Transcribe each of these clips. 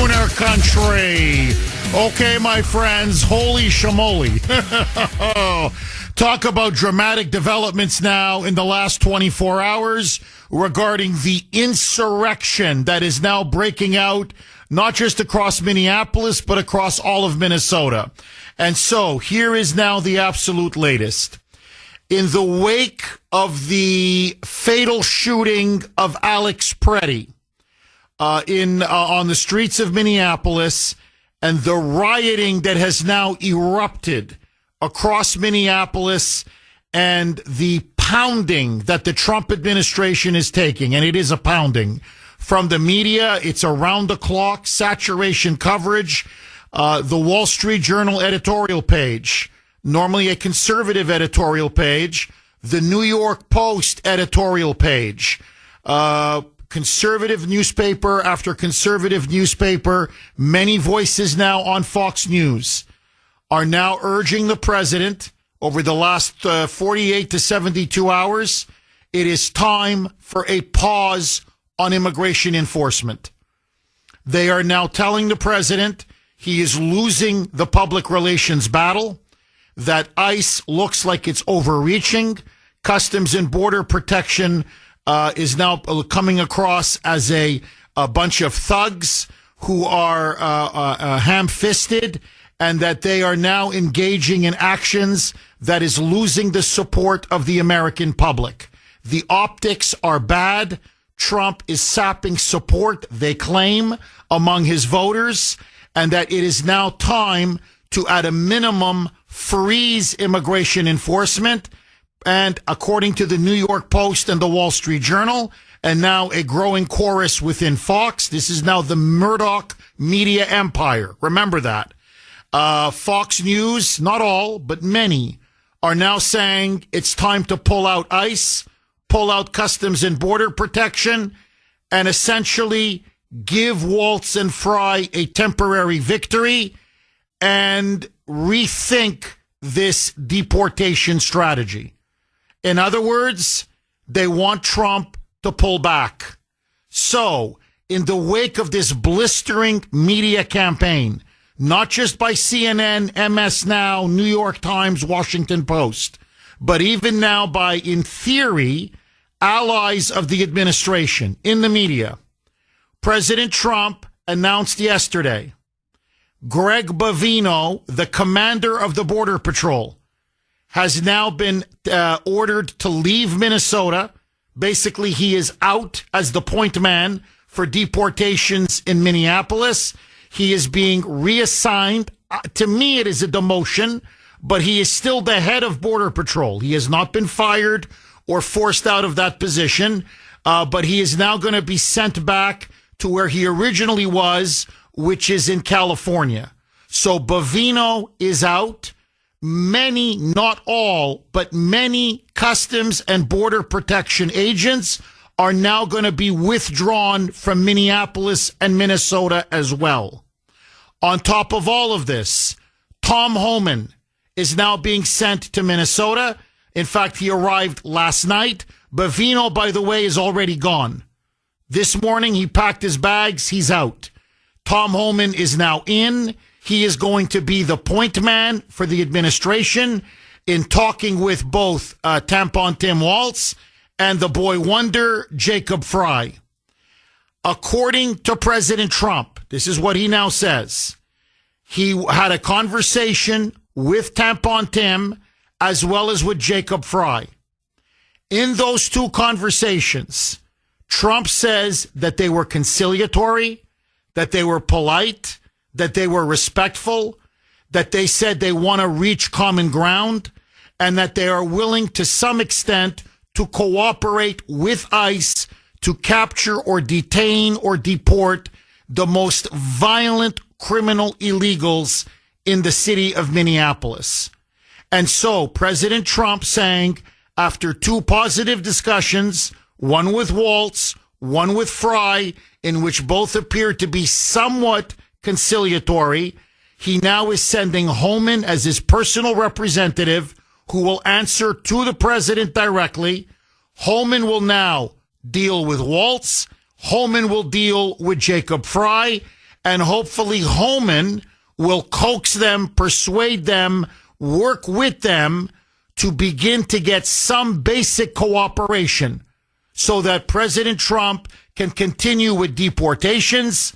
Kuhner country. Okay, my friends, holy shamoly. Talk about dramatic developments now in the last 24 hours regarding the insurrection that is now breaking out, not just across Minneapolis, but across all of Minnesota. And so here is now the absolute latest. In the wake of the fatal shooting of Alex Preddy on the streets of Minneapolis and the rioting that has now erupted across Minneapolis and the pounding that the Trump administration is taking, and it is a pounding from the media. It's around the clock, saturation coverage. The Wall Street Journal editorial page, normally a conservative editorial page, the New York Post editorial page, conservative newspaper after conservative newspaper, many voices now on Fox News are now urging the president over the last 48 to 72 hours, it is time for a pause on immigration enforcement. They are now telling the president he is losing the public relations battle, that ICE looks like it's overreaching. Customs and Border Protection is now coming across as a bunch of thugs who are ham-fisted, and that they are now engaging in actions that is losing the support of the American public. The optics are bad. Trump is sapping support, they claim, among his voters, and that it is now time to, at a minimum, freeze immigration enforcement. And according to the New York Post and the Wall Street Journal, and now a growing chorus within Fox, this is now the Murdoch media empire. Remember that. Fox News, not all, but many, are now saying it's time to pull out ICE, pull out Customs and Border Protection, and essentially give Waltz and Fry a temporary victory and rethink this deportation strategy. In other words, they want Trump to pull back. So, in the wake of this blistering media campaign, not just by CNN, MS Now, New York Times, Washington Post, but even now by, in theory, allies of the administration in the media, President Trump announced yesterday Greg Bovino, the commander of the Border Patrol, has now been ordered to leave Minnesota. Basically, he is out as the point man for deportations in Minneapolis. He is being reassigned. To me, it is a demotion, but he is still the head of Border Patrol. He has not been fired or forced out of that position, but he is now going to be sent back to where he originally was, which is in California. So Bovino is out. Many, not all, but many Customs and Border Protection agents are now going to be withdrawn from Minneapolis and Minnesota as well. On top of all of this, Tom Homan is now being sent to Minnesota. In fact, he arrived last night. Bovino, by the way, is already gone. This morning, he packed his bags. He's out. Tom Homan is now in. He is going to be the point man for the administration in talking with both Tampon Tim Waltz and the boy wonder, Jacob Fry. According to President Trump, this is what he now says. He had a conversation with Tampon Tim as well as with Jacob Fry. In those two conversations, Trump says that they were conciliatory, that they were polite, that they were respectful, that they said they want to reach common ground, and that they are willing to some extent to cooperate with ICE to capture or detain or deport the most violent criminal illegals in the city of Minneapolis. And so President Trump saying, after two positive discussions, one with Waltz, one with Fry, in which both appear to be somewhat conciliatory, he now is sending Homan as his personal representative who will answer to the president directly. Homan will now deal with Waltz. Homan will deal with Jacob Fry. and hopefully Homan will coax them, persuade them, work with them to begin to get some basic cooperation so that President Trump can continue with deportations.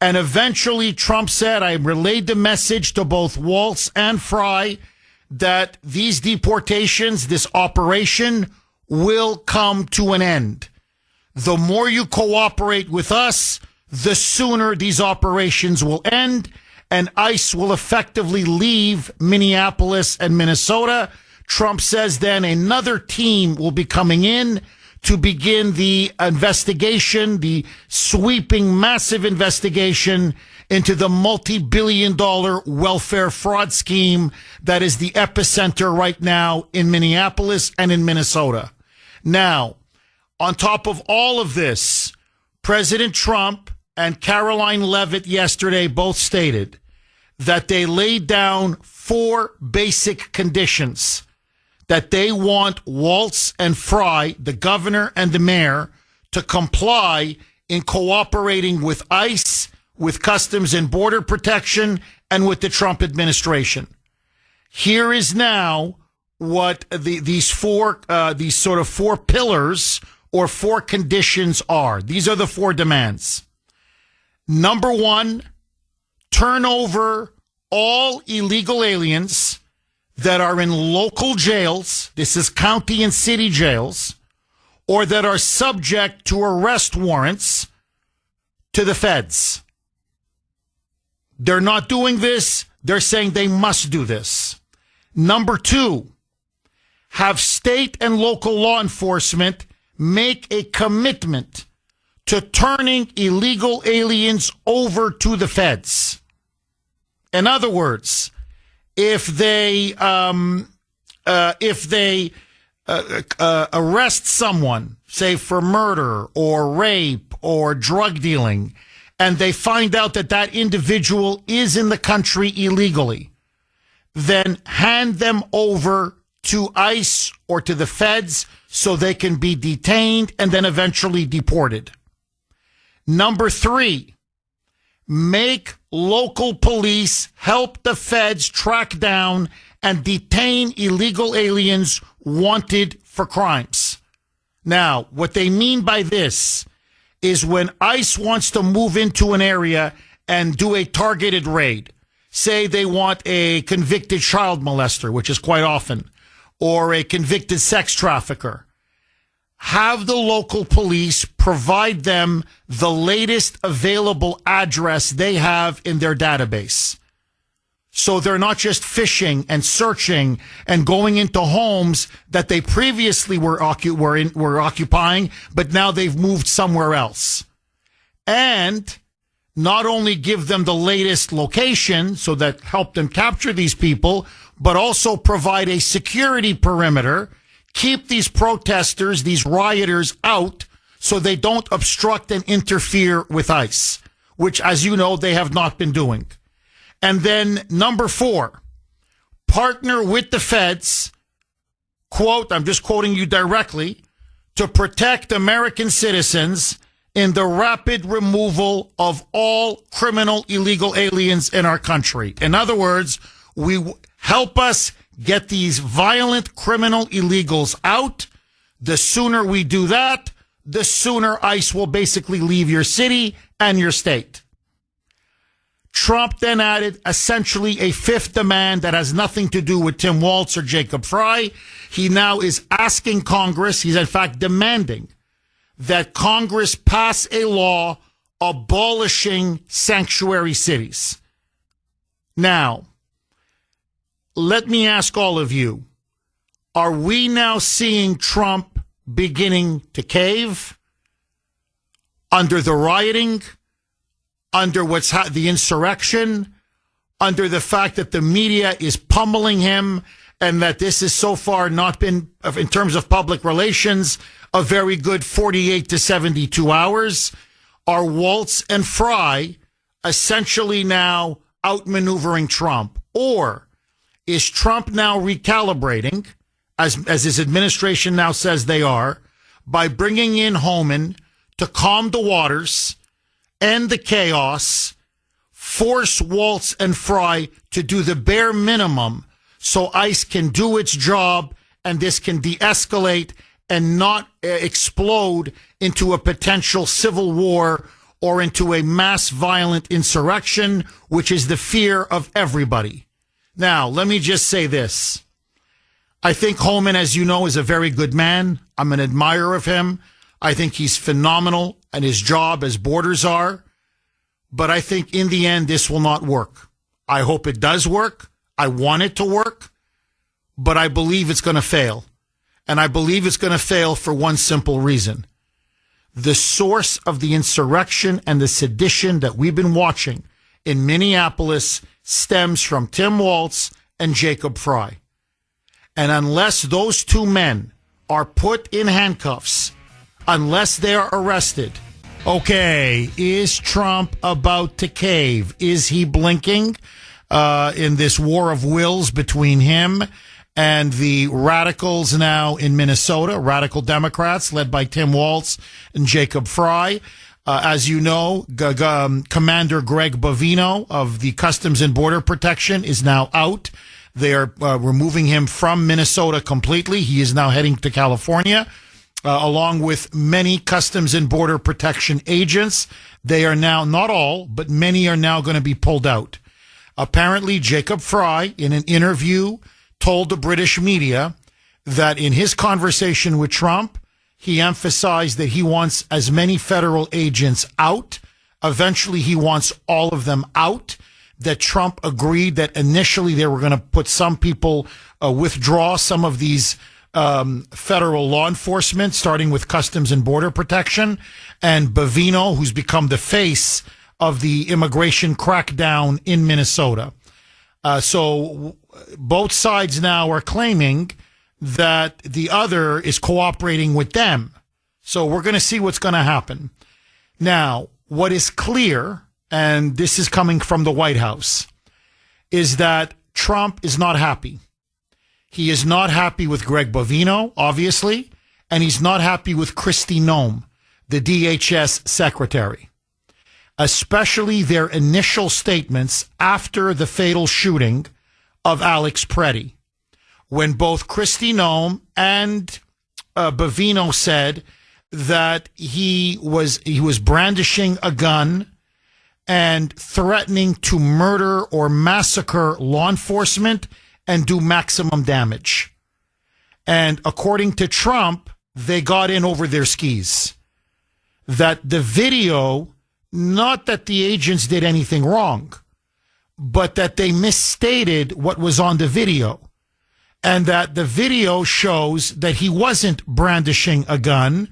And eventually, Trump said, I relayed the message to both Waltz and Fry that these deportations, this operation, will come to an end. The more you cooperate with us, the sooner these operations will end, and ICE will effectively leave Minneapolis and Minnesota. Trump says then another team will be coming in to begin the investigation, the sweeping, massive investigation into the multi-billion-dollar welfare fraud scheme that is the epicenter right now in Minneapolis and in Minnesota. Now, on top of all of this, President Trump and Caroline Leavitt yesterday both stated that they laid down 4 basic conditions that they want Waltz and Fry, the governor and the mayor, to comply in cooperating with ICE, with Customs and Border Protection, and with the Trump administration. Here is now what these sort of 4 pillars or 4 conditions are. These are the 4 demands. Number 1, turn over all illegal aliens that are in local jails, this is county and city jails, or that are subject to arrest warrants to the feds. They're not doing this. They're saying they must do this. Number 2, have state and local law enforcement make a commitment to turning illegal aliens over to the feds. In other words, if they arrest someone, say for murder or rape or drug dealing, and they find out that that individual is in the country illegally, then hand them over to ICE or to the feds so they can be detained and then eventually deported. Number 3, make local police help the feds track down and detain illegal aliens wanted for crimes. Now, what they mean by this is when ICE wants to move into an area and do a targeted raid, say they want a convicted child molester, which is quite often, or a convicted sex trafficker, have the local police provide them the latest available address they have in their database. So they're not just fishing and searching and going into homes that they previously were occupying, but now they've moved somewhere else. And not only give them the latest location so that help them capture these people, but also provide a security perimeter, keep these protesters, these rioters out so they don't obstruct and interfere with ICE, which, as you know, they have not been doing. And then number 4, partner with the feds, quote, I'm just quoting you directly, to protect American citizens in the rapid removal of all criminal illegal aliens in our country. In other words, help us get these violent criminal illegals out. The sooner we do that, the sooner ICE will basically leave your city and your state. Trump then added essentially a 5th demand that has nothing to do with Tim Waltz or Jacob Fry. He now is asking Congress, he's in fact demanding, that Congress pass a law abolishing sanctuary cities. Now, let me ask all of you, are we now seeing Trump beginning to cave under the rioting, under the insurrection, under the fact that the media is pummeling him and that this has so far not been, in terms of public relations, a very good 48 to 72 hours? Are Waltz and Fry essentially now outmaneuvering Trump? Or is Trump now recalibrating, as his administration now says they are, by bringing in Homan to calm the waters, end the chaos, force Waltz and Fry to do the bare minimum so ICE can do its job and this can de-escalate and not explode into a potential civil war or into a mass violent insurrection, which is the fear of everybody. Now, let me just say this. I think Holman, as you know, is a very good man. I'm an admirer of him. I think he's phenomenal at his job as borders are. But I think in the end, this will not work. I hope it does work. I want it to work. But I believe it's going to fail. And I believe it's going to fail for one simple reason. The source of the insurrection and the sedition that we've been watching in Minneapolis stems from Tim Waltz and Jacob Fry. And unless those two men are put in handcuffs, unless they are arrested, okay, is Trump about to cave? Is he blinking in this war of wills between him and the radicals now in Minnesota, radical Democrats led by Tim Waltz and Jacob Fry? As you know, Commander Greg Bovino of the Customs and Border Protection is now out. They are removing him from Minnesota completely. He is now heading to California, along with many Customs and Border Protection agents. They are now, not all, but many are now going to be pulled out. Apparently, Jacob Fry, in an interview, told the British media that in his conversation with Trump, he emphasized that he wants as many federal agents out. Eventually, he wants all of them out. That Trump agreed that initially they were going to put some people, withdraw some of these federal law enforcement, starting with Customs and Border Protection. And Bovino, who's become the face of the immigration crackdown in Minnesota. So both sides now are claiming that the other is cooperating with them. So we're going to see what's going to happen. Now, what is clear, and this is coming from the White House, is that Trump is not happy. He is not happy with Greg Bovino, obviously, and he's not happy with Kristi Noem, the DHS secretary, especially their initial statements after the fatal shooting of Alex Preddy, when both Kristi Noem and Bovino said that he was brandishing a gun and threatening to murder or massacre law enforcement and do maximum damage. And according to Trump, they got in over their skis. That the video, not that the agents did anything wrong, but that they misstated what was on the video. And that the video shows that he wasn't brandishing a gun,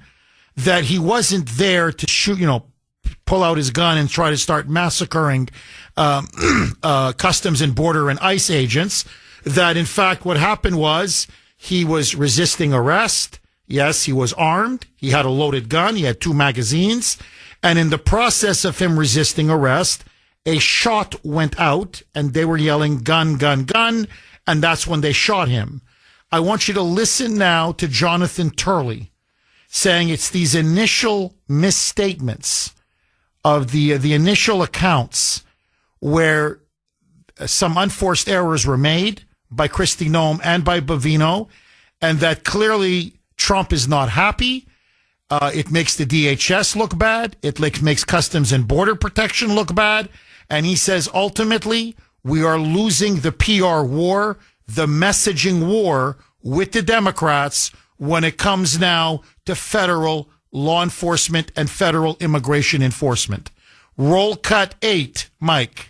that he wasn't there to shoot, pull out his gun and try to start massacring Customs and Border and ICE agents. That, in fact, what happened was he was resisting arrest. Yes, he was armed. He had a loaded gun. He had 2 magazines. And in the process of him resisting arrest, a shot went out, and they were yelling, "Gun, gun, gun," and that's when they shot him. I want you to listen now to Jonathan Turley saying it's these initial misstatements of the initial accounts where some unforced errors were made by Kristi Noem and by Bovino, and that clearly Trump is not happy. It makes the DHS look bad. It makes Customs and Border Protection look bad. And he says, ultimately, we are losing the PR war, the messaging war with the Democrats when it comes now to federal law enforcement and federal immigration enforcement. Roll cut 8, Mike.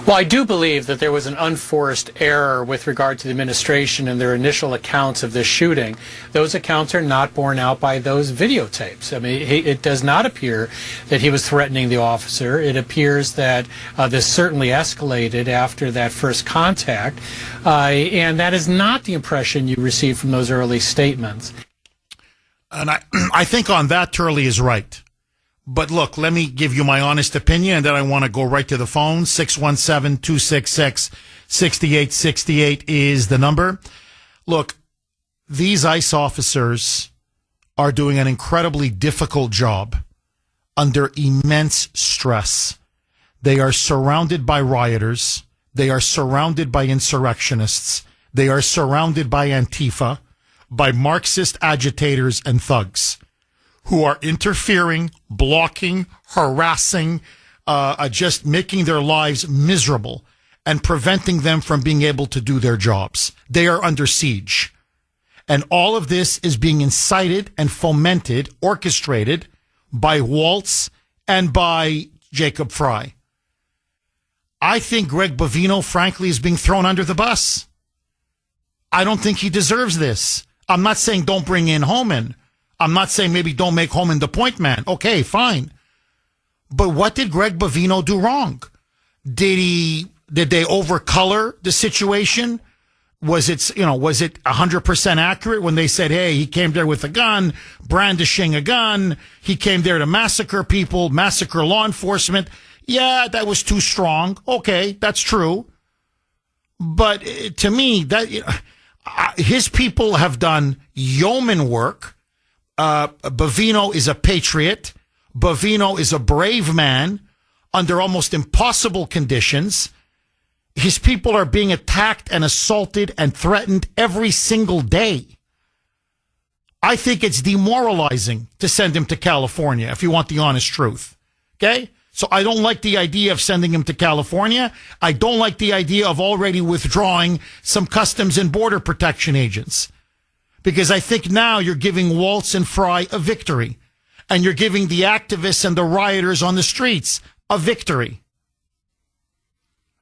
Well, I do believe that there was an unforced error with regard to the administration and their initial accounts of this shooting. Those accounts are not borne out by those videotapes. I mean, it does not appear that he was threatening the officer. It appears that this certainly escalated after that first contact, and that is not the impression you received from those early statements. And I think on that, Turley is right. But look, let me give you my honest opinion, and then I want to go right to the phone. 617-266-6868 is the number. Look, these ICE officers are doing an incredibly difficult job under immense stress. They are surrounded by rioters. They are surrounded by insurrectionists. They are surrounded by Antifa, by Marxist agitators and thugs who are interfering, blocking, harassing, just making their lives miserable and preventing them from being able to do their jobs. They are under siege. And all of this is being incited and fomented, orchestrated by Waltz and by Jacob Fry. I think Greg Bovino, frankly, is being thrown under the bus. I don't think he deserves this. I'm not saying don't bring in Homan. I'm not saying maybe don't make Homan the point man. Okay, fine. But what did Greg Bovino do wrong? Did they overcolor the situation? Was it 100% accurate when they said, hey, he came there with a gun, brandishing a gun. He came there to massacre people, massacre law enforcement. Yeah, that was too strong. Okay, that's true. But to me, his people have done yeoman work. Bovino is a patriot. Bovino is a brave man under almost impossible conditions. His people are being attacked and assaulted and threatened every single day. I think it's demoralizing to send him to California, if you want the honest truth. Okay? So I don't like the idea of sending him to California. I don't like the idea of already withdrawing some Customs and Border Protection agents. Because I think now you're giving Waltz and Fry a victory. And you're giving the activists and the rioters on the streets a victory.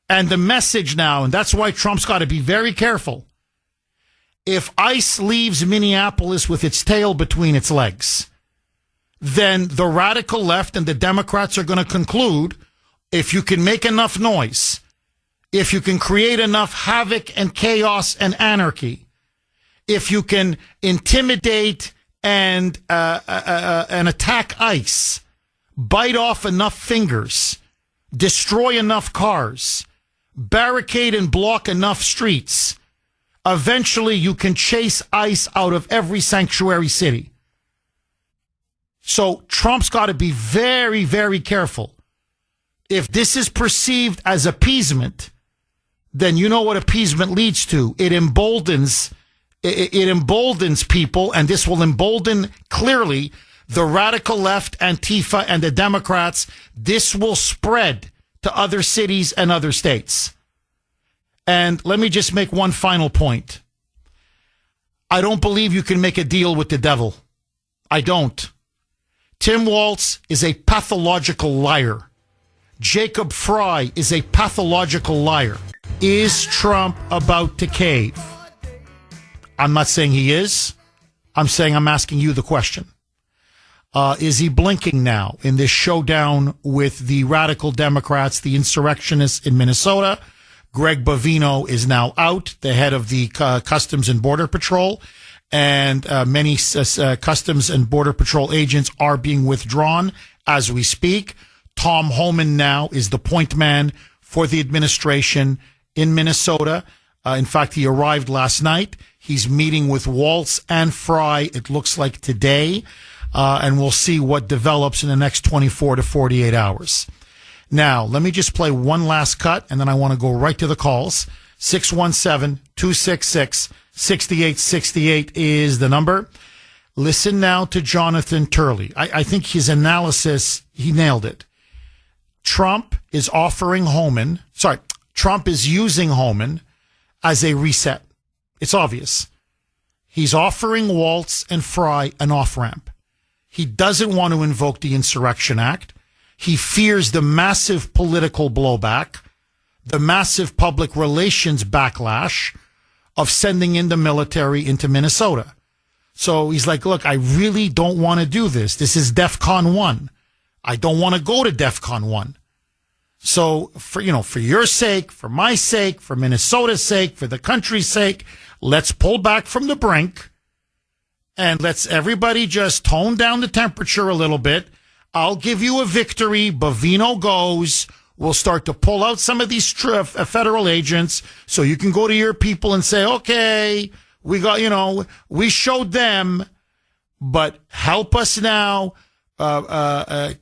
And the message now, and that's why Trump's got to be very careful. If ICE leaves Minneapolis with its tail between its legs, then the radical left and the Democrats are going to conclude, if you can make enough noise, if you can create enough havoc and chaos and anarchy, if you can intimidate and attack ICE, bite off enough fingers, destroy enough cars, barricade and block enough streets, eventually you can chase ICE out of every sanctuary city. So Trump's got to be very, very careful. If this is perceived as appeasement, then you know what appeasement leads to. It emboldens people, and this will embolden clearly the radical left, Antifa, and the Democrats. This will spread to other cities and other states. And let me just make one final point. I don't believe you can make a deal with the devil. I don't. Tim Waltz is a pathological liar. Jacob Fry is a pathological liar. Is Trump about to cave? I'm not saying he is. I'm saying I'm asking you the question. Is he blinking now in this showdown with the radical Democrats, the insurrectionists in Minnesota? Greg Bovino is now out, the head of the Customs and Border Patrol, and many Customs and Border Patrol agents are being withdrawn as we speak. Tom Homan now is the point man for the administration in Minnesota. In fact, he arrived last night. He's meeting with Waltz and Fry, it looks like today, and we'll see what develops in the next 24 to 48 hours. Now, let me just play one last cut, and then I want to go right to the calls. 617-266-6868 is the number. Listen now to Jonathan Turley. I think his analysis, he nailed it. Trump is using Homan as a reset. It's obvious. He's offering Waltz and Fry an off-ramp. He doesn't want to invoke the Insurrection Act. He fears the massive political blowback, the massive public relations backlash of sending in the military into Minnesota. So he's like, look, I really don't want to do this. This is DEFCON 1. I don't want to go to DEFCON 1. So for your sake, for my sake, for Minnesota's sake, for the country's sake, let's pull back from the brink and let's everybody just tone down the temperature a little bit. I'll give you a victory. Bovino goes. We'll start to pull out some of these federal agents so you can go to your people and say, okay, we showed them, but help us now.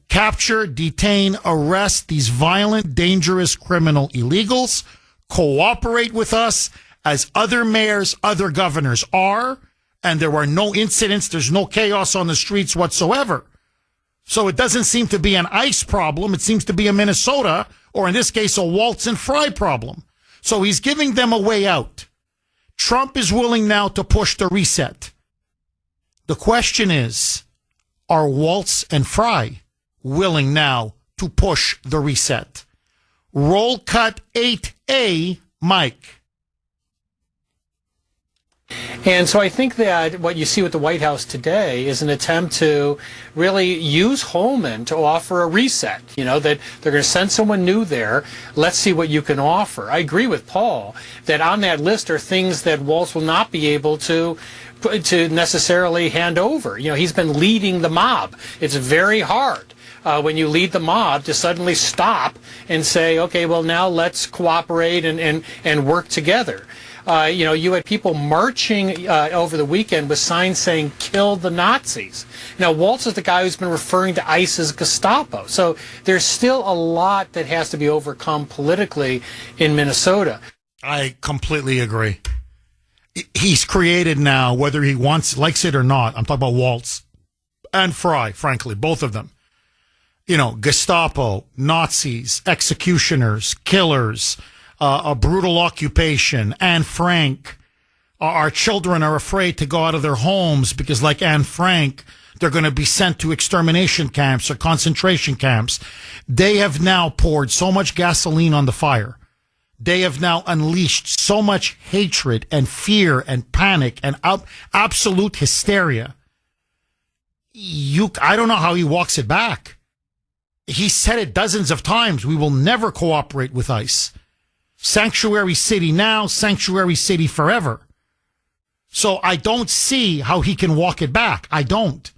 capture, detain, arrest these violent, dangerous criminal illegals, cooperate with us as other mayors, other governors are, and there are no incidents, there's no chaos on the streets whatsoever. So it doesn't seem to be an ICE problem. It seems to be a Minnesota, or in this case, a Waltz and Fry problem. So he's giving them a way out. Trump is willing now to push the reset. The question is, are Waltz and Fry willing now to push the reset? Roll cut 8A, Mike. And so I think that what you see with the White House today is an attempt to really use Holman to offer a reset. You know, that they're going to send someone new there. Let's see what you can offer. I agree with Paul that on that list are things that Waltz will not be able to necessarily hand over. You know, he's been leading the mob. It's very hard when you lead the mob to suddenly stop and say, okay, well, now let's cooperate and work together. You know, you had people marching over the weekend with signs saying, kill the Nazis. Now, Waltz is the guy who's been referring to ICE as Gestapo. So there's still a lot that has to be overcome politically in Minnesota. I completely agree. He's created now, whether he likes it or not, I'm talking about Waltz and Fry, frankly, both of them. You know, Gestapo, Nazis, executioners, killers, a brutal occupation. Anne Frank. Our children are afraid to go out of their homes because, like Anne Frank, they're going to be sent to extermination camps or concentration camps. They have now poured so much gasoline on the fire. They have now unleashed so much hatred and fear and panic and absolute hysteria. I don't know how he walks it back. He said it dozens of times. We will never cooperate with ICE. Sanctuary city now, sanctuary city forever. So I don't see how he can walk it back. I don't.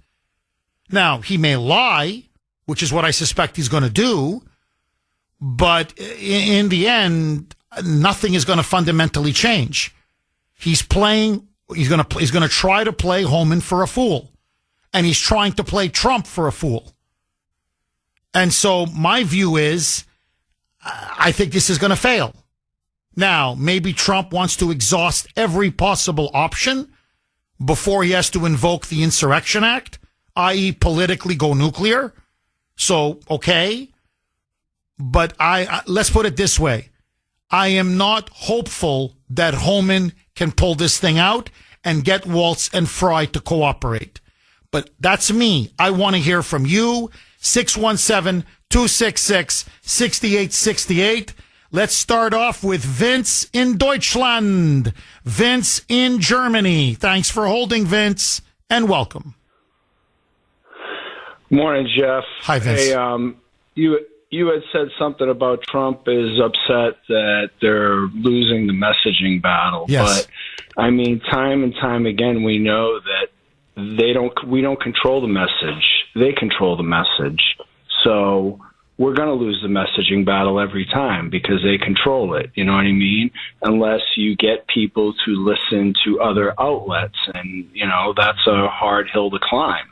Now, he may lie, which is what I suspect he's going to do. But in the end, nothing is going to fundamentally change. He's going to try to play Holman for a fool. And he's trying to play Trump for a fool. And so my view is, I think this is going to fail. Now, maybe Trump wants to exhaust every possible option before he has to invoke the Insurrection Act, i.e. politically go nuclear. So, okay. But let's put it this way. I am not hopeful that Holman can pull this thing out and get Waltz and Fry to cooperate. But that's me. I want to hear from you. 617-266-6868. Let's start off with Vince in Deutschland. Vince in Germany. Thanks for holding, Vince, and welcome. Morning, Jeff. Hi, Vince. Hey, you had said something about Trump is upset that they're losing the messaging battle. Yes. But I mean, time and time again, we know that we don't control the message. They control the message. So we're going to lose the messaging battle every time because they control it. You know what I mean? Unless you get people to listen to other outlets. And, you know, that's a hard hill to climb,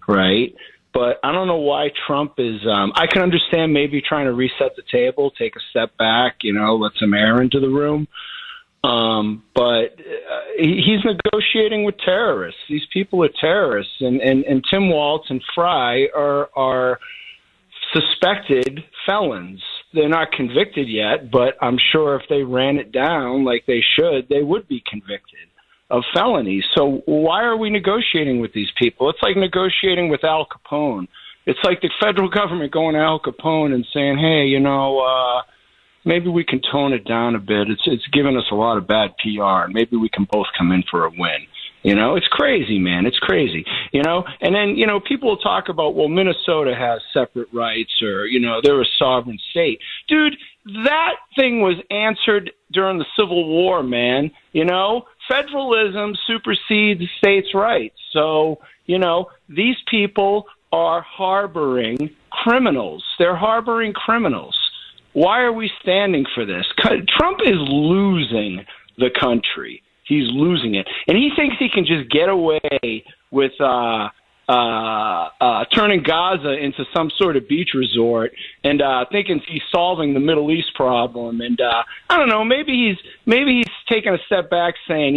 right? But I don't know why Trump is I can understand maybe trying to reset the table, take a step back, you know, let some air into the room. But he's negotiating with terrorists. These people are terrorists. And Tim Waltz and Fry are suspected felons. They're not convicted yet, but I'm sure if they ran it down like they should, they would be convicted of felonies. So why are we negotiating with these people? It's like negotiating with Al Capone. It's like the federal government going to Al Capone and saying, hey, you know, maybe we can tone it down a bit. It's given us a lot of bad PR. Maybe we can both come in for a win. You know, it's crazy, man. It's crazy, you know. And then, you know, people will talk about, well, Minnesota has separate rights or, you know, they're a sovereign state. Dude, that thing was answered during the Civil War, man. You know, federalism supersedes states' rights. So, you know, these people are harboring criminals. They're harboring criminals. Why are we standing for this? Trump is losing the country. He's losing it. And he thinks he can just get away with turning Gaza into some sort of beach resort and thinking he's solving the Middle East problem. And I don't know, maybe he's taking a step back, saying,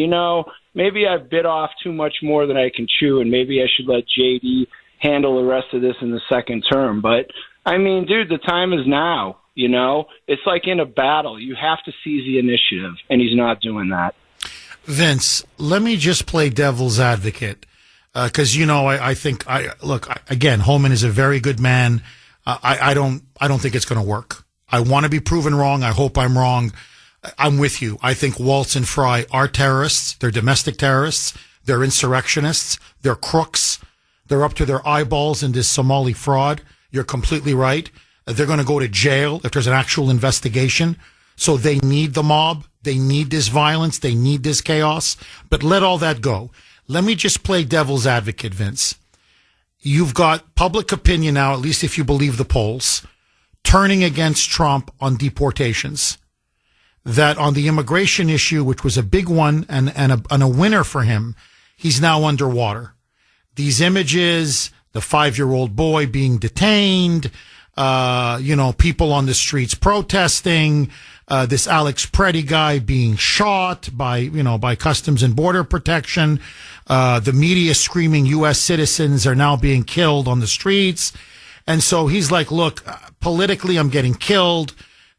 maybe I've bit off too much more than I can chew, and maybe I should let JD handle the rest of this in the second term. But I mean, dude, the time is now. It's like in a battle. You have to seize the initiative, and he's not doing that. Vince, let me just play devil's advocate. Because I think again, Holman is a very good man. I don't think it's going to work. I want to be proven wrong. I hope I'm wrong. I'm with you. I think Waltz and Fry are terrorists. They're domestic terrorists. They're insurrectionists. They're crooks. They're up to their eyeballs in this Somali fraud. You're completely right. They're going to go to jail if there's an actual investigation. So they need the mob. They need this violence. They need this chaos. But let all that go. Let me just play devil's advocate, Vince. You've got public opinion now, at least if you believe the polls, turning against Trump on deportations. That on the immigration issue, which was a big one and a winner for him, he's now underwater. These images, the 5-year-old boy being detained, people on the streets protesting, this Alex Preddy guy being shot by Customs and Border Protection, the media screaming U.S. citizens are now being killed on the streets. And so he's like, look, politically, I'm getting killed.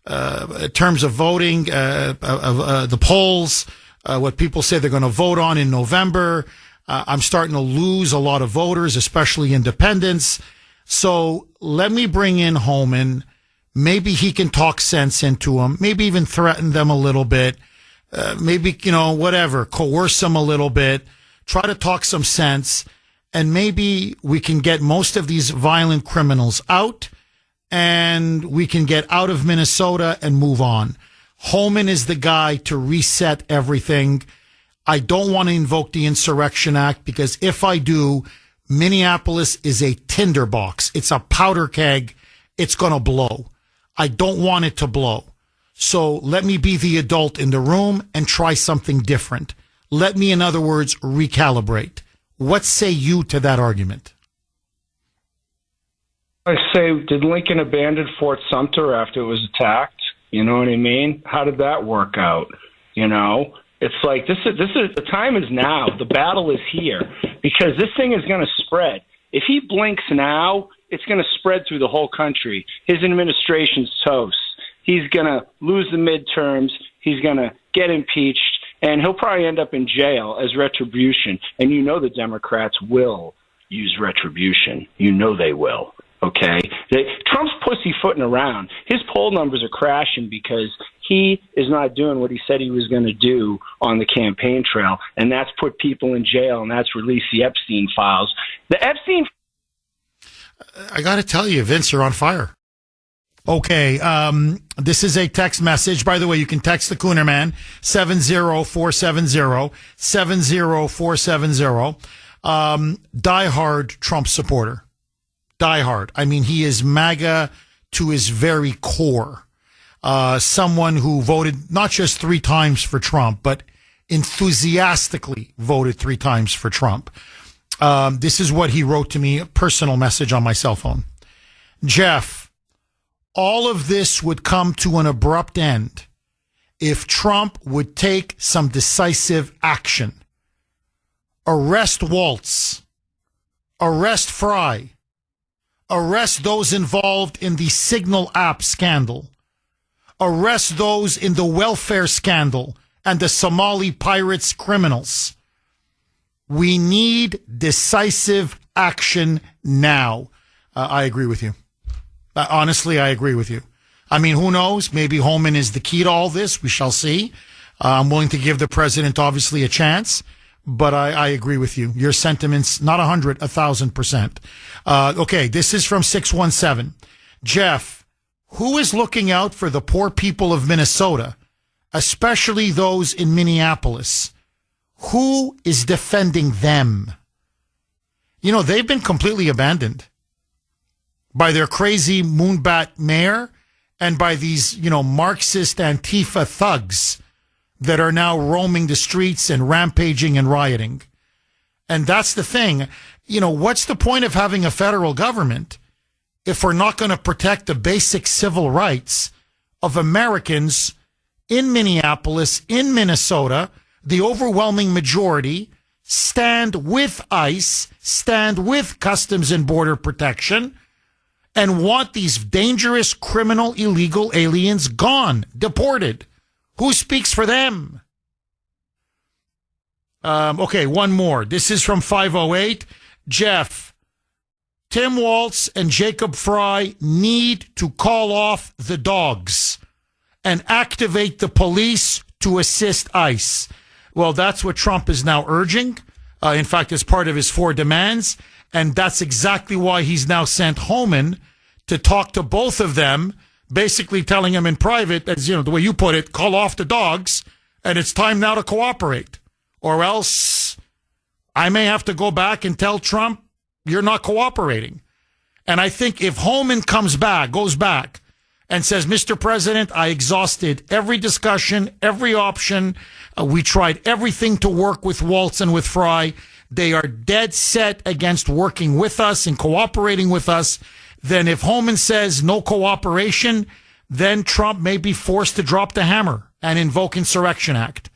In terms of voting, the polls, what people say they're going to vote on in November, I'm starting to lose a lot of voters, especially independents. So let me bring in Holman. Maybe he can talk sense into them, maybe even threaten them a little bit, maybe, coerce them a little bit, try to talk some sense, and maybe we can get most of these violent criminals out, and we can get out of Minnesota and move on. Holman is the guy to reset everything. I don't want to invoke the Insurrection Act, because if I do, Minneapolis is a tinderbox. It's a powder keg. It's going to blow. I don't want it to blow. So let me be the adult in the room and try something different. Let me, in other words, recalibrate. What say you to that argument? I say, did Lincoln abandon Fort Sumter after it was attacked? You know what I mean? How did that work out? It's like this is the time is now. The battle is here, because this thing is going to spread. If he blinks now, it's going to spread through the whole country. His administration's toast. He's going to lose the midterms. He's going to get impeached, and he'll probably end up in jail as retribution. And the Democrats will use retribution. They will. Okay? Trump's pussyfooting around. His poll numbers are crashing because he is not doing what he said he was going to do on the campaign trail, and that's put people in jail, and that's released the Epstein files. The Epstein... I got to tell you, Vince, you're on fire. Okay, this is a text message. By the way, you can text the Kuhner Man, 70470, 70470. Diehard Trump supporter. Diehard. I mean, he is MAGA to his very core. Someone who voted not just 3 times for Trump, but enthusiastically voted 3 times for Trump. This is what he wrote to me, a personal message on my cell phone. Jeff, all of this would come to an abrupt end if Trump would take some decisive action. Arrest Waltz. Arrest Fry. Arrest those involved in the Signal app scandal. Arrest those in the welfare scandal and the Somali pirates criminals. We need decisive action now. I agree with you. Honestly, I agree with you. I mean, who knows? Maybe Holman is the key to all this. We shall see. I'm willing to give the president, obviously, a chance. But I agree with you. Your sentiments, not 100, 1,000%. Okay, this is from 617. Jeff, who is looking out for the poor people of Minnesota, especially those in Minneapolis? Who is defending them? They've been completely abandoned by their crazy moonbat mayor and by these, Marxist Antifa thugs that are now roaming the streets and rampaging and rioting. And that's the thing. what's the point of having a federal government if we're not going to protect the basic civil rights of Americans in Minneapolis, in Minnesota? The overwhelming majority stand with ICE, stand with Customs and Border Protection, and want these dangerous, criminal, illegal aliens gone, deported. Who speaks for them? Okay, one more. This is from 508. Jeff, Tim Walz and Jacob Fry need to call off the dogs and activate the police to assist ICE. Well, that's what Trump is now urging. In fact, it's part of his 4 demands. And that's exactly why he's now sent Homan to talk to both of them, basically telling them in private, as the way you put it, call off the dogs, and it's time now to cooperate. Or else I may have to go back and tell Trump, you're not cooperating. And I think if Homan goes back and says, Mr. President, I exhausted every discussion, every option. We tried everything to work with Walz and with Fry. They are dead set against working with us and cooperating with us. Then if Homan says no cooperation, then Trump may be forced to drop the hammer and invoke Insurrection Act.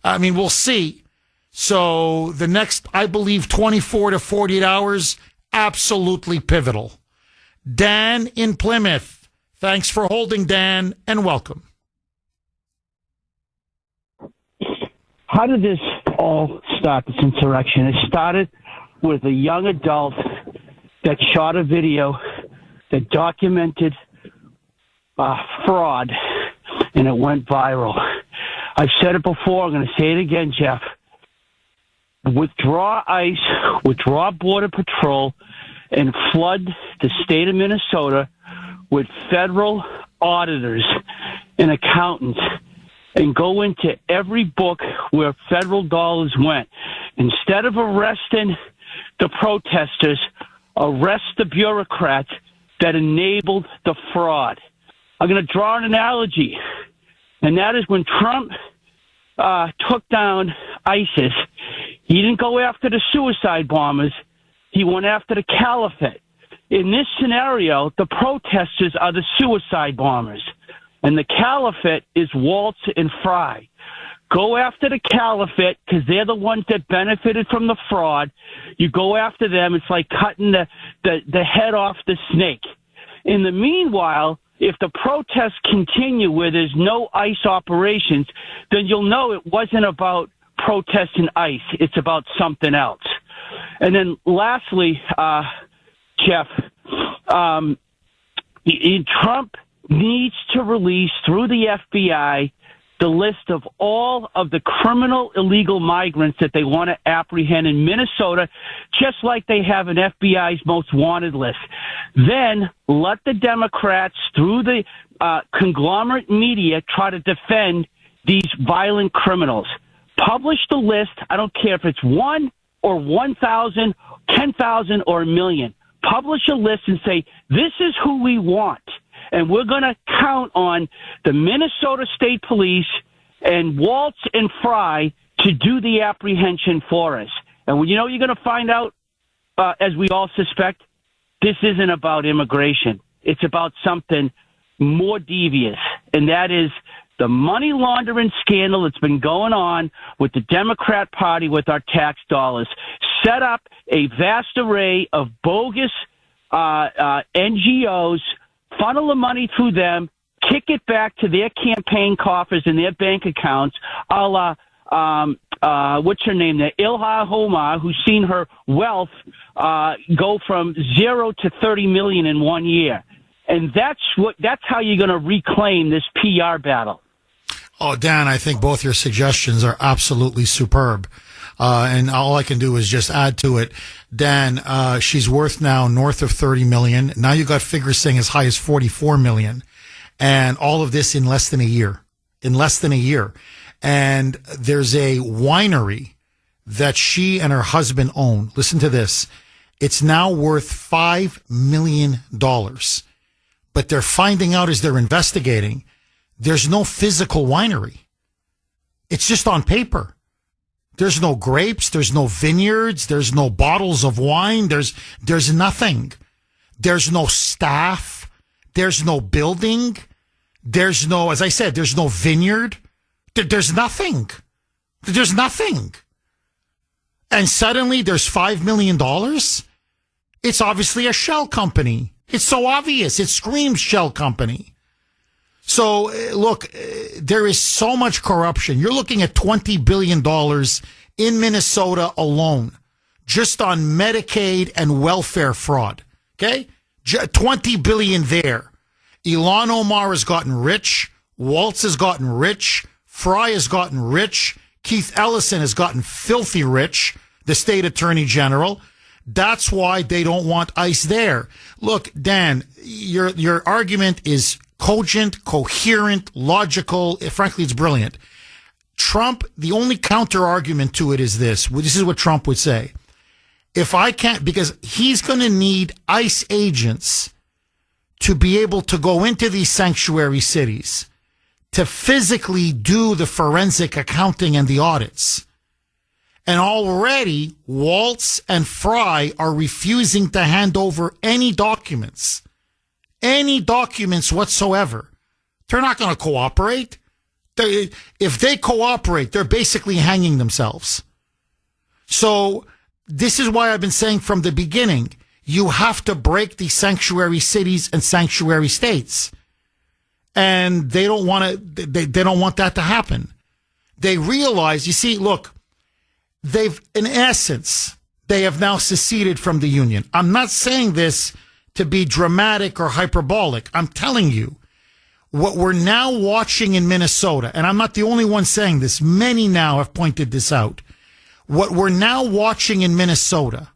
I mean, we'll see. So the next, I believe, 24 to 48 hours, absolutely pivotal. Dan in Plymouth. Thanks for holding, Dan, and welcome. How did this all start, this insurrection? It started with a young adult that shot a video that documented fraud, and it went viral. I've said it before. I'm going to say it again, Jeff. Withdraw ICE, withdraw Border Patrol, and flood the state of Minnesota with federal auditors and accountants, and go into every book where federal dollars went. Instead of arresting the protesters, arrest the bureaucrats that enabled the fraud. I'm going to draw an analogy, and that is when Trump took down ISIS, he didn't go after the suicide bombers. He went after the caliphate. In this scenario, the protesters are the suicide bombers, and the caliphate is Walz and Fry. Go after the caliphate because they're the ones that benefited from the fraud. You go after them. It's like cutting the head off the snake. In the meanwhile, if the protests continue where there's no ICE operations, then you'll know it wasn't about protesting ICE. It's about something else. And then lastly, Jeff, Trump needs to release through the FBI the list of all of the criminal illegal migrants that they want to apprehend in Minnesota, just like they have an FBI's most wanted list. Then let the Democrats, through the conglomerate media, try to defend these violent criminals. Publish the list. I don't care if it's 1 or 1,000, 10,000 or a million. Publish a list and say, this is who we want. And we're going to count on the Minnesota State Police and Walz and Fry to do the apprehension for us. And you're going to find out, as we all suspect, this isn't about immigration. It's about something more devious, and that is the money laundering scandal that's been going on with the Democrat Party with our tax dollars. Set up a vast array of bogus NGOs, funnel the money through them, kick it back to their campaign coffers and their bank accounts, a la, what's her name there, Ilhan Omar, who's seen her wealth go from 0 to 30 million in 1 year. And that's how you're going to reclaim this PR battle. Oh, Dan, I think both your suggestions are absolutely superb. And all I can do is just add to it. Dan, she's worth now north of 30 million. Now you got figures saying as high as 44 million. And all of this in less than a year. And there's a winery that she and her husband own. Listen to this. It's now worth $5 million. But they're finding out as they're investigating, there's no physical winery. It's just on paper. There's no grapes. There's no vineyards. There's no bottles of wine. There's nothing. There's no staff. There's no building. There's no, as I said, there's no vineyard. There's nothing. There's nothing. And suddenly there's $5 million. It's obviously a shell company. It's so obvious. It screams shell company. So, look, there is so much corruption. You're looking at $20 billion in Minnesota alone, just on Medicaid and welfare fraud. Okay? $20 billion there. Ilhan Omar has gotten rich. Waltz has gotten rich. Fry has gotten rich. Keith Ellison has gotten filthy rich, the state attorney general. That's why they don't want ICE there. Look, Dan, your argument is cogent, coherent, logical. Frankly, it's brilliant. Trump, the only counter argument to it is this. This is what Trump would say. If I can't, because he's going to need ICE agents to be able to go into these sanctuary cities to physically do the forensic accounting and the audits. And already Waltz and Fry are refusing to hand over any documents whatsoever. They're not going to cooperate. If they cooperate, they're basically hanging themselves. So this is why I've been saying from the beginning, you have to break these sanctuary cities and sanctuary states. And they don't want to, they don't want that to happen. They realize, you see, look, in essence, they have now seceded from the union. I'm not saying this to be dramatic or hyperbolic. I'm telling you, what we're now watching in Minnesota, and I'm not the only one saying this, many now have pointed this out. What we're now watching in Minnesota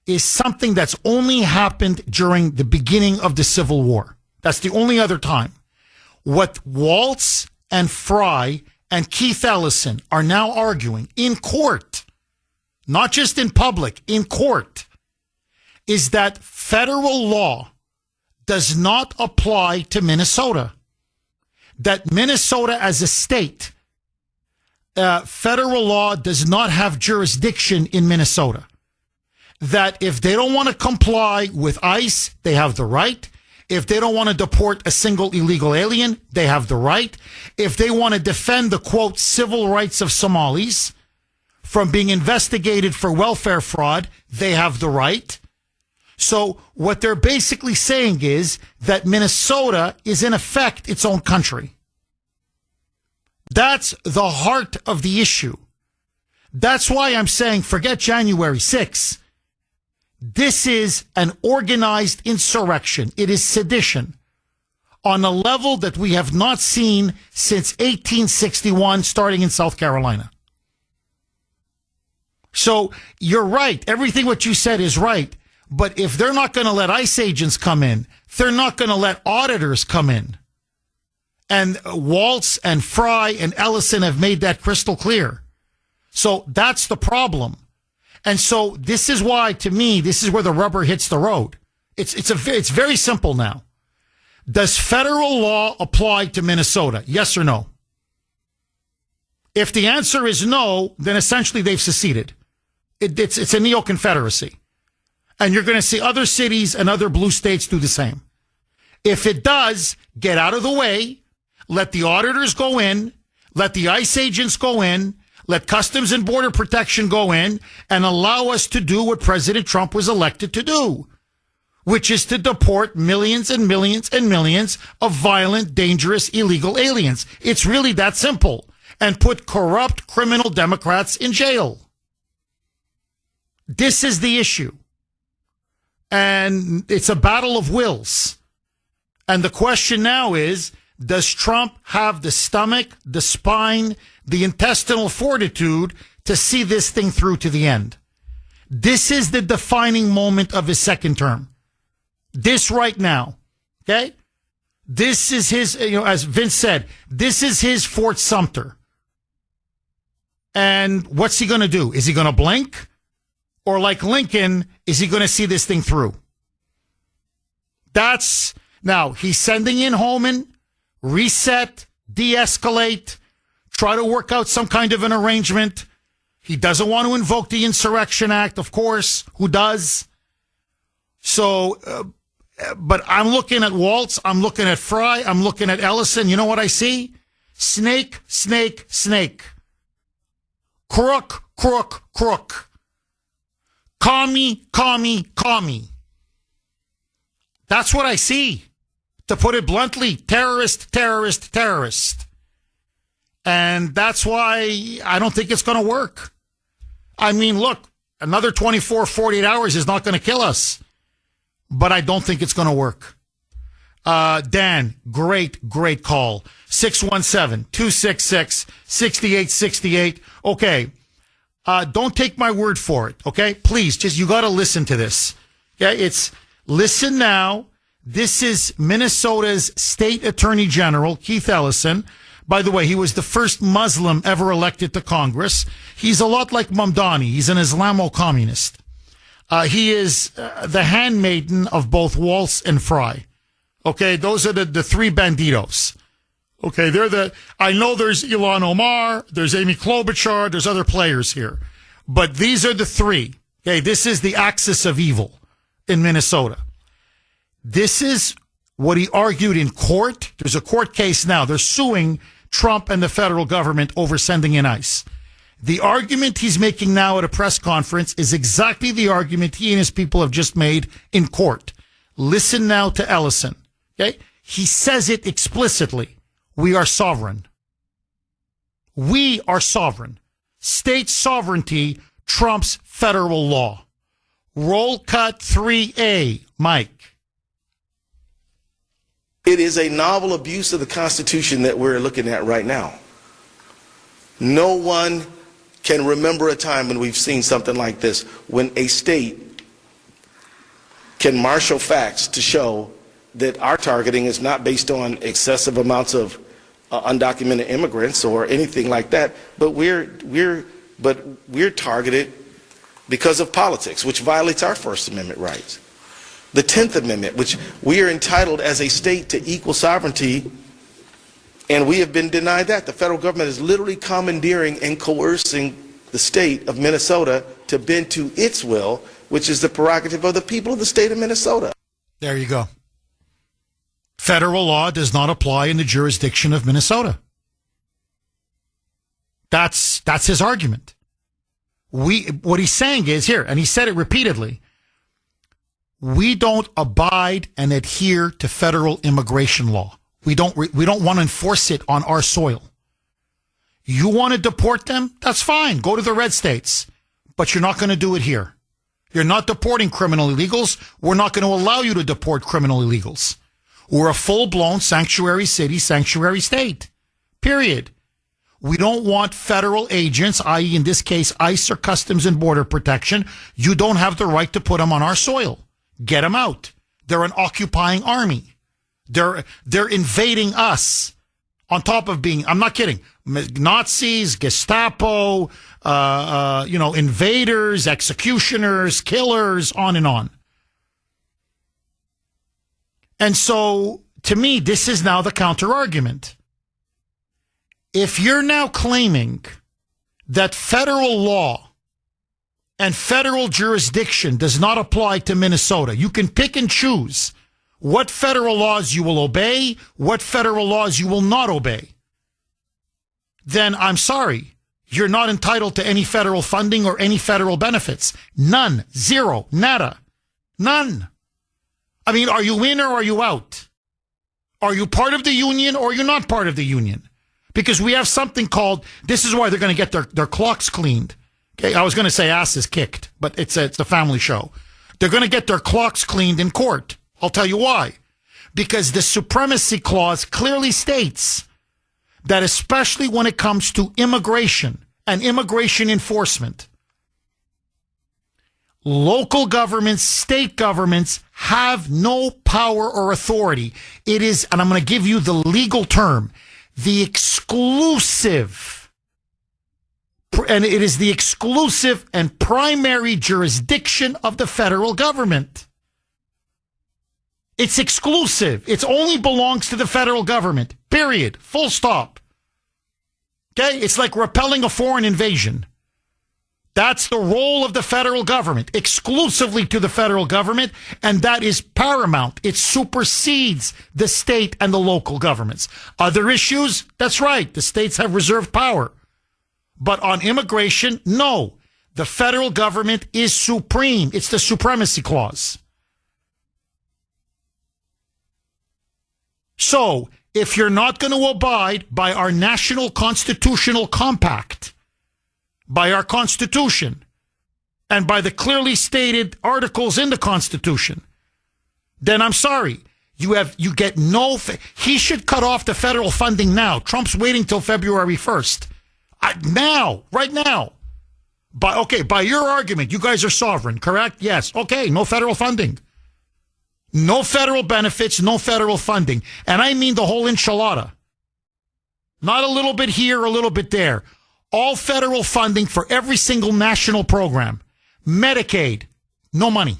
is something that's only happened during the beginning of the Civil War. That's the only other time. What Waltz and Fry and Keith Ellison are now arguing in court, not just in public, in court, is that federal law does not apply to Minnesota. That Minnesota as a state, federal law does not have jurisdiction in Minnesota. That if they don't want to comply with ICE, they have the right. If they don't want to deport a single illegal alien, they have the right. If they want to defend the, quote, civil rights of Somalis from being investigated for welfare fraud, they have the right. So what they're basically saying is that Minnesota is in effect its own country. That's the heart of the issue. That's why I'm saying forget January 6th. This is an organized insurrection. It is sedition on a level that we have not seen since 1861, starting in South Carolina. So you're right. Everything what you said is right. But if they're not going to let ICE agents come in, they're not going to let auditors come in. And Waltz and Fry and Ellison have made that crystal clear. So that's the problem. And so this is why, to me, this is where the rubber hits the road. It's very simple now. Does federal law apply to Minnesota? Yes or no? If the answer is no, then essentially they've seceded. It's a neo-confederacy. And you're going to see other cities and other blue states do the same. If it does, get out of the way, let the auditors go in, let the ICE agents go in, let Customs and Border Protection go in, and allow us to do what President Trump was elected to do, which is to deport millions and millions and millions of violent, dangerous, illegal aliens. It's really that simple. And put corrupt criminal Democrats in jail. This is the issue. And it's a battle of wills. And the question now is, does Trump have the stomach, the spine, the intestinal fortitude to see this thing through to the end? This is the defining moment of his second term. This right now. Okay? This is his, as Vince said, this is his Fort Sumter. And what's he going to do? Is he going to blink? Or like Lincoln, is he going to see this thing through? Now, he's sending in Homan, reset, de-escalate, try to work out some kind of an arrangement. He doesn't want to invoke the Insurrection Act, of course. Who does? So, but I'm looking at Waltz. I'm looking at Fry. I'm looking at Ellison. You know what I see? Snake, snake, snake. Crook, crook, crook. Commie, commie, commie. That's what I see. To put it bluntly, terrorist, terrorist, terrorist. And that's why I don't think it's going to work. I mean, look, another 24, 48 hours is not going to kill us. But I don't think it's going to work. Dan, great call. 617-266-6868. Okay. Don't take my word for it. Okay. Please, you got to listen to this. Okay. Listen now. This is Minnesota's State Attorney General, Keith Ellison. By the way, he was the first Muslim ever elected to Congress. He's a lot like Mamdani. He's an Islamo-communist. He is the handmaiden of both Waltz and Fry. Okay, those are the three banditos. Okay, I know there's Ilhan Omar, there's Amy Klobuchar, there's other players here. But these are the three. Okay, this is the axis of evil in Minnesota. This is what he argued in court. There's a court case now. They're suing Trump and the federal government over sending in ICE. The argument he's making now at a press conference is exactly the argument he and his people have just made in court. Listen now to Ellison. Okay? He says it explicitly. We are sovereign. We are sovereign. State sovereignty trumps federal law. Roll cut 3A, Mike. It is a novel abuse of the Constitution that we're looking at right now. No one can remember a time when we've seen something like this, when a state can marshal facts to show that our targeting is not based on excessive amounts of undocumented immigrants or anything like that, but we're targeted because of politics, which violates our First Amendment rights. The 10th Amendment, which we are entitled as a state to equal sovereignty, and we have been denied that. The federal government is literally commandeering and coercing the state of Minnesota to bend to its will, which is the prerogative of the people of the state of Minnesota. There you go. Federal law does not apply in the jurisdiction of Minnesota. That's his argument. What he's saying is here, and he said it repeatedly, we don't abide and adhere to federal immigration law. We don't want to enforce it on our soil. You want to deport them? That's fine. Go to the red states. But you're not going to do it here. You're not deporting criminal illegals. We're not going to allow you to deport criminal illegals. We're a full-blown sanctuary city, sanctuary state. Period. We don't want federal agents, i.e. in this case, ICE or Customs and Border Protection. You don't have the right to put them on our soil. Get them out. They're an occupying army. They're invading us on top of being, I'm not kidding, Nazis, Gestapo, invaders, executioners, killers, on and on. And so, to me, this is now the counter-argument. If you're now claiming that federal law and federal jurisdiction does not apply to Minnesota, you can pick and choose what federal laws you will obey, what federal laws you will not obey, then I'm sorry, you're not entitled to any federal funding or any federal benefits. None. Zero. Nada. None. I mean, are you in or are you out? Are you part of the union or you're not part of the union? Because we have something called, this is why they're going to get their clocks cleaned. Okay, I was going to say asses kicked, but it's a family show. They're going to get their clocks cleaned in court. I'll tell you why. Because the supremacy clause clearly states that especially when it comes to immigration and immigration enforcement, local governments, state governments have no power or authority. It is, and I'm going to give you the legal term, the exclusive, and it is the exclusive and primary jurisdiction of the federal government. It's exclusive. It only belongs to the federal government. Period. Full stop. Okay? It's like repelling a foreign invasion. That's the role of the federal government, exclusively to the federal government, and that is paramount. It supersedes the state and the local governments. Other issues, that's right, the states have reserved power. But on immigration, no. The federal government is supreme. It's the supremacy clause. So, if you're not going to abide by our national constitutional compact, by our Constitution, and by the clearly stated articles in the Constitution, then I'm sorry. You get no. He should cut off the federal funding now. Trump's waiting till February 1st. Right now. By your argument, you guys are sovereign, correct? Yes. Okay, no federal funding. No federal benefits, no federal funding. And I mean the whole enchilada. Not a little bit here, a little bit there. All federal funding for every single national program. Medicaid, no money.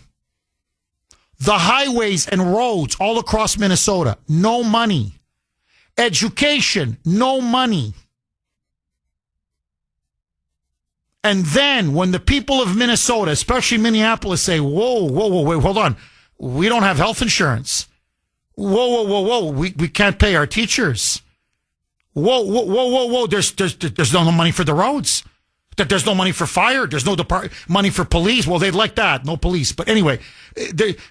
The highways and roads all across Minnesota, no money. Education, no money. And then when the people of Minnesota, especially Minneapolis, say, whoa, wait, hold on. We don't have health insurance. Whoa. We can't pay our teachers. Whoa. There's no money for the roads. There's no money for fire. There's no money for police. Well, they'd like that. No police. But anyway,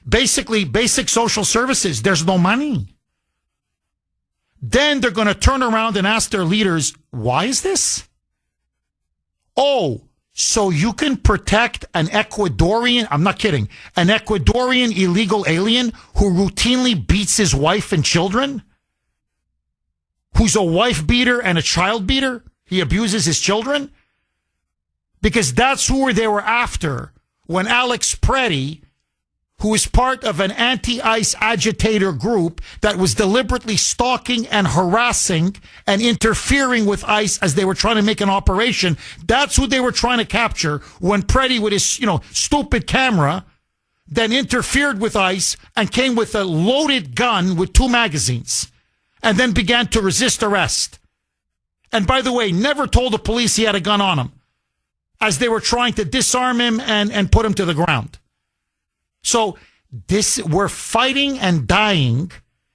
basically basic social services. There's no money. Then they're going to turn around and ask their leaders, why is this? Oh, so you can protect an Ecuadorian, I'm not kidding, an Ecuadorian illegal alien who routinely beats his wife and children? Who's a wife beater and a child beater? He abuses his children? Because that's who they were after when Alex Preddy, who is part of an anti-ICE agitator group that was deliberately stalking and harassing and interfering with ICE as they were trying to make an operation. That's who they were trying to capture when Preddy, with his, stupid camera, then interfered with ICE and came with a loaded gun with 2 magazines and then began to resist arrest. And by the way, never told the police he had a gun on him as they were trying to disarm him and put him to the ground. So we're fighting and dying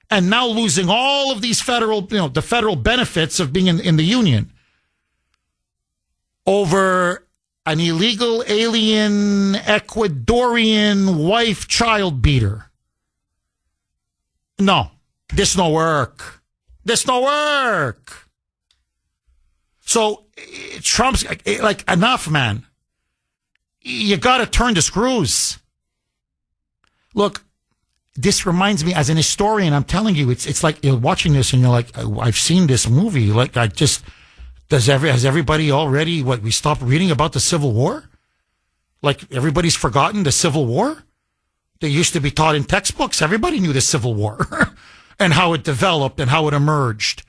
and now losing all of these the federal benefits of being in the union over an illegal alien Ecuadorian wife child beater. No, this no work. So Trump's like, enough, man. You got to turn the screws. Look, this reminds me, as an historian, I'm telling you, it's like you're watching this and you're like, I've seen this movie. Like, has everybody already, we stopped reading about the Civil War? Like, everybody's forgotten the Civil War? They used to be taught in textbooks. Everybody knew the Civil War and how it developed and how it emerged.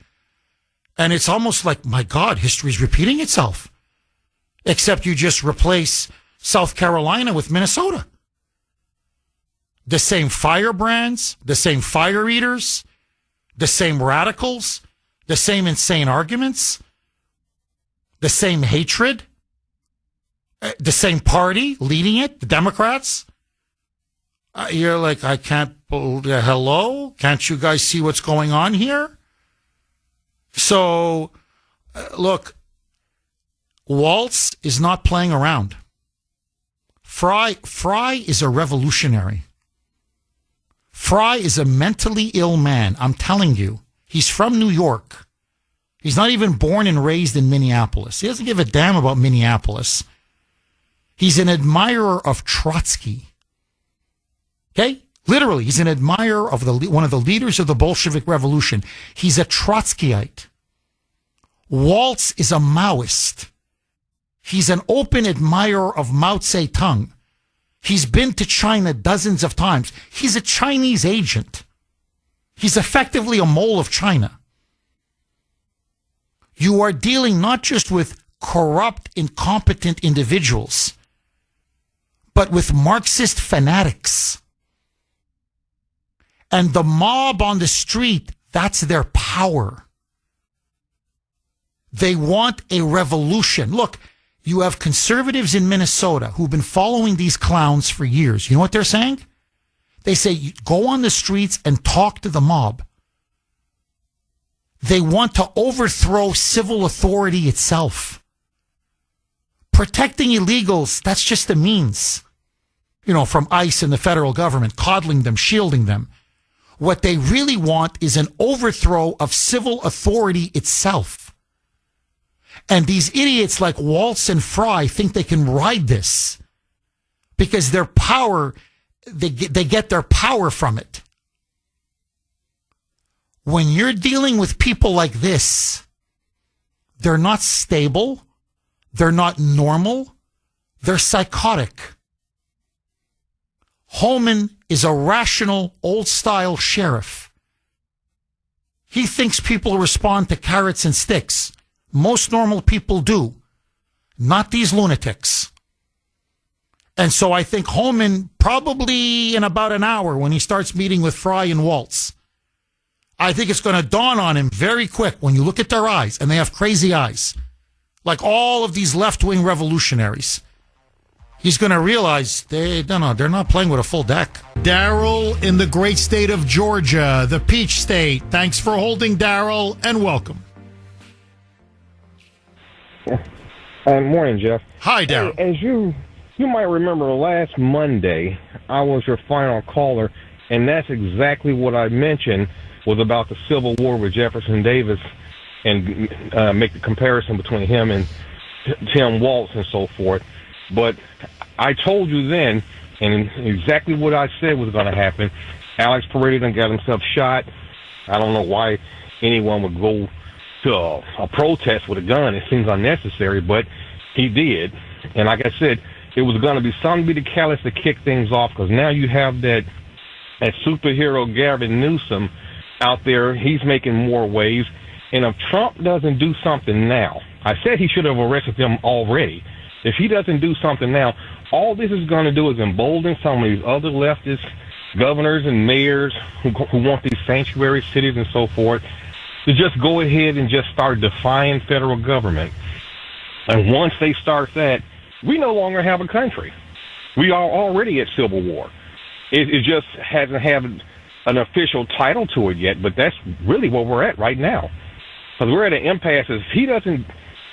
And it's almost like, my God, history's repeating itself. Except you just replace South Carolina with Minnesota. The same firebrands, the same fire eaters, the same radicals, the same insane arguments, the same hatred, the same party leading it, the Democrats. You're like, I can't, hello? Can't you guys see what's going on here? So, look, Waltz is not playing around. Fry is a revolutionary. Fry is a mentally ill man. I'm telling you. He's from New York. He's not even born and raised in Minneapolis. He doesn't give a damn about Minneapolis. He's an admirer of Trotsky. Okay? Literally, he's an admirer of one of the leaders of the Bolshevik Revolution. He's a Trotskyite. Waltz is a Maoist. He's an open admirer of Mao Zedong. He's been to China dozens of times. He's a Chinese agent. He's effectively a mole of China. You are dealing not just with corrupt, incompetent individuals, but with Marxist fanatics. And the mob on the street, that's their power. They want a revolution. Look, You have conservatives in Minnesota who've been following these clowns for years. You know what they're saying? They say, go on the streets and talk to the mob. They want to overthrow civil authority itself. Protecting illegals, that's just a means. From ICE and the federal government, coddling them, shielding them. What they really want is an overthrow of civil authority itself. And these idiots like Waltz and Fry think they can ride this because their power, they get their power from it. When you're dealing with people like this, they're not stable, they're not normal, they're psychotic. Holman is a rational, old-style sheriff. He thinks people respond to carrots and sticks. Most normal people do, not these lunatics. And so I think Holman, probably in about an hour when he starts meeting with Fry and Waltz, I think it's going to dawn on him very quick when you look at their eyes, and they have crazy eyes, like all of these left-wing revolutionaries. He's going to realize they're not playing with a full deck. Daryl in the great state of Georgia, the Peach State. Thanks for holding, Daryl, and welcome. Morning, Jeff. Hi, Daryl. As you might remember, last Monday, I was your final caller, and that's exactly what I mentioned was about the Civil War with Jefferson Davis and make the comparison between him and Tim Waltz and so forth. But I told you then, and exactly what I said was going to happen. Alex Paredes done got himself shot. I don't know why anyone would go to a protest with a gun. It seems unnecessary, but he did. And like I said, it was going to be somebody callous to kick things off because now you have that superhero Gavin Newsom out there. He's making more waves. And if Trump doesn't do something now, I said he should have arrested them already. If he doesn't do something now, all this is going to do is embolden some of these other leftist governors and mayors who want these sanctuary cities and so forth to just go ahead and just start defying federal government. And once they start that, we no longer have a country. We are already at civil war. It just hasn't had an official title to it yet, but that's really where we're at right now. Because we're at an impasse. If he doesn't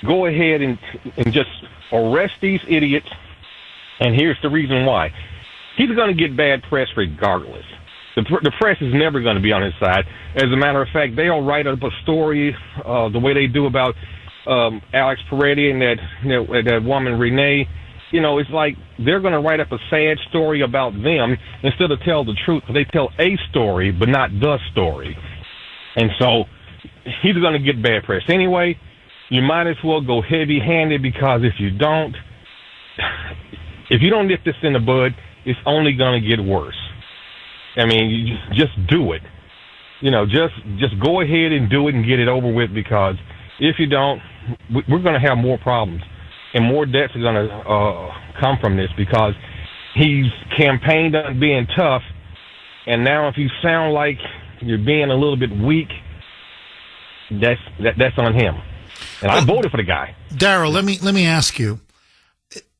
go ahead and just arrest these idiots, and here's the reason why. He's going to get bad press regardless. The press is never going to be on his side. As a matter of fact, they'll write up a story the way they do about Alex Paredes and that woman Renee. It's like they're going to write up a sad story about them instead of tell the truth. They tell a story, but not the story. And so he's going to get bad press anyway. You might as well go heavy-handed because if you don't nip this in the bud, it's only going to get worse. I mean, you just do it. Just go ahead and do it and get it over with because if you don't, we're going to have more problems and more deaths are going to come from this because he's campaigned on being tough, and now if you sound like you're being a little bit weak, that's on him. And I voted for the guy. Daryl, let me ask you.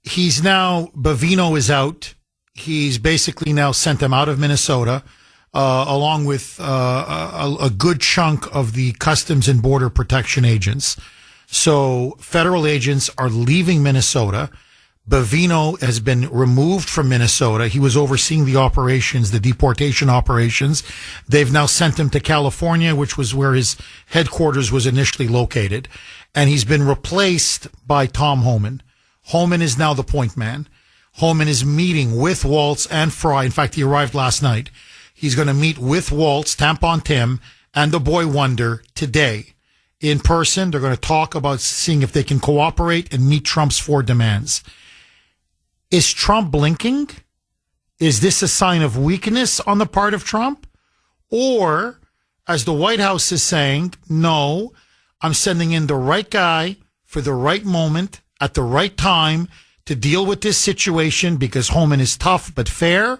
He's now, Bavino is out. He's basically now sent them out of Minnesota, along with a good chunk of the Customs and Border Protection agents. So federal agents are leaving Minnesota. Bavino has been removed from Minnesota. He was overseeing the operations, the deportation operations. They've now sent him to California, which was where his headquarters was initially located. And he's been replaced by Tom Homan. Homan is now the point man. Homan is meeting with Waltz and Fry. In fact, he arrived last night. He's going to meet with Waltz, Tampon Tim, and the Boy Wonder today in person. They're going to talk about seeing if they can cooperate and meet Trump's 4 demands. Is Trump blinking? Is this a sign of weakness on the part of Trump? Or, as the White House is saying, no, I'm sending in the right guy for the right moment at the right time to deal with this situation because Homan is tough but fair,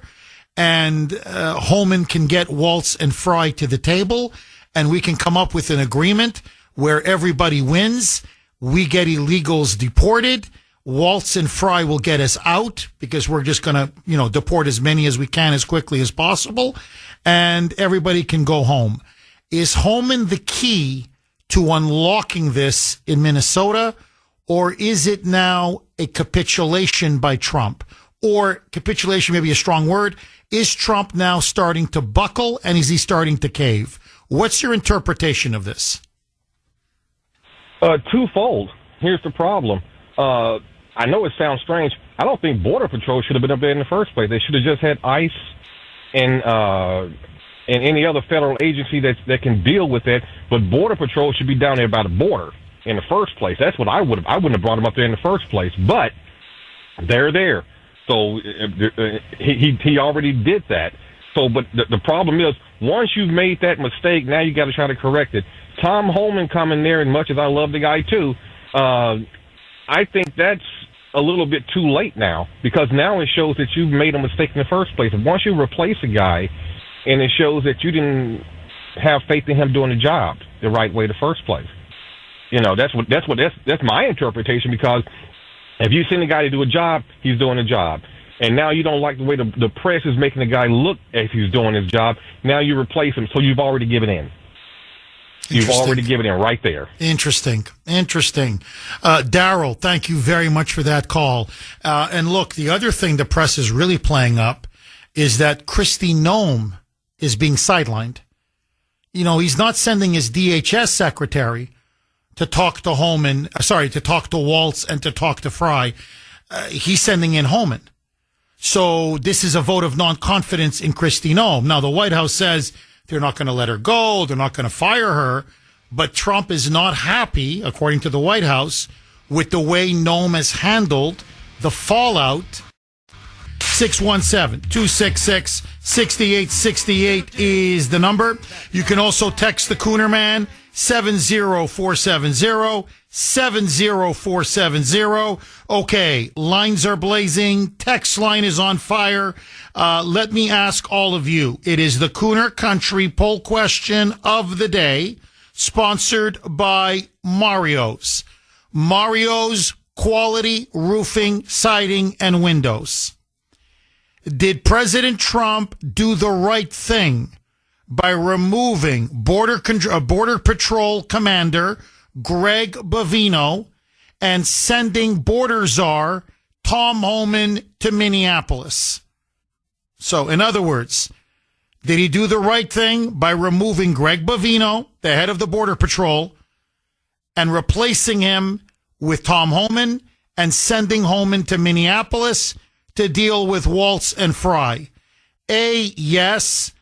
and Homan can get Waltz and Fry to the table, and we can come up with an agreement where everybody wins. We get illegals deported. Waltz and Fry will get us out because we're just going to, deport as many as we can as quickly as possible, and everybody can go home. Is Homan the key to unlocking this in Minnesota, or is it now a capitulation by Trump? Or capitulation may be a strong word. Is Trump now starting to buckle, and is he starting to cave? What's your interpretation of this? Twofold. Here's the problem. I know it sounds strange. I don't think Border Patrol should have been up there in the first place. They should have just had ICE and any other federal agency that can deal with it. But Border Patrol should be down there by the border in the first place. That's what I wouldn't have brought them up there in the first place. But they're there. So he already did that. So, but the problem is, once you've made that mistake, now you got to try to correct it. Tom Homan coming there, and much as I love the guy too, I think that's a little bit too late now, because now it shows that you've made a mistake in the first place. And once you replace a guy, and it shows that you didn't have faith in him doing the job the right way the first place. That's my interpretation, because if you send a guy to do a job, he's doing a job. And now you don't like the way the press is making the guy look as he's doing his job. Now you replace him, so you've already given in. You've already given in right there. Interesting. Daryl, thank you very much for that call. And look, the other thing the press is really playing up is that Kristi Noem is being sidelined. He's not sending his DHS secretary to talk to to talk to Waltz and to talk to Fry. He's sending in Homan. So this is a vote of non-confidence in Kristi Noem. Now, the White House says they're not going to let her go. They're not going to fire her. But Trump is not happy, according to the White House, with the way Noem has handled the fallout. 617-266-6868 is the number. You can also text the Kuhner Man, 70470. Okay, lines are blazing. Text line is on fire. Let me ask all of you. It is the Kuhner Country poll question of the day, sponsored by Mario's. Mario's quality roofing, siding, and windows. Did President Trump do the right thing by removing Border Patrol Commander Greg Bovino and sending border czar Tom Homan to Minneapolis? So, in other words, did he do the right thing by removing Greg Bovino, the head of the Border Patrol, and replacing him with Tom Homan and sending Homan to Minneapolis to deal with Waltz and Fry? A, yes.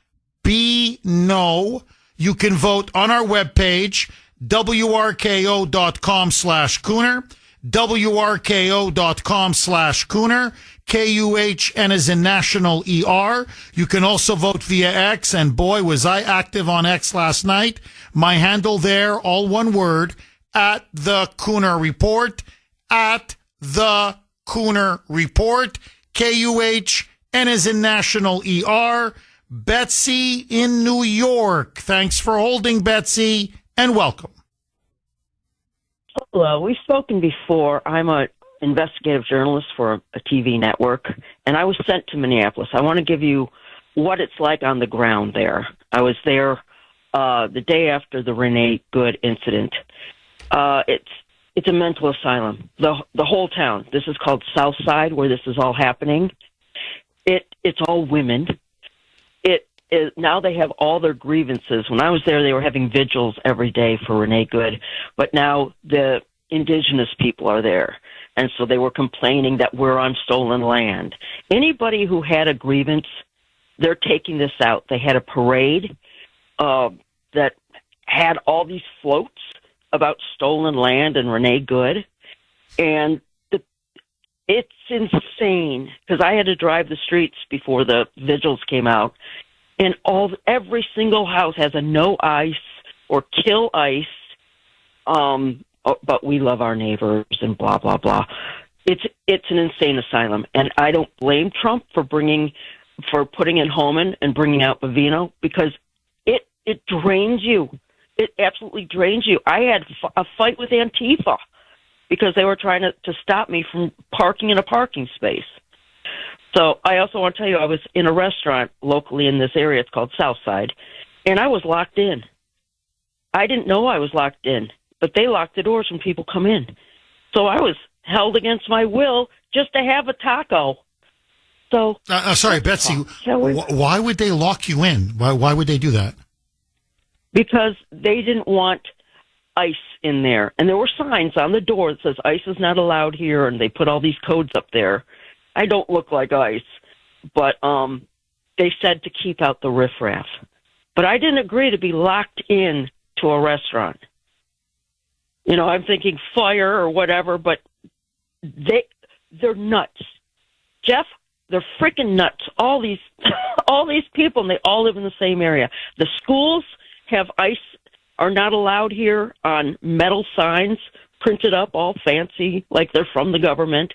B, no. You can vote on our webpage, WRKO.com/Kuhner, WRKO.com/Kuhner, KUHN as in National ER. You can also vote via X, and boy, was I active on X last night. My handle there, all one word, at the Kuhner Report, at the Kuhner Report, KUHN as in National ER. Betsy in New York. Thanks for holding, Betsy, and welcome. Hello. We've spoken before. I'm an investigative journalist for a TV network, and I was sent to Minneapolis. I want to give you what it's like on the ground there. I was there the day after the Renee Good incident. It's a mental asylum. The whole town. This is called South Side, where this is all happening. It's all women. Now they have all their grievances. When I was there, they were having vigils every day for Renee Good, but now the indigenous people are there, and so they were complaining that we're on stolen land. Anybody who had a grievance, they're taking this out. They had a parade that had all these floats about stolen land and Renee Good, and it's insane, because I had to drive the streets before the vigils came out. And every single house has a no ice or kill ice, but we love our neighbors and blah, blah, blah. It's an insane asylum. And I don't blame Trump for putting in Homan and bringing out Bovino, because it drains you. It absolutely drains you. I had a fight with Antifa because they were trying to stop me from parking in a parking space. So I also want to tell you, I was in a restaurant locally in this area. It's called Southside, and I was locked in. I didn't know I was locked in, but they lock the doors when people come in. So I was held against my will just to have a taco. So, sorry, Betsy, why would they lock you in? Why would they do that? Because they didn't want ice in there. And there were signs on the door that says ice is not allowed here, and they put all these codes up there. I don't look like ice, but they said to keep out the riffraff. But I didn't agree to be locked in to a restaurant. You know, I'm thinking fire or whatever, but they're nuts. Jeff, they're freaking nuts. All these people, and they all live in the same area. The schools have ice are not allowed here on metal signs printed up all fancy like they're from the government.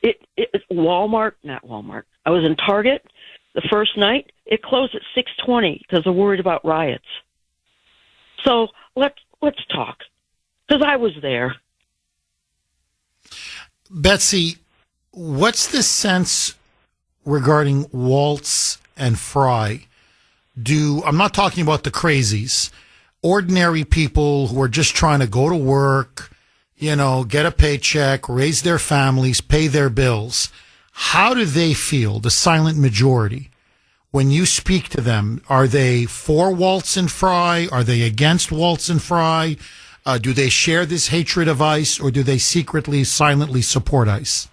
It's not Walmart. I was in Target the first night. It closed at 6:20 because they're worried about riots. So let's talk, because I was there. Betsy, what's the sense regarding Waltz and Fry? I'm not talking about the crazies, ordinary people who are just trying to go to work, you know, get a paycheck, raise their families, pay their bills. How do they feel, the silent majority, when you speak to them? Are they for Waltz and Fry? Are they against Waltz and Fry? Do they share this hatred of ICE, or do they secretly, silently support ICE?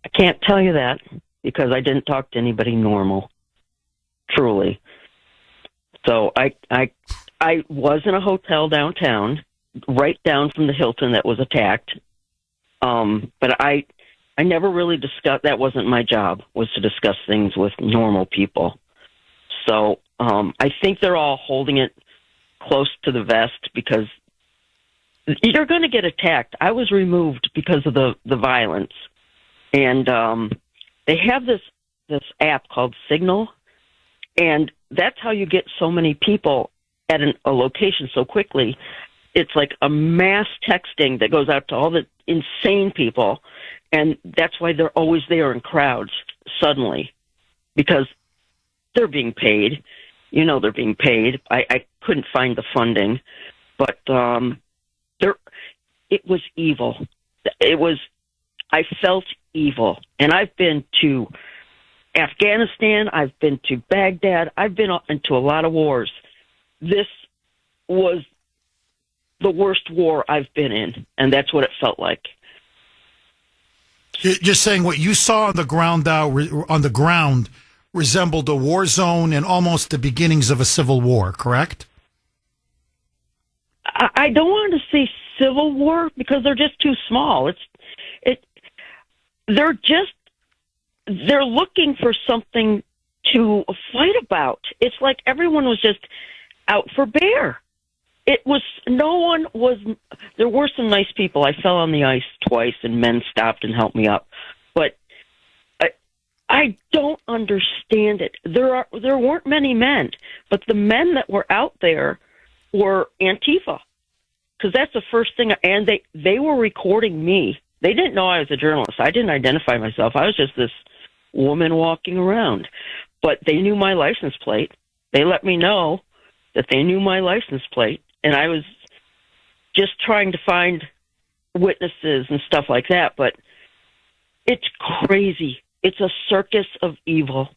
I can't tell you that because I didn't talk to anybody normal, truly. So I was in a hotel downtown, right down from the Hilton that was attacked. But I never really discussed. That wasn't my job, was to discuss things with normal people. So I think they're all holding it close to the vest because you're going to get attacked. I was removed because of the violence, and they have this app called Signal, and that's how you get so many people at a location so quickly. It's like a mass texting that goes out to all the insane people, and that's why they're always there in crowds suddenly, because they're being paid. You know, they're being paid. I couldn't find the funding, but it was evil. I felt evil, and I've been to Afghanistan. I've been to Baghdad. I've been into a lot of wars. This was the worst war I've been in, and that's what it felt like. Just saying, what you saw on the ground resembled a war zone and almost the beginnings of a civil war, correct? I don't want to say civil war because they're just too small. They're looking for something to fight about. It's like everyone was just out for bear. There were some nice people. I fell on the ice twice and men stopped and helped me up. But I don't understand it. There weren't many men, but the men that were out there were Antifa, because that's the first thing. And they were recording me. They didn't know I was a journalist. I didn't identify myself. I was just this woman walking around. But they knew my license plate. They let me know that they knew my license plate, and I was just trying to find witnesses and stuff like that. But it's crazy. It's a circus of evil.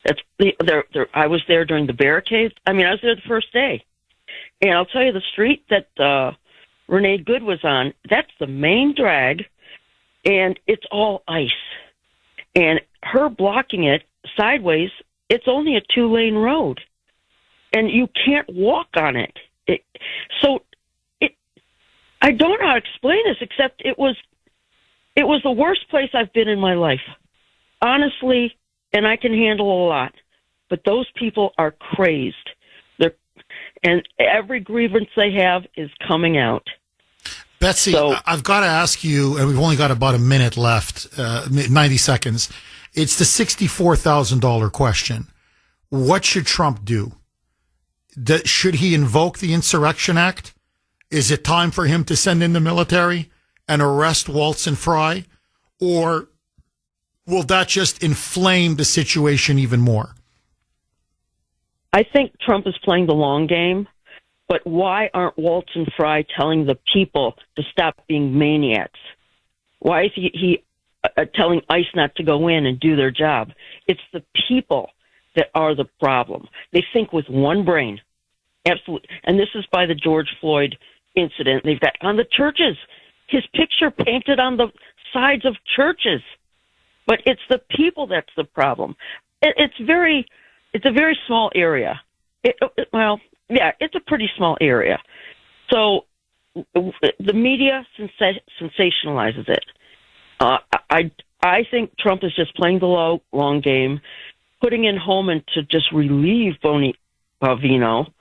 I was there during the barricades. I mean, I was there the first day. And I'll tell you, the street that Renee Good was on, that's the main drag, and it's all ice. And her blocking it sideways, it's only a 2-lane road. And you can't walk on it. I don't know how to explain this, except it was the worst place I've been in my life. Honestly, and I can handle a lot. But those people are crazed. And every grievance they have is coming out. Betsy, I've got to ask you, and we've only got about a minute left, 90 seconds. It's the $64,000 question. What should Trump do? Should he invoke the Insurrection Act Is it time for him to send in the military and arrest Waltz and Fry? Or will that just inflame the situation even more? I think Trump is playing the long game, but why aren't Waltz and Fry telling the people to stop being maniacs? Why is he telling ICE not to go in and do their job? It's the people that are the problem. They think with one brain. Absolutely. And this is by the George Floyd incident. They've got on the churches, his picture painted on the sides of churches. But it's the people that's the problem. It's a very small area. It's a pretty small area. So the media sensationalizes it. I think Trump is just playing the long game, putting in Holman to just relieve Bovino,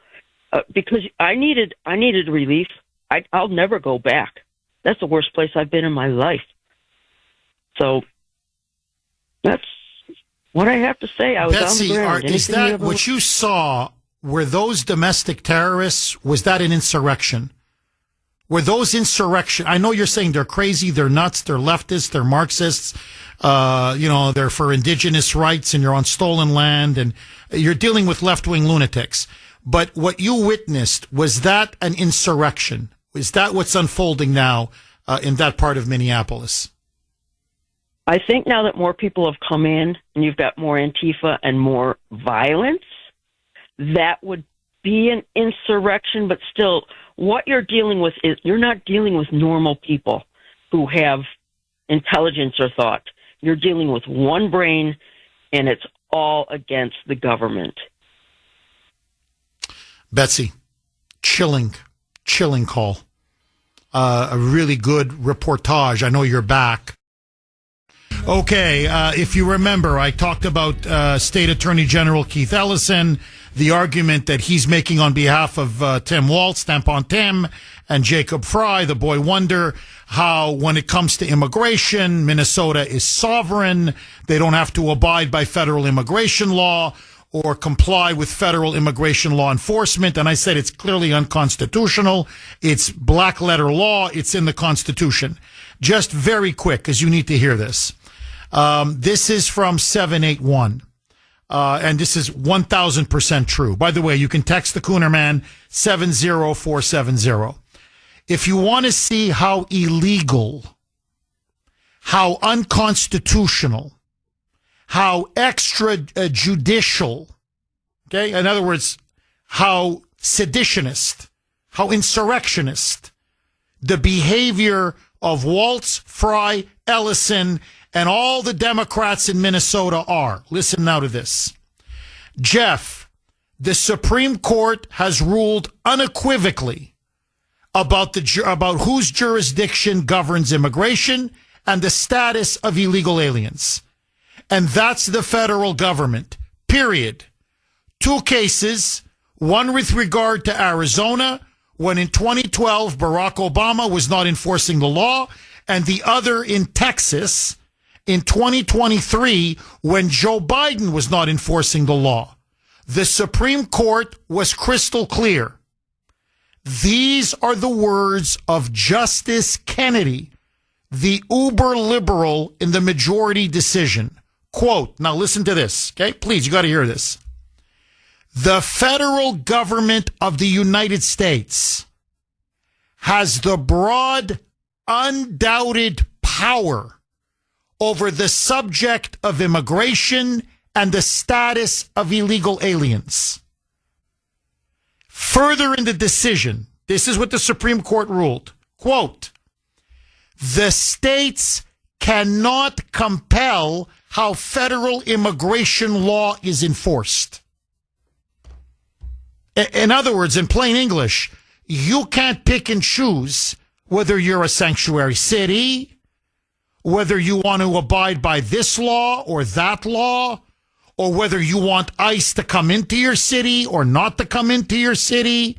because I needed relief. I'll never go back. That's the worst place I've been in my life. So that's what I have to say. I was Betsy, on the ground. is that what you saw? Were those domestic terrorists? Was that an insurrection? Were those insurrection? I know you're saying they're crazy, they're nuts, they're leftists, they're Marxists. They're for indigenous rights, and you're on stolen land, and you're dealing with left-wing lunatics. But what you witnessed, was that an insurrection? Is that what's unfolding now in that part of Minneapolis? I think now that more people have come in and you've got more Antifa and more violence, that would be an insurrection. But still, what you're dealing with is you're not dealing with normal people who have intelligence or thought. You're dealing with one brain, and it's all against the government. Betsy, chilling call. A really good reportage. I know you're back. Okay, if you remember, I talked about State Attorney General Keith Ellison, the argument that he's making on behalf of Tim Waltz, Tampon Tim, and Jacob Fry, the boy wonder, how when it comes to immigration, Minnesota is sovereign. They don't have to abide by federal immigration law or comply with federal immigration law enforcement. And I said it's clearly unconstitutional. It's black letter law. It's in the Constitution. Just very quick, because you need to hear this. This is from 781. And this is 1,000% true. By the way, you can text the Kuhner Man 70470. If you want to see how illegal, how unconstitutional, how extrajudicial, okay, in other words, how seditionist, how insurrectionist the behavior of Waltz, Fry, Ellison, and all the Democrats in Minnesota are. Listen now to this. Jeff, the Supreme Court has ruled unequivocally about whose jurisdiction governs immigration and the status of illegal aliens. And that's the federal government, period. 2 cases, one with regard to Arizona, when in 2012 Barack Obama was not enforcing the law, and the other in Texas in 2023 when Joe Biden was not enforcing the law. The Supreme Court was crystal clear. These are the words of Justice Kennedy, the uber liberal in the majority decision. Quote, now listen to this, okay? Please, you got to hear this. The federal government of the United States has the broad, undoubted power over the subject of immigration and the status of illegal aliens. Further in the decision, this is what the Supreme Court ruled. Quote, the states cannot compel how federal immigration law is enforced. In other words, in plain English, you can't pick and choose whether you're a sanctuary city, whether you want to abide by this law or that law, or whether you want ICE to come into your city or not to come into your city,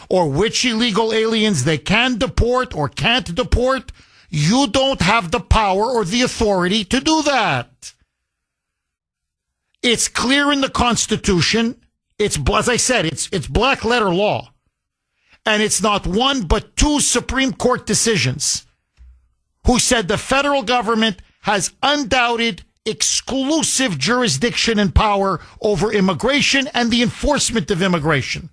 or which illegal aliens they can deport or can't deport. You don't have the power or the authority to do that. It's clear in the Constitution. It's, as I said, it's black letter law. and it's not one but two Supreme Court decisions who said the federal government has undoubted exclusive jurisdiction and power over immigration and the enforcement of immigration.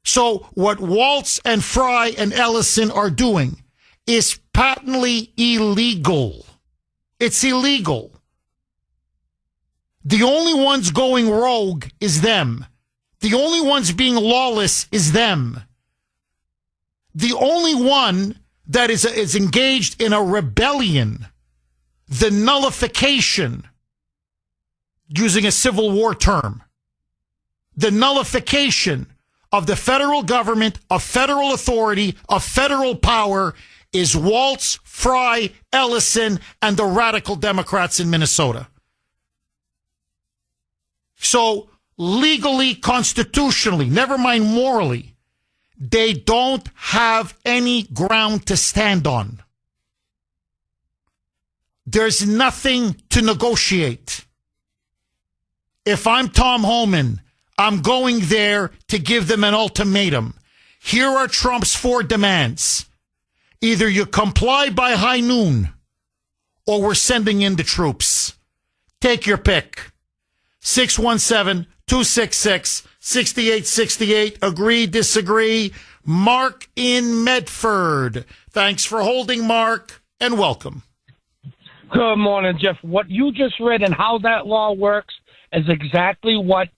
So what Waltz and Fry and Ellison are doing is patently illegal. It's illegal. The only ones going rogue is them. The only ones being lawless is them. The only one that is engaged in a rebellion, the nullification, using a Civil War term, the nullification of the federal government, of federal authority, of federal power is Waltz, Fry, Ellison, and the radical Democrats in Minnesota. So legally, constitutionally, never mind morally, they don't have any ground to stand on. There's nothing to negotiate. If I'm Tom Homan, I'm going there to give them an ultimatum. Here are Trump's 4 demands. Either you comply by high noon, or we're sending in the troops. Take your pick. 617-266-6868. Agree, disagree. Mark in Medford. Thanks for holding, Mark, and welcome. Good morning, Jeff. What you just read and how that law works is exactly what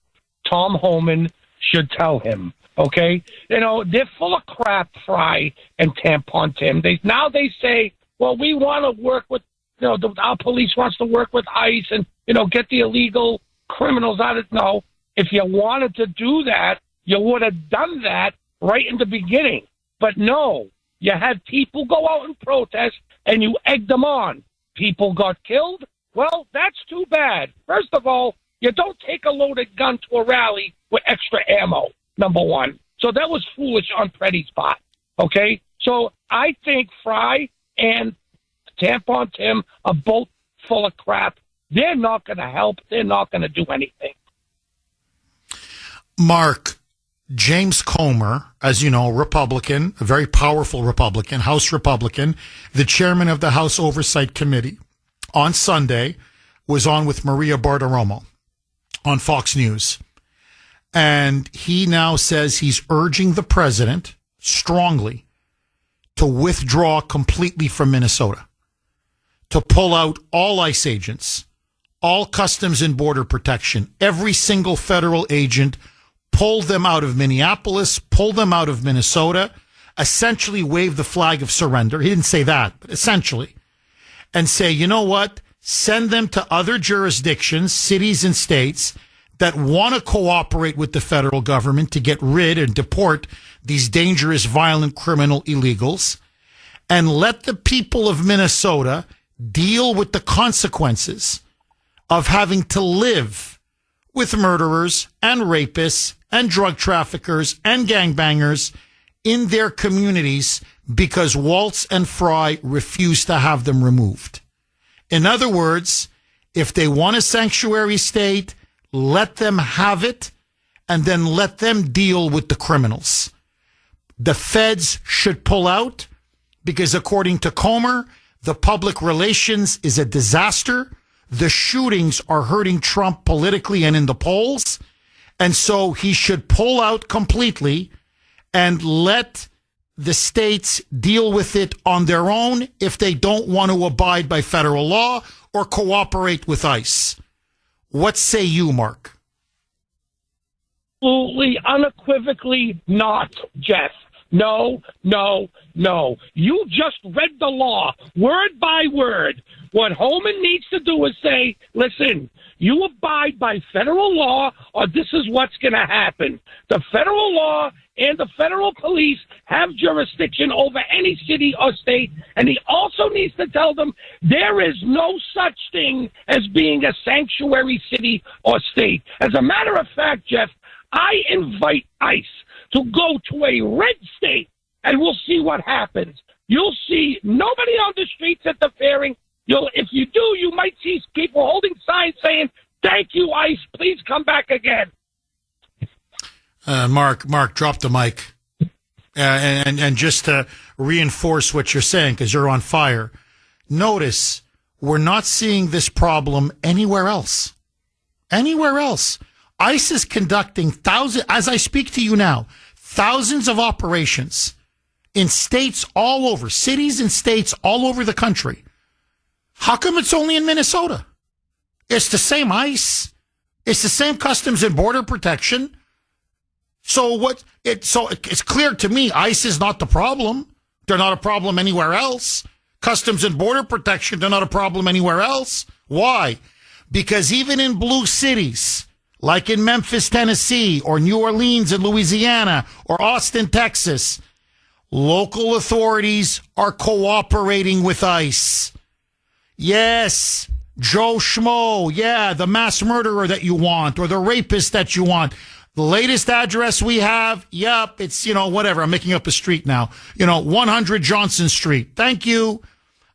Tom Homan should tell him. Okay? You know, they're full of crap, Fry and Tampon Tim. They say, well, we want to work with, our police wants to work with ICE and, get the illegal criminals out of. No, if you wanted to do that, you would have done that right in the beginning. But no, you had people go out and protest and you egged them on. People got killed. Well, that's too bad. First of all, you don't take a loaded gun to a rally with extra ammo, number one. So that was foolish on Freddie's part. Okay? So I think Fry and Tampon Tim are both full of crap. They're not going to help. They're not going to do anything. Mark, James Comer, as you know, Republican, a very powerful Republican, House Republican, the chairman of the House Oversight Committee, on Sunday was on with Maria Bartiromo on Fox News. And he now says he's urging the president strongly to withdraw completely from Minnesota, to pull out all ICE agents, all Customs and Border Protection, every single federal agent, pull them out of Minneapolis, pull them out of Minnesota, essentially wave the flag of surrender. He didn't say that, but essentially. And say, you know what? Send them to other jurisdictions, cities and states that want to cooperate with the federal government to get rid and deport these dangerous, violent, criminal illegals. And let the people of Minnesota deal with the consequences of having to live with murderers and rapists and drug traffickers and gangbangers in their communities because Waltz and Fry refuse to have them removed. In other words, if they want a sanctuary state, let them have it and then let them deal with the criminals. The feds should pull out because according to Comer, the public relations is a disaster. The shootings are hurting Trump politically and in the polls. And so he should pull out completely and let the states deal with it on their own if they don't want to abide by federal law or cooperate with ICE. What say you, Mark? Absolutely, unequivocally not, Jeff. No, no, no. You just read the law, word by word. What Homan needs to do is say, listen, you abide by federal law or this is what's going to happen. The federal law and the federal police have jurisdiction over any city or state, and he also needs to tell them there is no such thing as being a sanctuary city or state. As a matter of fact, Jeff, I invite ICE to go to a red state, and we'll see what happens. You'll see nobody on the streets at the fairing. If you do, you might see people holding signs saying, "Thank you, ICE. Please come back again." Mark, drop the mic. And just to reinforce what you're saying, because you're on fire, notice we're not seeing this problem anywhere else. Anywhere else. ICE is conducting as I speak to you now, thousands of operations in states all over, cities and states all over the country. How come it's only in Minnesota? It's the same ICE. It's the same Customs and Border Protection. So it's clear to me ICE is not the problem. They're not a problem anywhere else. Customs and Border Protection, they're not a problem anywhere else. Why? Because even in blue cities, like in Memphis, Tennessee, or New Orleans in Louisiana, or Austin, Texas, local authorities are cooperating with ICE. Yes, Joe Schmo, yeah, the mass murderer that you want, or the rapist that you want. The latest address we have, yep, it's, whatever. I'm making up a street now. 100 Johnson Street. Thank you.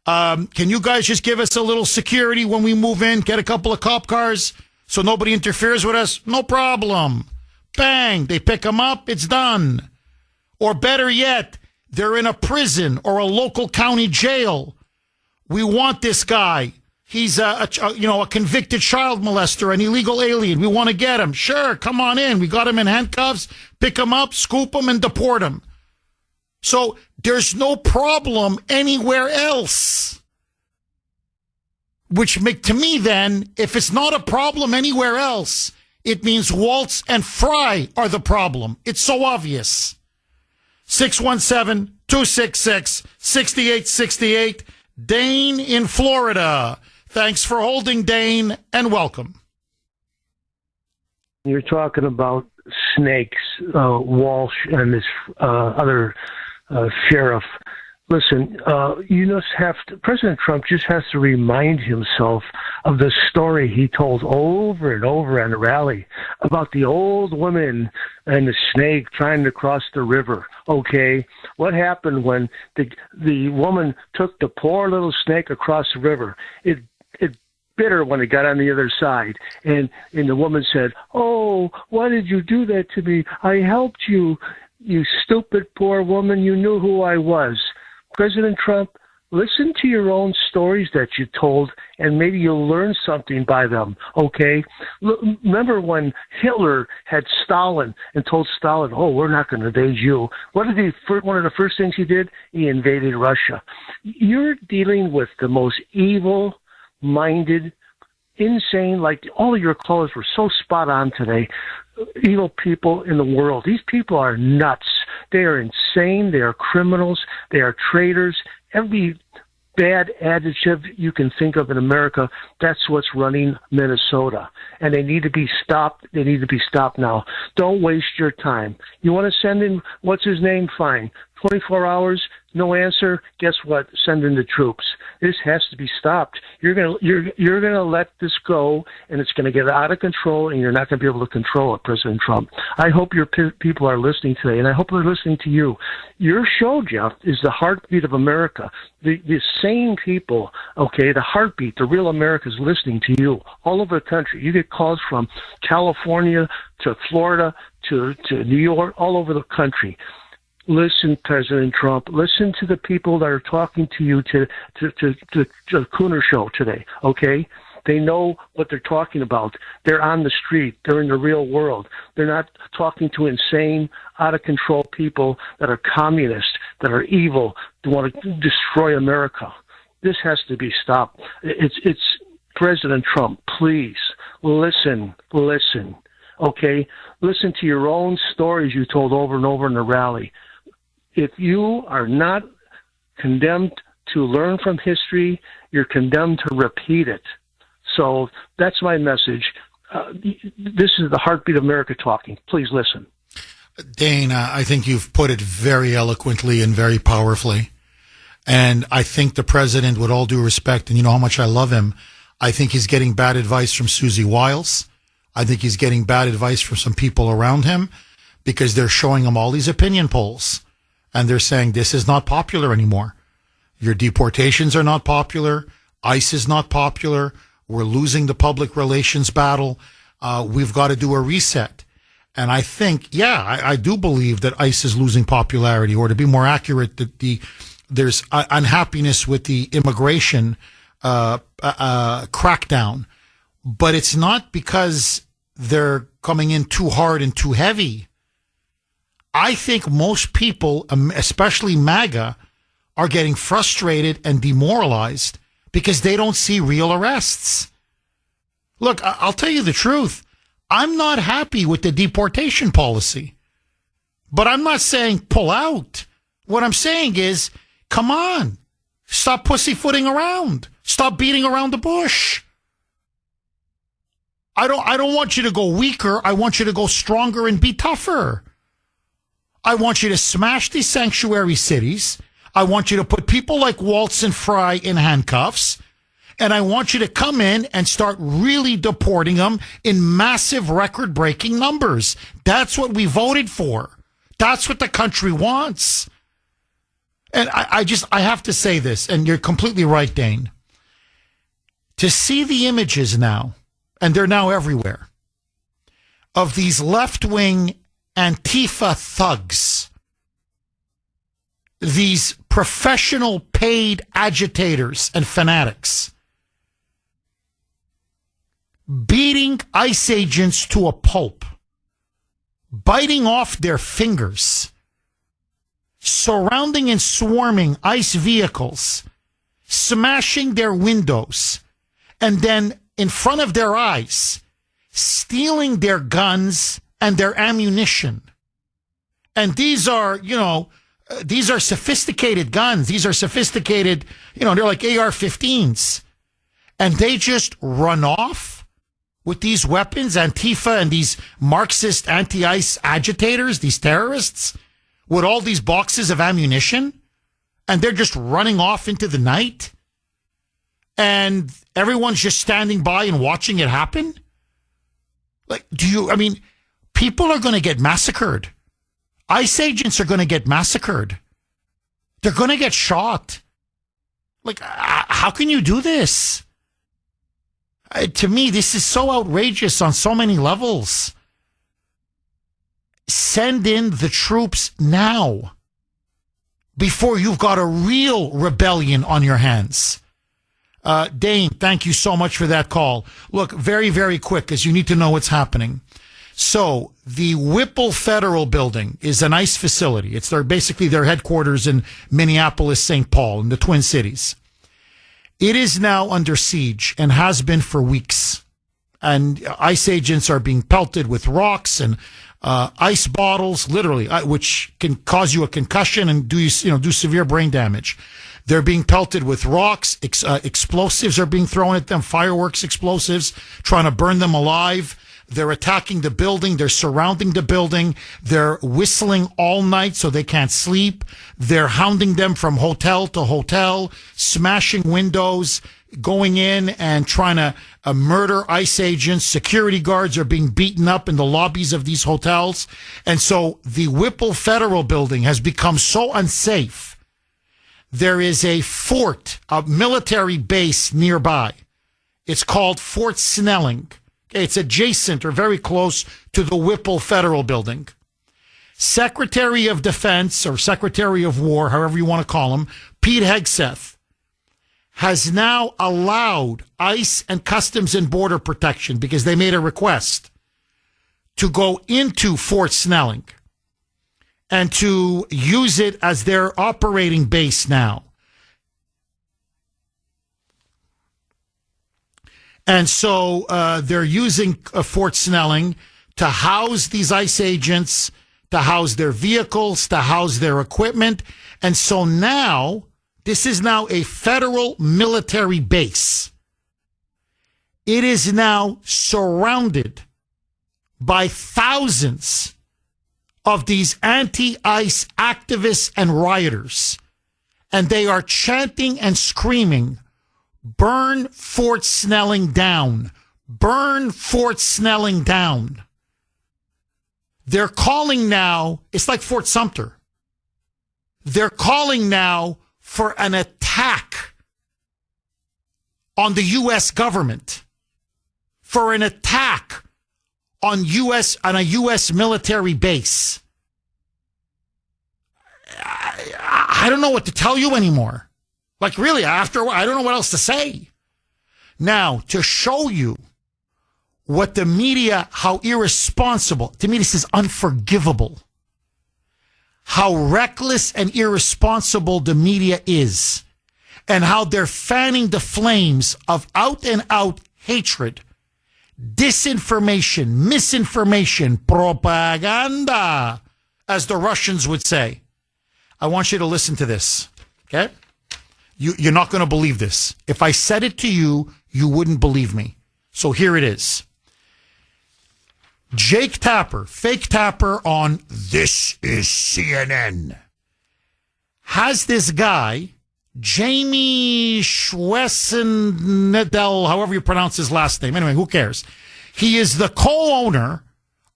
Can you guys just give us a little security when we move in? Get a couple of cop cars so nobody interferes with us? No problem. Bang. They pick them up. It's done. Or better yet, they're in a prison or a local county jail. We want this guy. He's a convicted child molester, an illegal alien. We want to get him. Sure, come on in. We got him in handcuffs. Pick him up, scoop him, and deport him. So there's no problem anywhere else. Which to me then, if it's not a problem anywhere else, it means Waltz and Fry are the problem. It's so obvious. 617-266-6868. Dane in Florida. Thanks for holding, Dane, and welcome. You're talking about snakes, Walsh and this other sheriff. Listen, President Trump just has to remind himself of the story he told over and over at a rally about the old woman and the snake trying to cross the river. Okay, what happened when the woman took the poor little snake across the river? It bit her when it got on the other side, and the woman said, "Oh, why did you do that to me? I helped you, you stupid poor woman. You knew who I was." President Trump, listen to your own stories that you told, and maybe you'll learn something by them, okay? Remember when Hitler had Stalin and told Stalin, "Oh, we're not going to invade you." One of the first things he did? He invaded Russia. You're dealing with the most evil-minded, insane, like all of your callers were so spot on today, evil people in the world. These people are nuts. They are insane. They are criminals. They are traitors. Every bad adjective you can think of in America, that's what's running Minnesota. And they need to be stopped. They need to be stopped now. Don't waste your time. You want to send in, what's his name? Fine. 24 hours, no answer. Guess what? Send in the troops. This has to be stopped. You're gonna let this go, and it's gonna get out of control, and you're not gonna be able to control it, President Trump. I hope your people are listening today, and I hope they're listening to you. Your show, Jeff, is the heartbeat of America. The same people, okay, the heartbeat, the real America is listening to you all over the country. You get calls from California to Florida to New York, all over the country. Listen, President Trump. Listen to the people that are talking to you to the Kuhner show today. Okay, they know what they're talking about. They're on the street. They're in the real world. They're not talking to insane, out of control people that are communists, that are evil, that want to destroy America. This has to be stopped. It's President Trump. Please listen. Okay, listen to your own stories you told over and over in the rally. If you are not condemned to learn from history, you're condemned to repeat it. So that's my message. This is the heartbeat of America talking. Please listen. Dane, I think you've put it very eloquently and very powerfully. And I think the president, with all due respect, and you know how much I love him, I think he's getting bad advice from Susie Wiles. I think he's getting bad advice from some people around him because they're showing him all these opinion polls. And they're saying this is not popular anymore. Your deportations are not popular. ICE is not popular. We're losing the public relations battle. We've got to do a reset. And I think, I do believe that ICE is losing popularity, or to be more accurate, that there's unhappiness with the immigration crackdown. But it's not because they're coming in too hard and too heavy. I think most people, especially MAGA, are getting frustrated and demoralized because they don't see real arrests. Look, I'll tell you the truth. I'm not happy with the deportation policy, but I'm not saying pull out. What I'm saying is, come on, stop pussyfooting around. Stop beating around the bush. I don't want you to go weaker. I want you to go stronger and be tougher. I want you to smash these sanctuary cities. I want you to put people like Waltz and Fry in handcuffs. And I want you to come in and start really deporting them in massive record-breaking numbers. That's what we voted for. That's what the country wants. And I have to say this, and you're completely right, Dane. To see the images now, and they're now everywhere, of these left-wing Antifa thugs, these professional paid agitators and fanatics, beating ICE agents to a pulp, biting off their fingers, surrounding and swarming ICE vehicles, smashing their windows, and then in front of their eyes, stealing their guns and their ammunition. And these are, these are sophisticated guns. These are sophisticated, they're like AR-15s. And they just run off with these weapons, Antifa and these Marxist anti-ICE agitators, these terrorists, with all these boxes of ammunition, and they're just running off into the night, and everyone's just standing by and watching it happen? Like, people are going to get massacred. ICE agents are going to get massacred. They're going to get shot. Like, how can you do this? To me, this is so outrageous on so many levels. Send in the troops now before you've got a real rebellion on your hands. Dane, thank you so much for that call. Look, very, very quick, because you need to know what's happening. So the Whipple Federal Building is an ICE facility. It's basically their headquarters in Minneapolis, St. Paul, in the Twin Cities. It is now under siege and has been for weeks. And ICE agents are being pelted with rocks and ice bottles, literally, which can cause you a concussion and do severe brain damage. They're being pelted with rocks. Explosives are being thrown at them, fireworks explosives, trying to burn them alive. They're attacking the building. They're surrounding the building. They're whistling all night so they can't sleep. They're hounding them from hotel to hotel, smashing windows, going in and trying to murder ICE agents. Security guards are being beaten up in the lobbies of these hotels. And so the Whipple Federal Building has become so unsafe. There is a fort, a military base nearby. It's called Fort Snelling. It's adjacent or very close to the Whipple Federal Building. Secretary of Defense or Secretary of War, however you want to call him, Pete Hegseth, has now allowed ICE and Customs and Border Protection, because they made a request, to go into Fort Snelling and to use it as their operating base now. And so they're using Fort Snelling to house these ICE agents, to house their vehicles, to house their equipment. And so now, this is now a federal military base. It is now surrounded by thousands of these anti-ICE activists and rioters. And they are chanting and screaming, "Burn Fort Snelling down. Burn Fort Snelling down." They're calling now, it's like Fort Sumter. They're calling now for an attack on the U.S. government, for an attack on a U.S. military base. I don't know what to tell you anymore. Like, really, after I don't know what else to say. Now, to show you what the media, how irresponsible, to me this is unforgivable, how reckless and irresponsible the media is, and how they're fanning the flames of out-and-out hatred, disinformation, misinformation, propaganda, as the Russians would say. I want you to listen to this, okay? You're not going to believe this. If I said it to you, you wouldn't believe me. So here it is. Jake Tapper, fake Tapper on This Is CNN, has this guy, Jamie Schwessenedel, however you pronounce his last name. Anyway, who cares? He is the co-owner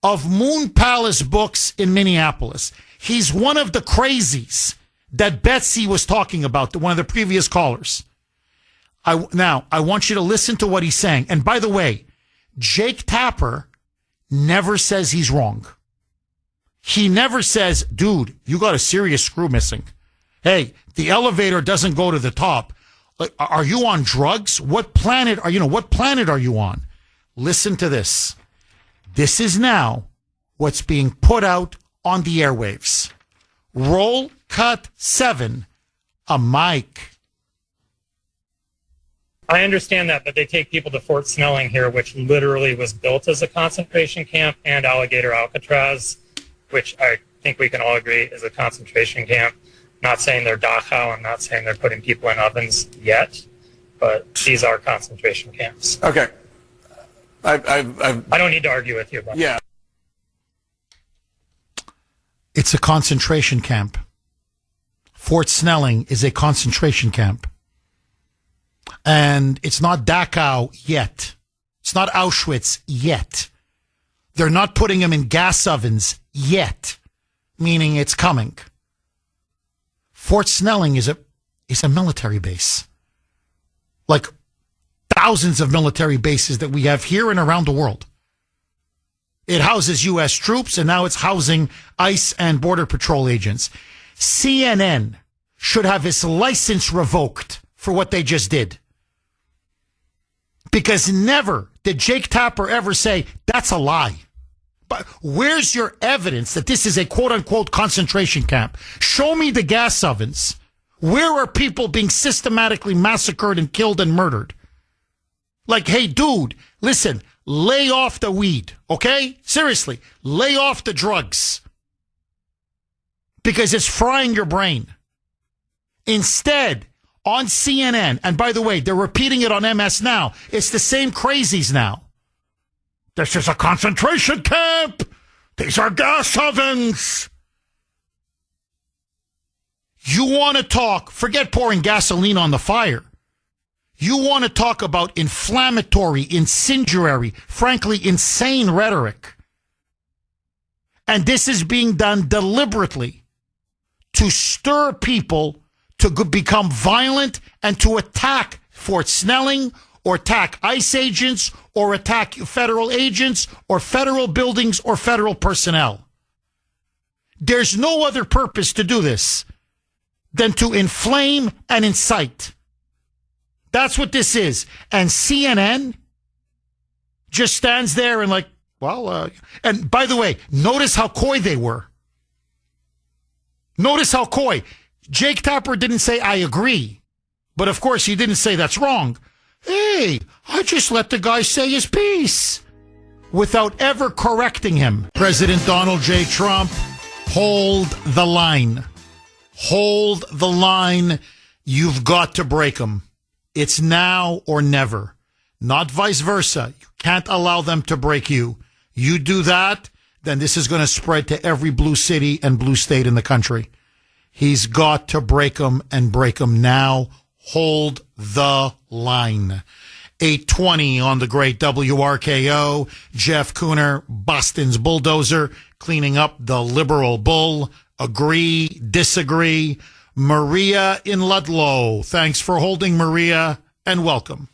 of Moon Palace Books in Minneapolis. He's one of the crazies that Betsy was talking about, one of the previous callers. Now, I want you to listen to what he's saying. And by the way, Jake Tapper never says he's wrong. He never says, dude, you got a serious screw missing. Hey, the elevator doesn't go to the top. Are you on drugs? What planet are you on? Listen to this. This is now what's being put out on the airwaves. Roll cut 7, a mic. I understand that, but they take people to Fort Snelling here, which literally was built as a concentration camp, and Alligator Alcatraz, which I think we can all agree is a concentration camp. Not saying they're Dachau, I'm not saying they're putting people in ovens yet, but these are concentration camps. Okay. I don't need to argue with you about that. It's a concentration camp. Fort Snelling is a concentration camp. And it's not Dachau yet. It's not Auschwitz yet. They're not putting them in gas ovens yet, meaning it's coming. Fort Snelling is a military base. Like thousands of military bases that we have here and around the world. It houses U.S. troops, and now it's housing ICE and Border Patrol agents. CNN should have its license revoked for what they just did. Because never did Jake Tapper ever say, that's a lie. But where's your evidence that this is a quote-unquote concentration camp? Show me the gas ovens. Where are people being systematically massacred and killed and murdered? Like, hey, dude, listen, lay off the weed, okay? Seriously, lay off the drugs. Because it's frying your brain. Instead, on CNN, and by the way, they're repeating it on MS now. It's the same crazies now. This is a concentration camp. These are gas ovens. You want to talk, forget pouring gasoline on the fire. You want to talk about inflammatory, incendiary, frankly, insane rhetoric. And this is being done deliberately to stir people to become violent and to attack Fort Snelling or attack ICE agents or attack federal agents or federal buildings or federal personnel. There's no other purpose to do this than to inflame and incite. That's what this is. And CNN just stands there and like, well, and by the way, notice how coy they were. Notice how coy. Jake Tapper didn't say, I agree. But of course, he didn't say that's wrong. Hey, I just let the guy say his piece without ever correcting him. President Donald J. Trump, hold the line. Hold the line. You've got to break them. It's now or never, not vice versa. You can't allow them to break you. You do that, then this is going to spread to every blue city and blue state in the country. He's got to break them and break them now. Hold the line. 8:20 on the great WRKO. Jeff Kuhner, Boston's bulldozer, cleaning up the liberal bull. Agree, disagree. Maria in Ludlow. Thanks for holding, Maria, and welcome.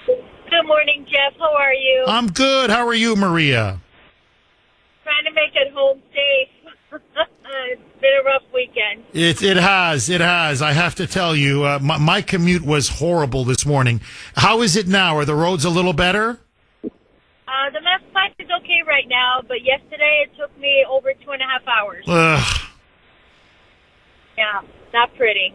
Good Good morning, Jeff. How are you? I'm good. How are you, Maria? Trying to make it home safe. It's been a rough weekend. It has. I have to tell you, my commute was horrible this morning. How is it now? Are the roads a little better? The Mass Pike is okay right now, but yesterday it took me over 2.5 hours. Ugh. Yeah, not pretty.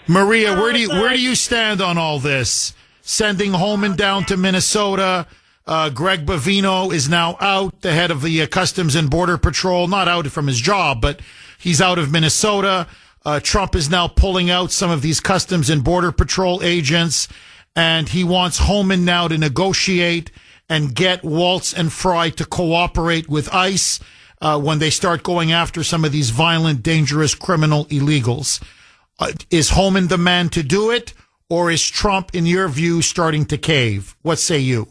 Maria, where do you stand on all this? Sending Holman down to Minnesota. Greg Bavino is now out, the head of the Customs and Border Patrol. Not out from his job, but he's out of Minnesota. Trump is now pulling out some of these Customs and Border Patrol agents, and he wants Holman now to negotiate and get Waltz and Fry to cooperate with ICE when they start going after some of these violent, dangerous criminal illegals. Is Holman the man to do it, or is Trump, in your view, starting to cave? What say you?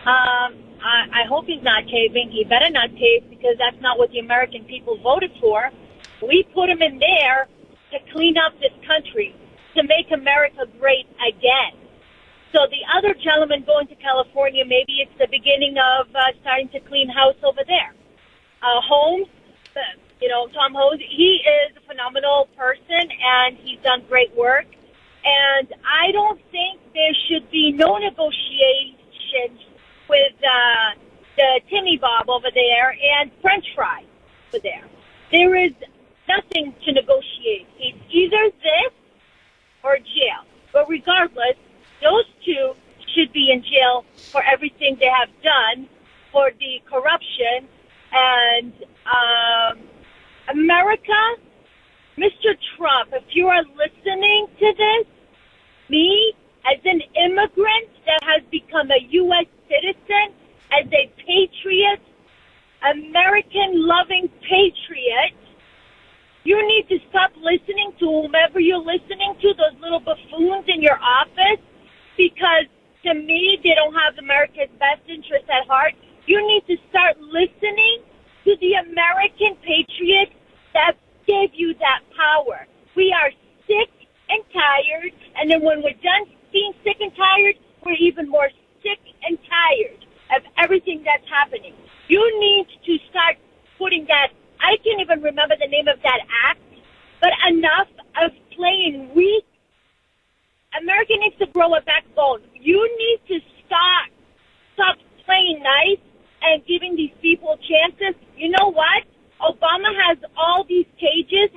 I hope he's not caving. He better not cave, because that's not what the American people voted for. We put him in there to clean up this country, to make America great again. So the other gentleman going to California, maybe it's the beginning of starting to clean house over there. Holmes, Tom Holmes, he is a phenomenal person, and he's done great work. And I don't think there should be no negotiations with the Timmy Bob over there and French Fry over there. There is nothing to negotiate. It's either this or jail. But regardless, those two should be in jail for everything they have done, for the corruption. And America, Mr. Trump, if you are listening to this, me, as an immigrant that has become a U.S. citizen, as a patriot, American-loving patriot, you need to stop listening to whomever you're listening to, those little buffoons in your office, because to me, they don't have America's best interest at heart. You need to start listening to the American patriots that gave you that power. We are sick and tired, and then when we're done being sick and tired, we're even more sick and tired of everything that's happening. You need to start putting that, I can't even remember the name of that act, but enough of playing weak. America needs to grow a backbone. You need to stop playing nice and giving these people chances. You know what? Obama has all these cages,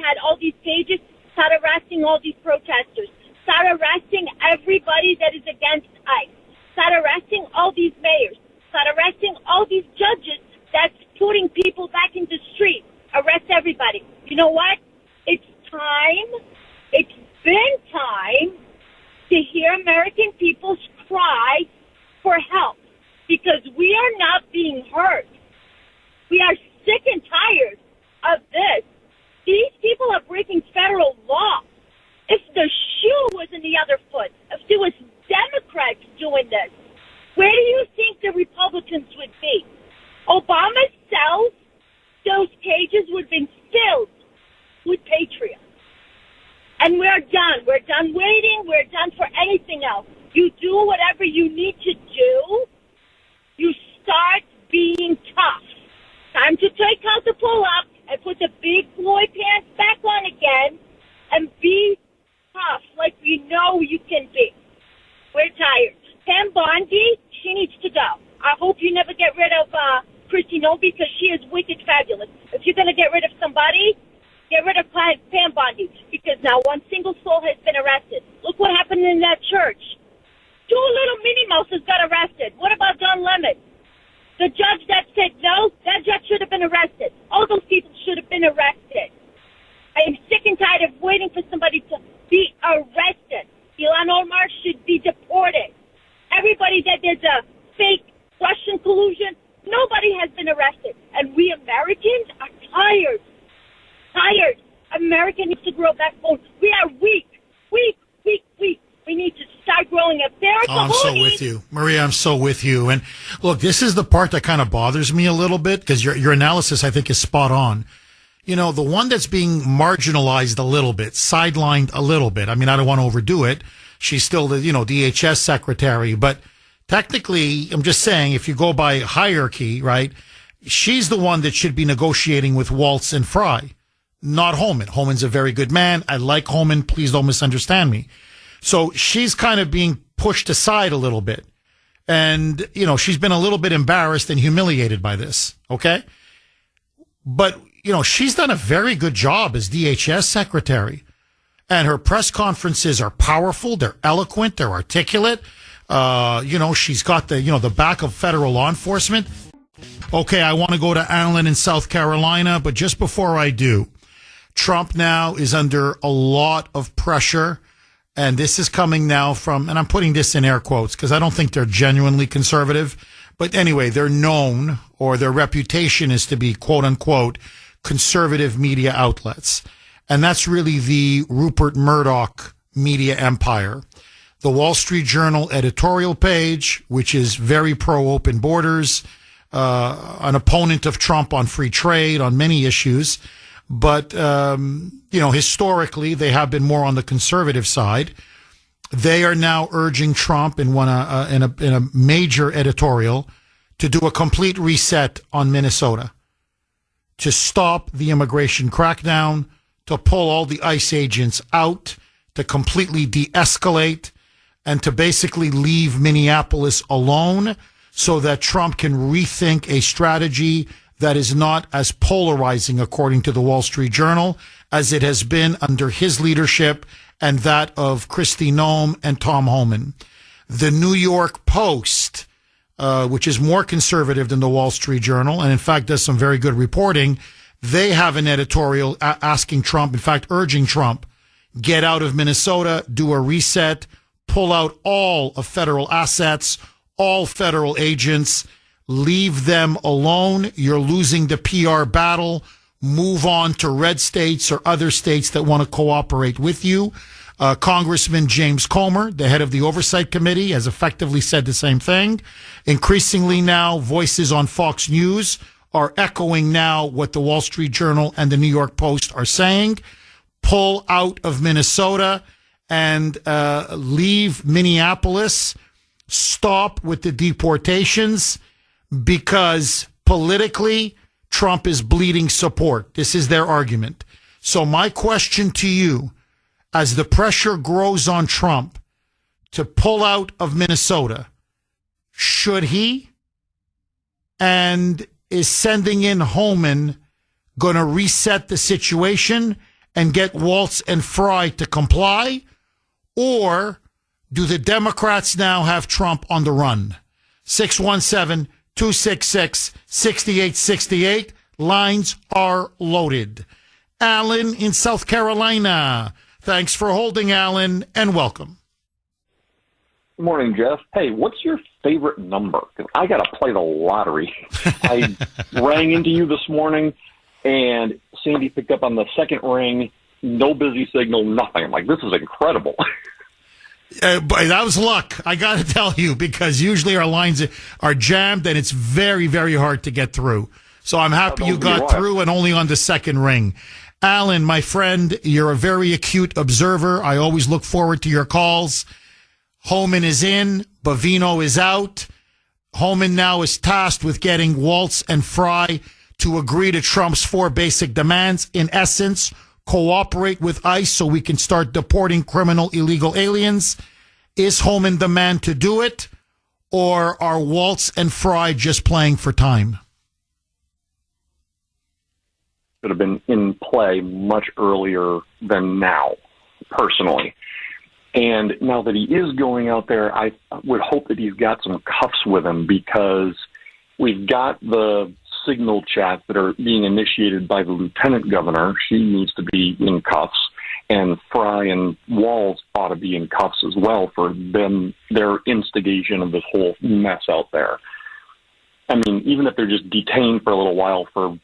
start arresting all these protesters, start arresting everybody that is against ICE, start arresting all these mayors, start arresting all these judges that's putting people back in the street. Arrest everybody. You know what? It's time. It's been time to hear American people's cry for help, because we are not being heard. We are sick and tired of this. These people are breaking federal law. If the shoe was in the other foot, if there was Democrats doing this, where do you think the Republicans would be? Obama's cells, those cages would have been filled with patriots. And we're done. We're done waiting. We're done for anything else. You do whatever you need to do. You start being tough. Time to take out the pull-up and put the big boy pants back on again and be tough like we know you can be. We're tired. Pam Bondi, she needs to go. I hope you never get rid of Christy Noble, because she is wicked fabulous. If you're going to get rid of somebody, get rid of Pam Bondi, because now one single soul has been arrested. Look what happened in that church. 2 little Minnie Mouses got arrested. What about Don Lemon? The judge that said no, that judge should have been arrested. All those people should have been arrested. I am sick and tired of waiting for somebody to be arrested. Ilhan Omar should be deported. Everybody that there's a fake Russian collusion, nobody has been arrested. And we Americans are tired. Tired. America needs to grow backbone. We are weak. Weak. We need to start growing a America. I'm so with you. Maria, I'm so with you. And look, this is the part that kind of bothers me a little bit, because your analysis, I think, is spot on. You know, the one that's being marginalized a little bit, sidelined a little bit, I mean, I don't want to overdo it, she's still the, DHS secretary. But technically, I'm just saying, if you go by hierarchy, right, she's the one that should be negotiating with Waltz and Fry, not Homan. Homan's a very good man. I like Homan. Please don't misunderstand me. So she's kind of being pushed aside a little bit. And, she's been a little bit embarrassed and humiliated by this. Okay. But, she's done a very good job as DHS secretary. And her press conferences are powerful. They're eloquent. They're articulate. She's got the back of federal law enforcement. Okay. I want to go to Allen in South Carolina. But just before I do, Trump now is under a lot of pressure. And this is coming now from, and I'm putting this in air quotes because I don't think they're genuinely conservative. But anyway, they're known, or their reputation is to be, quote unquote, conservative media outlets. And that's really the Rupert Murdoch media empire. The Wall Street Journal editorial page, which is very pro-open borders, an opponent of Trump on free trade, on many issues. But, historically, they have been more on the conservative side. They are now urging Trump in a major editorial to do a complete reset on Minnesota, to stop the immigration crackdown, to pull all the ICE agents out, to completely de-escalate, and to basically leave Minneapolis alone so that Trump can rethink a strategy that is not as polarizing, according to the Wall Street Journal, as it has been under his leadership and that of Kristi Noem and Tom Homan. The New York Post, which is more conservative than the Wall Street Journal, and in fact does some very good reporting, they have an editorial asking Trump, in fact urging Trump, get out of Minnesota, do a reset, pull out all of federal assets, all federal agents, leave them alone. You're losing the PR battle. Move on to red states or other states that want to cooperate with you. Congressman James Comer, the head of the Oversight Committee, has effectively said the same thing. Increasingly now, voices on Fox News are echoing now what the Wall Street Journal and the New York Post are saying. Pull out of Minnesota and leave Minneapolis. Stop with the deportations, because politically, Trump is bleeding support. This is their argument. So my question to you, as the pressure grows on Trump to pull out of Minnesota, should he? And is sending in Homan going to reset the situation and get Waltz and Fry to comply? Or do the Democrats now have Trump on the run? 617-266-6868. Lines are loaded. Alan in South Carolina. Thanks for holding, Alan, and welcome. Good morning, Jeff. Hey, what's your favorite number? 'Cause I got to play the lottery. I rang into you this morning, and Sandy picked up on the second ring. No busy signal, nothing. I'm like, this is incredible. But that was luck, I got to tell you, because usually our lines are jammed and it's very, very hard to get through. So I'm happy you got through and only on the second ring. Alan, my friend, you're a very acute observer. I always look forward to your calls. Homan is in. Bavino is out. Homan now is tasked with getting Waltz and Fry to agree to Trump's 4 basic demands. In essence, cooperate with ICE so we can start deporting criminal illegal aliens. Is Homan the man to do it, or are Waltz and Fry just playing for time? Should have been in play much earlier than now, personally. And now that he is going out there, I would hope that he's got some cuffs with him, because we've got the signal chats that are being initiated by the lieutenant governor. She needs to be in cuffs, and Fry and Walls ought to be in cuffs as well for their instigation of this whole mess out there. I mean, even if they're just detained for a little while for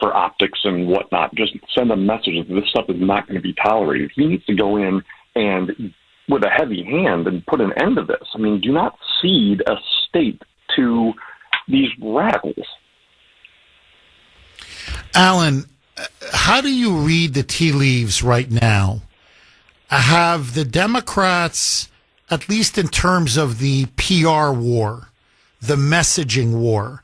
optics and whatnot, just send a message that this stuff is not going to be tolerated. He needs to go in and with a heavy hand and put an end to this. I mean, do not cede a state to these radicals. Alan, how do you read the tea leaves right now? have the Democrats, at least in terms of the PR war, the messaging war,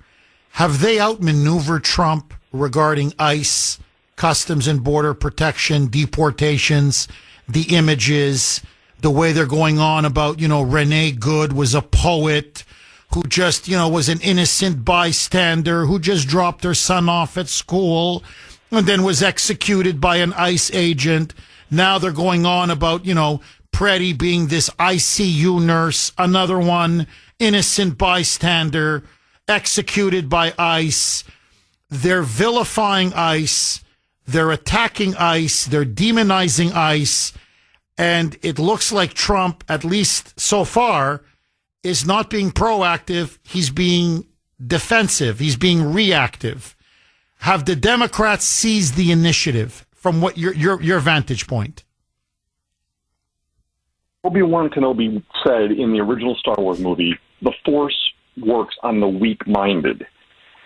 have they outmaneuvered Trump regarding ICE, Customs and Border Protection, deportations, the images, the way they're going on about, Renee Good was a poet who just, was an innocent bystander who just dropped her son off at school and then was executed by an ICE agent. Now they're going on about, Preddy being this ICU nurse, another one, innocent bystander, executed by ICE. They're vilifying ICE. They're attacking ICE. They're demonizing ICE. And it looks like Trump, at least so far, is not being proactive. He's being defensive. He's being reactive. Have the Democrats seized the initiative from what your vantage point? Obi-Wan Kenobi said in the original Star Wars movie, the Force works on the weak-minded.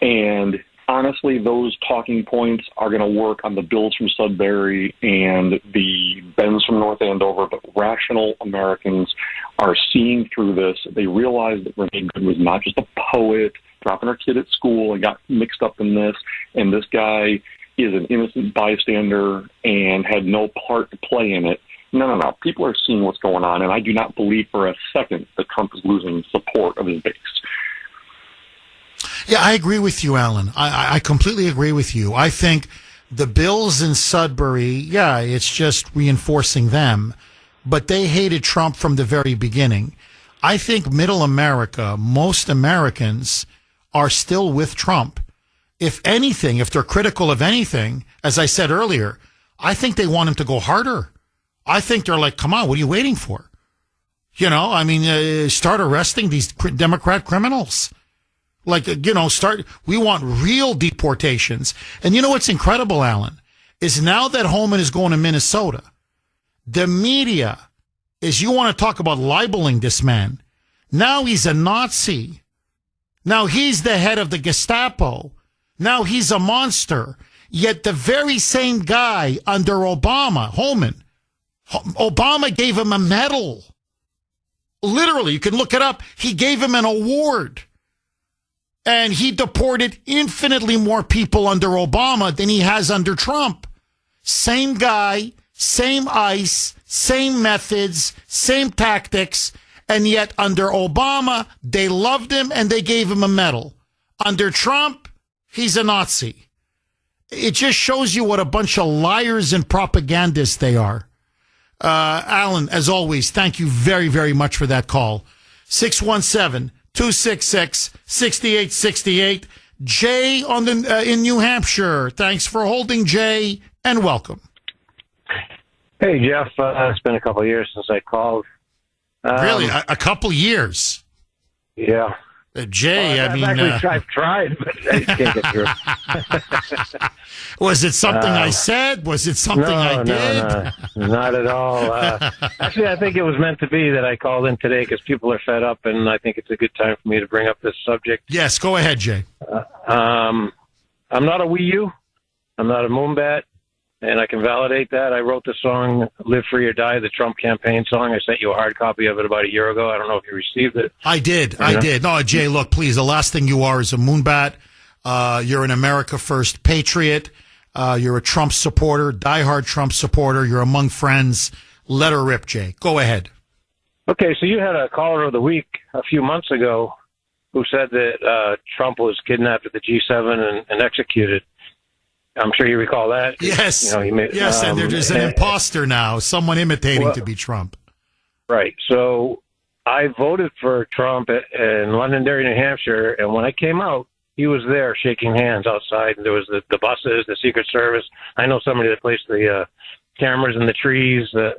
And honestly, those talking points are going to work on the Bills from Sudbury and the Bens from North Andover, but rational Americans are seeing through this. They realize that Renee Good was not just a poet dropping her kid at school and got mixed up in this, and this guy is an innocent bystander and had no part to play in it. No. People are seeing what's going on, and I do not believe for a second that Trump is losing support of his base. Yeah, I agree with you, Alan. I completely agree with you. I think the Bills in Sudbury, it's just reinforcing them, but they hated Trump from the very beginning. I think middle America, most Americans are still with Trump. If anything, if they're critical of anything, as I said earlier, I think they want him to go harder. I think they're like, come on, what are you waiting for? Start arresting these Democrat criminals. We want real deportations. And you know what's incredible, Alan, is now that Holman is going to Minnesota, the media you want to talk about libeling this man. Now he's a Nazi. Now he's the head of the Gestapo. Now he's a monster. Yet the very same guy under Obama, Holman, Obama gave him a medal. Literally, you can look it up. He gave him an award. And he deported infinitely more people under Obama than he has under Trump. Same guy, same ICE, same methods, same tactics. And yet under Obama, they loved him and they gave him a medal. Under Trump, he's a Nazi. It just shows you what a bunch of liars and propagandists they are. Alan, as always, thank you very, very much for that call. 617-266-6868. Jay in New Hampshire. Thanks for holding, Jay, and welcome. Hey, Jeff. It's been a couple of years since I called. Really? A couple years? Yeah. Jay, I've tried, but I can't get through. Was it something I said? Was it something I did? No, not at all. Actually, I think it was meant to be that I called in today because people are fed up, and I think it's a good time for me to bring up this subject. Yes, go ahead, Jay. I'm not a Wii U. I'm not a Moonbat, and I can validate that. I wrote the song Live Free or Die, the Trump campaign song. I sent you a hard copy of it about a year ago. I don't know if you received it. I did. No, Jay, look, please, the last thing you are is a Moonbat. You're an America First patriot. You're a Trump supporter, diehard Trump supporter. You're among friends. Let her rip, Jay. Go ahead. Okay, so you had a caller of the week a few months ago who said that Trump was kidnapped at the G7 and executed. I'm sure you recall that. Yes. And there's an imposter now, someone imitating to be Trump. Right. So I voted for Trump in Londonderry, New Hampshire, and when I came out, he was there shaking hands outside. There was the buses, the Secret Service. I know somebody that placed the cameras in the trees. So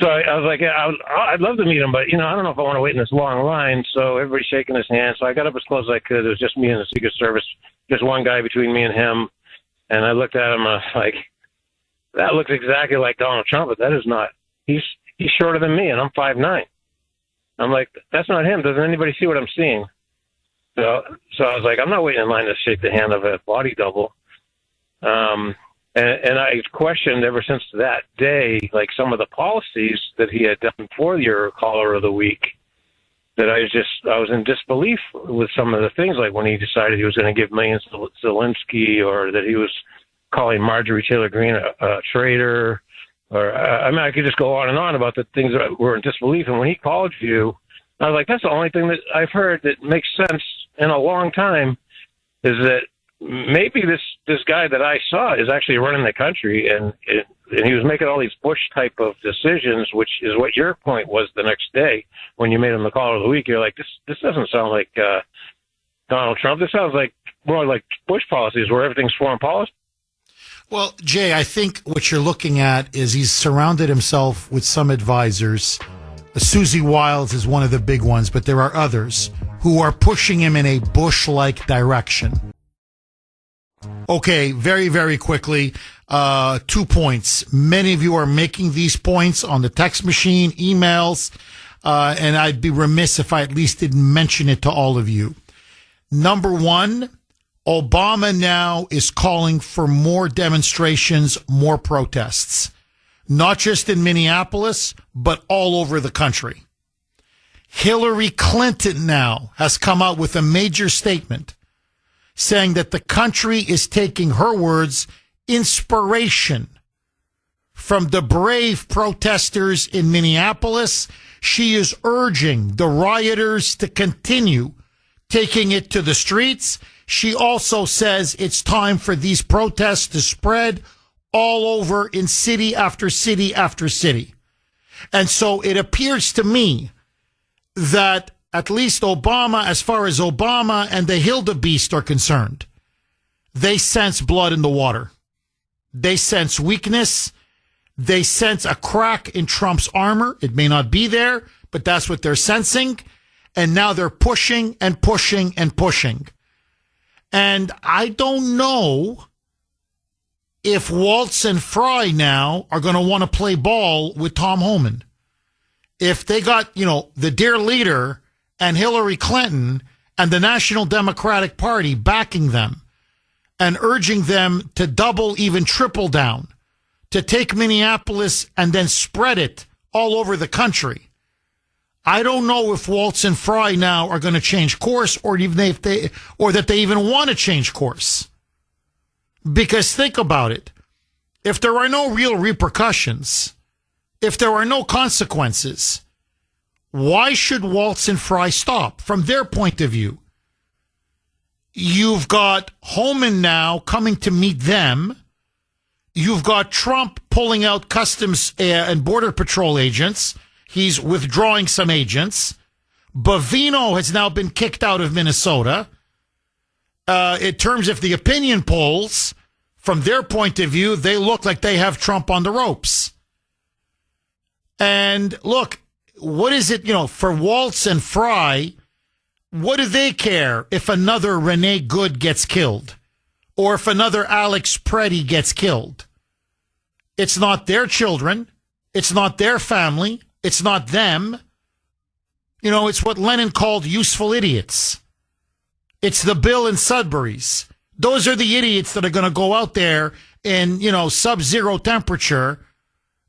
I was like, I'd love to meet him, but, I don't know if I want to wait in this long line. So everybody's shaking his hand. So I got up as close as I could. It was just me and the Secret Service, just one guy between me and him. And I looked at him, and I was like, that looks exactly like Donald Trump, but that is not. He's shorter than me, and I'm 5'9". I'm like, that's not him. Doesn't anybody see what I'm seeing? So I was like, I'm not waiting in line to shake the hand of a body double. And I questioned ever since that day, like some of the policies that he had done for your caller of the week, that I was in disbelief with some of the things, like when he decided he was going to give millions to Zelensky, or that he was calling Marjorie Taylor Greene a traitor, or I could just go on and on about the things that were in disbelief. And when he called you, I was like, that's the only thing that I've heard that makes sense in a long time, is that maybe this guy that I saw is actually running the country, and he was making all these Bush type of decisions, which is what your point was the next day when you made him the caller of the week. You're like, this doesn't sound like Donald Trump. This sounds like more like Bush policies, where everything's foreign policy. Well, Jay, I think what you're looking at is he's surrounded himself with some advisors. Susie Wiles is one of the big ones, but there are others who are pushing him in a Bush-like direction. Okay, very, very quickly, 2 points. Many of you are making these points on the text machine, emails, and I'd be remiss if I at least didn't mention it to all of you. Number one, Obama now is calling for more demonstrations, more protests, not just in Minneapolis, but all over the country. Hillary Clinton now has come out with a major statement saying that the country is taking, her words, inspiration from the brave protesters in Minneapolis. She is urging the rioters to continue taking it to the streets. She also says it's time for these protests to spread all over in city after city after city. And so it appears to me that at least Obama, as far as Obama and the Hildebeest are concerned, they sense blood in the water. They sense weakness. They sense a crack in Trump's armor. It may not be there, but that's what they're sensing. And now they're pushing and pushing and pushing. And I don't know if Waltz and Fry now are going to want to play ball with Tom Homan. If they got, the dear leader and Hillary Clinton and the National Democratic Party backing them and urging them to double, even triple down, to take Minneapolis and then spread it all over the country. I don't know if Waltz and Fry now are going to change course, or even that they even want to change course. Because think about it. If there are no real repercussions, if there are no consequences, why should Waltz and Fry stop? From their point of view, you've got Homan now coming to meet them. You've got Trump pulling out Customs and Border Patrol agents. He's withdrawing some agents. Bovino has now been kicked out of Minnesota. In terms of the opinion polls, from their point of view, they look like they have Trump on the ropes. And look, what is it, for Waltz and Fry, what do they care if another Renee Good gets killed or if another Alex Preddy gets killed? It's not their children. It's not their family. It's not them. It's what Lenin called useful idiots. It's the Bill and Sudburys. Those are the idiots that are going to go out there in, sub-zero temperature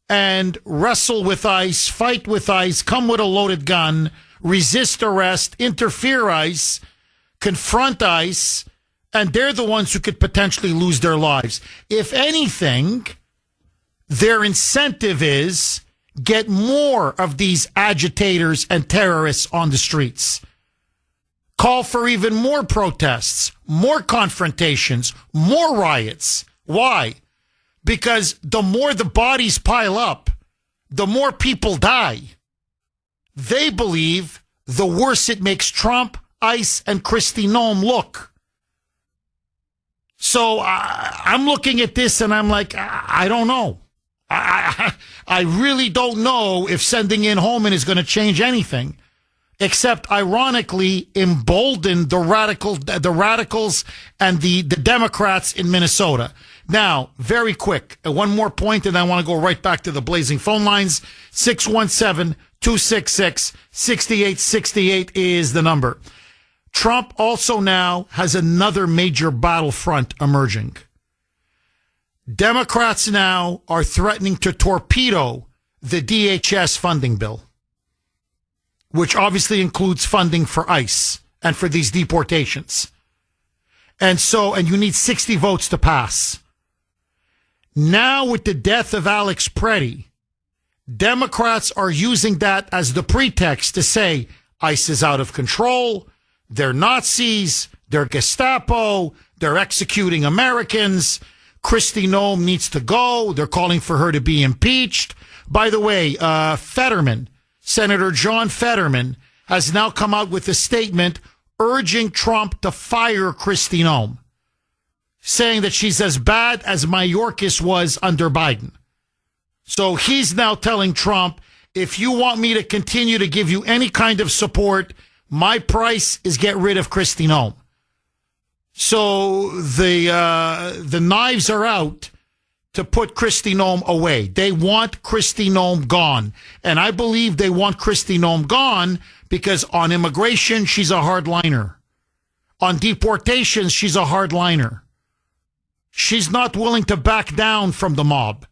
and wrestle with ICE, fight with ICE, come with a loaded gun, resist arrest, interfere ICE, confront ICE, and they're the ones who could potentially lose their lives. If anything, their incentive is get more of these agitators and terrorists on the streets. Call for even more protests, more confrontations, more riots. Why? Because the more the bodies pile up, the more people die. They believe the worse it makes Trump, ICE, and Kristi Noem look. So I'm looking at this and I'm like, I don't know. I really don't know if sending in Homan is going to change anything, except ironically embolden the radicals and the Democrats in Minnesota. Now, very quick, one more point, and I want to go right back to the blazing phone lines. 617-266-6868 is the number. Trump also now has another major battlefront emerging. Democrats now are threatening to torpedo the DHS funding bill, which obviously includes funding for ICE and for these deportations. And you need 60 votes to pass. Now, with the death of Alex Preddy, Democrats are using that as the pretext to say ICE is out of control, they're Nazis, they're Gestapo, they're executing Americans, Kristi Noem needs to go, they're calling for her to be impeached. By the way, Fetterman, Senator John Fetterman, has now come out with a statement urging Trump to fire Kristi Noem, saying that she's as bad as Mayorkas was under Biden. So he's now telling Trump, if you want me to continue to give you any kind of support, my price is get rid of Kristi Noem. So the knives are out to put Kristi Noem away. They want Kristi Noem gone. And I believe they want Kristi Noem gone because on immigration, she's a hardliner. On deportations, she's a hardliner. She's not willing to back down from the mob.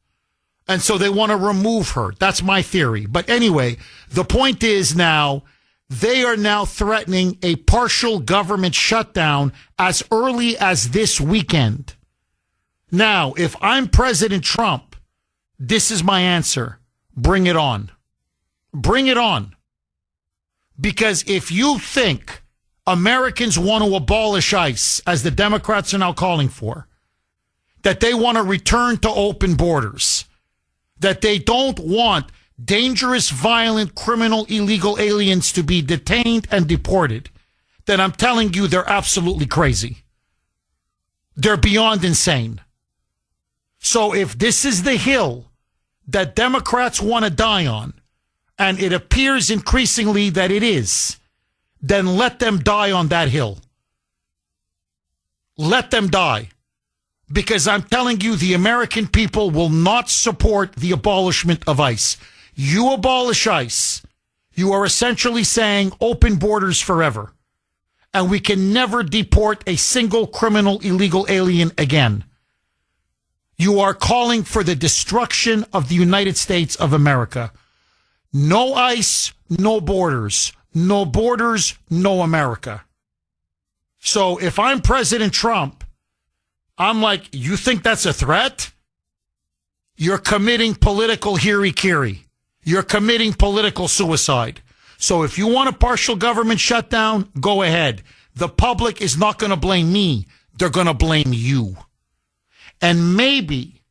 And so they want to remove her. That's my theory. But anyway, the point is now, they are now threatening a partial government shutdown as early as this weekend. Now, if I'm President Trump, this is my answer. Bring it on. Bring it on. Because if you think Americans want to abolish ICE, as the Democrats are now calling for, that they want to return to open borders, that they don't want dangerous, violent, criminal, illegal aliens to be detained and deported, then I'm telling you they're absolutely crazy. They're beyond insane. So if this is the hill that Democrats want to die on, and it appears increasingly that it is, then let them die on that hill. Let them die. Because I'm telling you, the American people will not support the abolishment of ICE. You abolish ICE, you are essentially saying open borders forever. And we can never deport a single criminal illegal alien again. You are calling for the destruction of the United States of America. No ICE, no borders. No borders, no America. So if I'm President Trump, I'm like, you think that's a threat? You're committing political hiri-kiri. You're committing political suicide. So if you want a partial government shutdown, go ahead. The public is not going to blame me. They're going to blame you. And maybe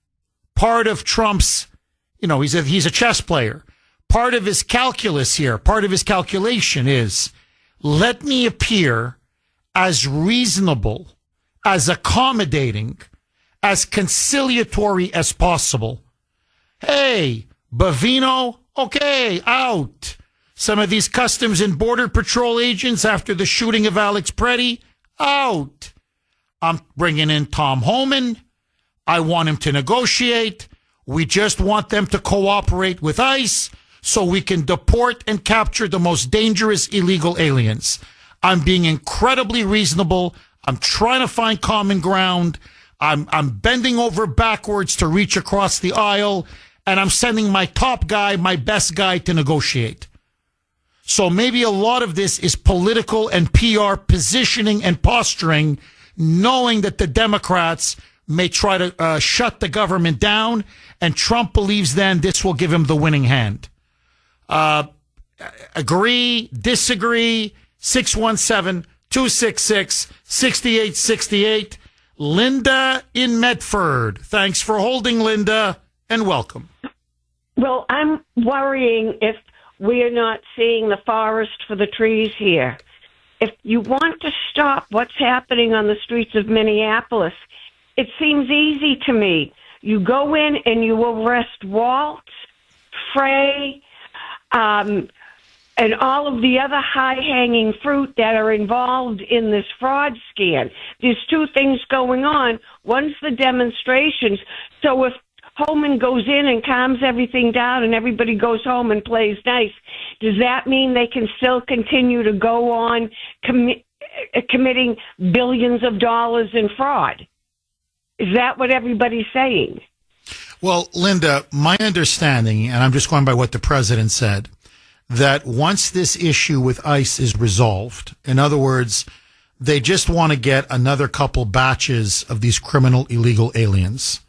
part of Trump's, he's a chess player. Part of his calculus here, part of his calculation is, let me appear as reasonable, as accommodating, as conciliatory as possible. Hey, Bavino, okay, out. Some of these Customs and Border Patrol agents after the shooting of Alex Preddy, out. I'm bringing in Tom Homan. I want him to negotiate. We just want them to cooperate with ICE so we can deport and capture the most dangerous illegal aliens. I'm being incredibly reasonable. I'm trying to find common ground. I'm bending over backwards to reach across the aisle, and I'm sending my top guy, my best guy, to negotiate. So maybe a lot of this is political and PR positioning and posturing, knowing that the Democrats may try to shut the government down, and Trump believes then this will give him the winning hand. Agree, disagree, 617-266-6868. Linda in Medford. Thanks for holding, Linda, and welcome. Well, I'm worrying if we are not seeing the forest for the trees here. If you want to stop what's happening on the streets of Minneapolis, it seems easy to me. You go in and you arrest Walt, Frey, and all of the other high-hanging fruit that are involved in this fraud scam. There's two things going on. One's the demonstrations. So if Holman goes in and calms everything down and everybody goes home and plays nice, does that mean they can still continue to go on committing billions of dollars in fraud? Is that what everybody's saying? Well, Linda, my understanding, and I'm just going by what the president said, that once this issue with ICE is resolved, in other words, they just want to get another couple batches of these criminal illegal aliens.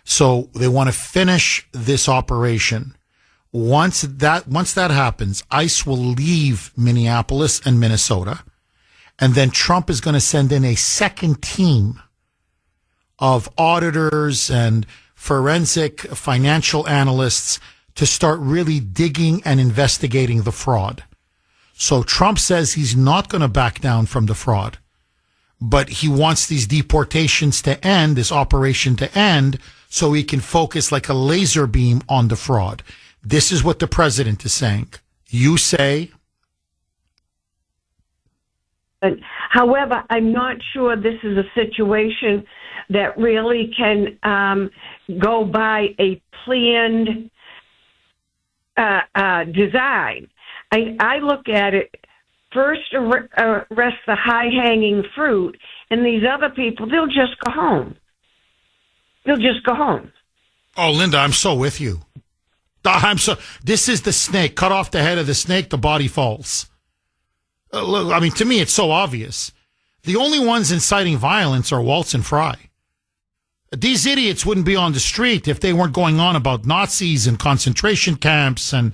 So they want to finish this operation. Once that happens, ICE will leave Minneapolis and Minnesota, and then Trump is going to send in a second team of auditors and forensic financial analysts to start really digging and investigating the fraud. So Trump says he's not going to back down from the fraud, but he wants these deportations to end, this operation to end, so he can focus like a laser beam on the fraud. This is what the president is saying. You say? However, I'm not sure this is a situation that really can go by a planned design. I look at it, first arrest the high-hanging fruit, and these other people, they'll just go home. They'll just go home. Oh, Linda, I'm so with you. This is the snake. Cut off the head of the snake, the body falls. Look, I mean, to me, it's so obvious. The only ones inciting violence are Waltz and Fry. These idiots wouldn't be on the street if they weren't going on about Nazis and concentration camps and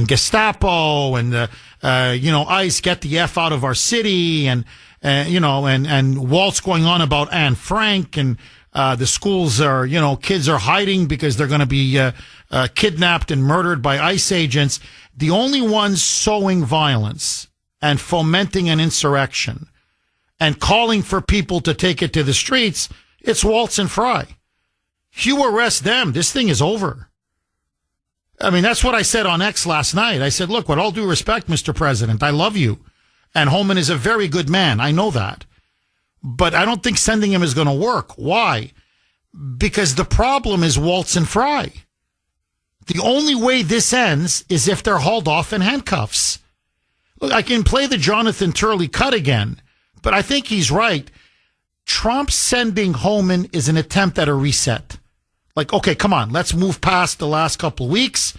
Gestapo and ICE, get the F out of our city, and Waltz going on about Anne Frank, and the schools are, kids are hiding because they're going to be kidnapped and murdered by ICE agents. The only ones sowing violence and fomenting an insurrection and calling for people to take it to the streets, it's Waltz and Fry. You arrest them, this thing is over. I mean, that's what I said on X last night. I said, look, with all due respect, Mr. President, I love you. And Holman is a very good man. I know that. But I don't think sending him is going to work. Why? Because the problem is Waltz and Fry. The only way this ends is if they're hauled off in handcuffs. Look, I can play the Jonathan Turley cut again, but I think he's right. Trump sending Holman is an attempt at a reset. Like, okay, come on, let's move past the last couple of weeks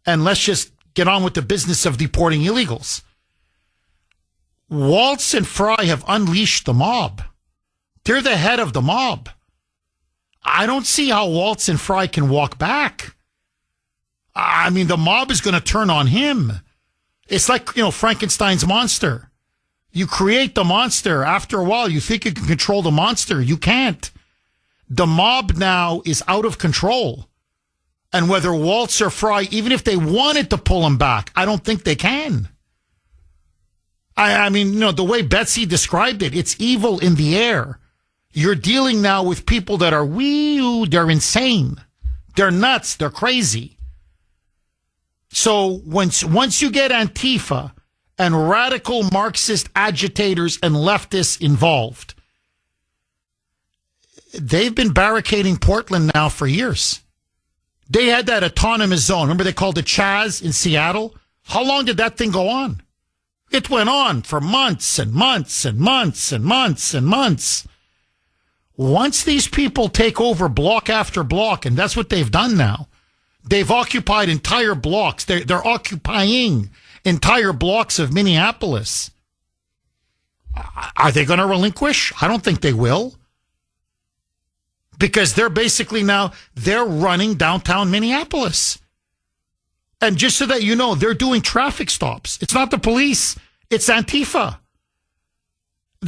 and let's just get on with the business of deporting illegals. Waltz and Fry have unleashed the mob. They're the head of the mob. I don't see how Waltz and Fry can walk back. I mean, the mob is going to turn on him. It's like, Frankenstein's monster. You create the monster. After a while, you think you can control the monster. You can't. The mob now is out of control. And whether Waltz or Fry, even if they wanted to pull him back, I don't think they can. I mean, the way Betsy described it, it's evil in the air. You're dealing now with people that are they're insane. They're nuts. They're crazy. So once you get Antifa and radical Marxist agitators and leftists involved, they've been barricading Portland now for years. They had that autonomous zone. Remember they called it Chaz in Seattle? How long did that thing go on? It went on for months and months and months and months and months. Once these people take over block after block, and that's what they've done now, they've occupied entire blocks. They're occupying entire blocks of Minneapolis. Are they going to relinquish? I don't think they will. Because they're basically now, they're running downtown Minneapolis. And just so that you know, they're doing traffic stops. It's not the police. It's Antifa.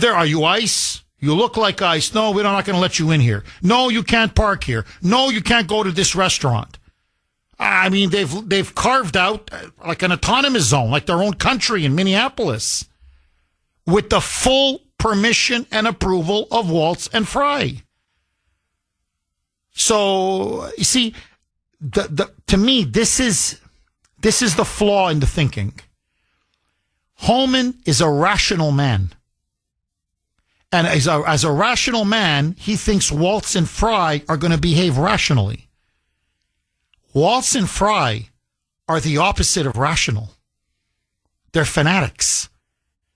Are you ICE? You look like ICE. No, we're not going to let you in here. No, you can't park here. No, you can't go to this restaurant. I mean, they've carved out like an autonomous zone, like their own country in Minneapolis, with the full permission and approval of Waltz and Fry. So, you see, to me, this is the flaw in the thinking. Holman is a rational man. And as a rational man, he thinks Waltz and Fry are going to behave rationally. Waltz and Fry are the opposite of rational. They're fanatics.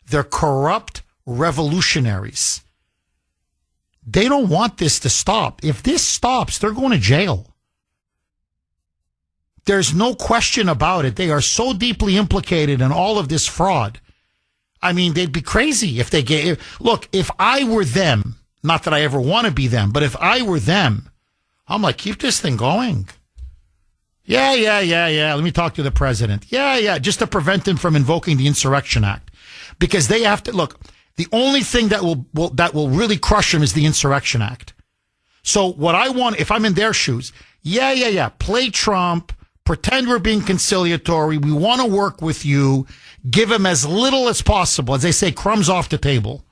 They're corrupt revolutionaries. They don't want this to stop. If this stops, they're going to jail. There's no question about it. They are so deeply implicated in all of this fraud. I mean, they'd be crazy if they gave. Look, if I were them, not that I ever want to be them, but if I were them, I'm like, keep this thing going. Yeah. Let me talk to the president. Yeah. Just to prevent him from invoking the Insurrection Act. Because they have to, look, the only thing that will really crush him is the Insurrection Act. So what I want, if I'm in their shoes, yeah. Play Trump. Pretend we're being conciliatory. We want to work with you. Give him as little as possible. As they say, crumbs off the table.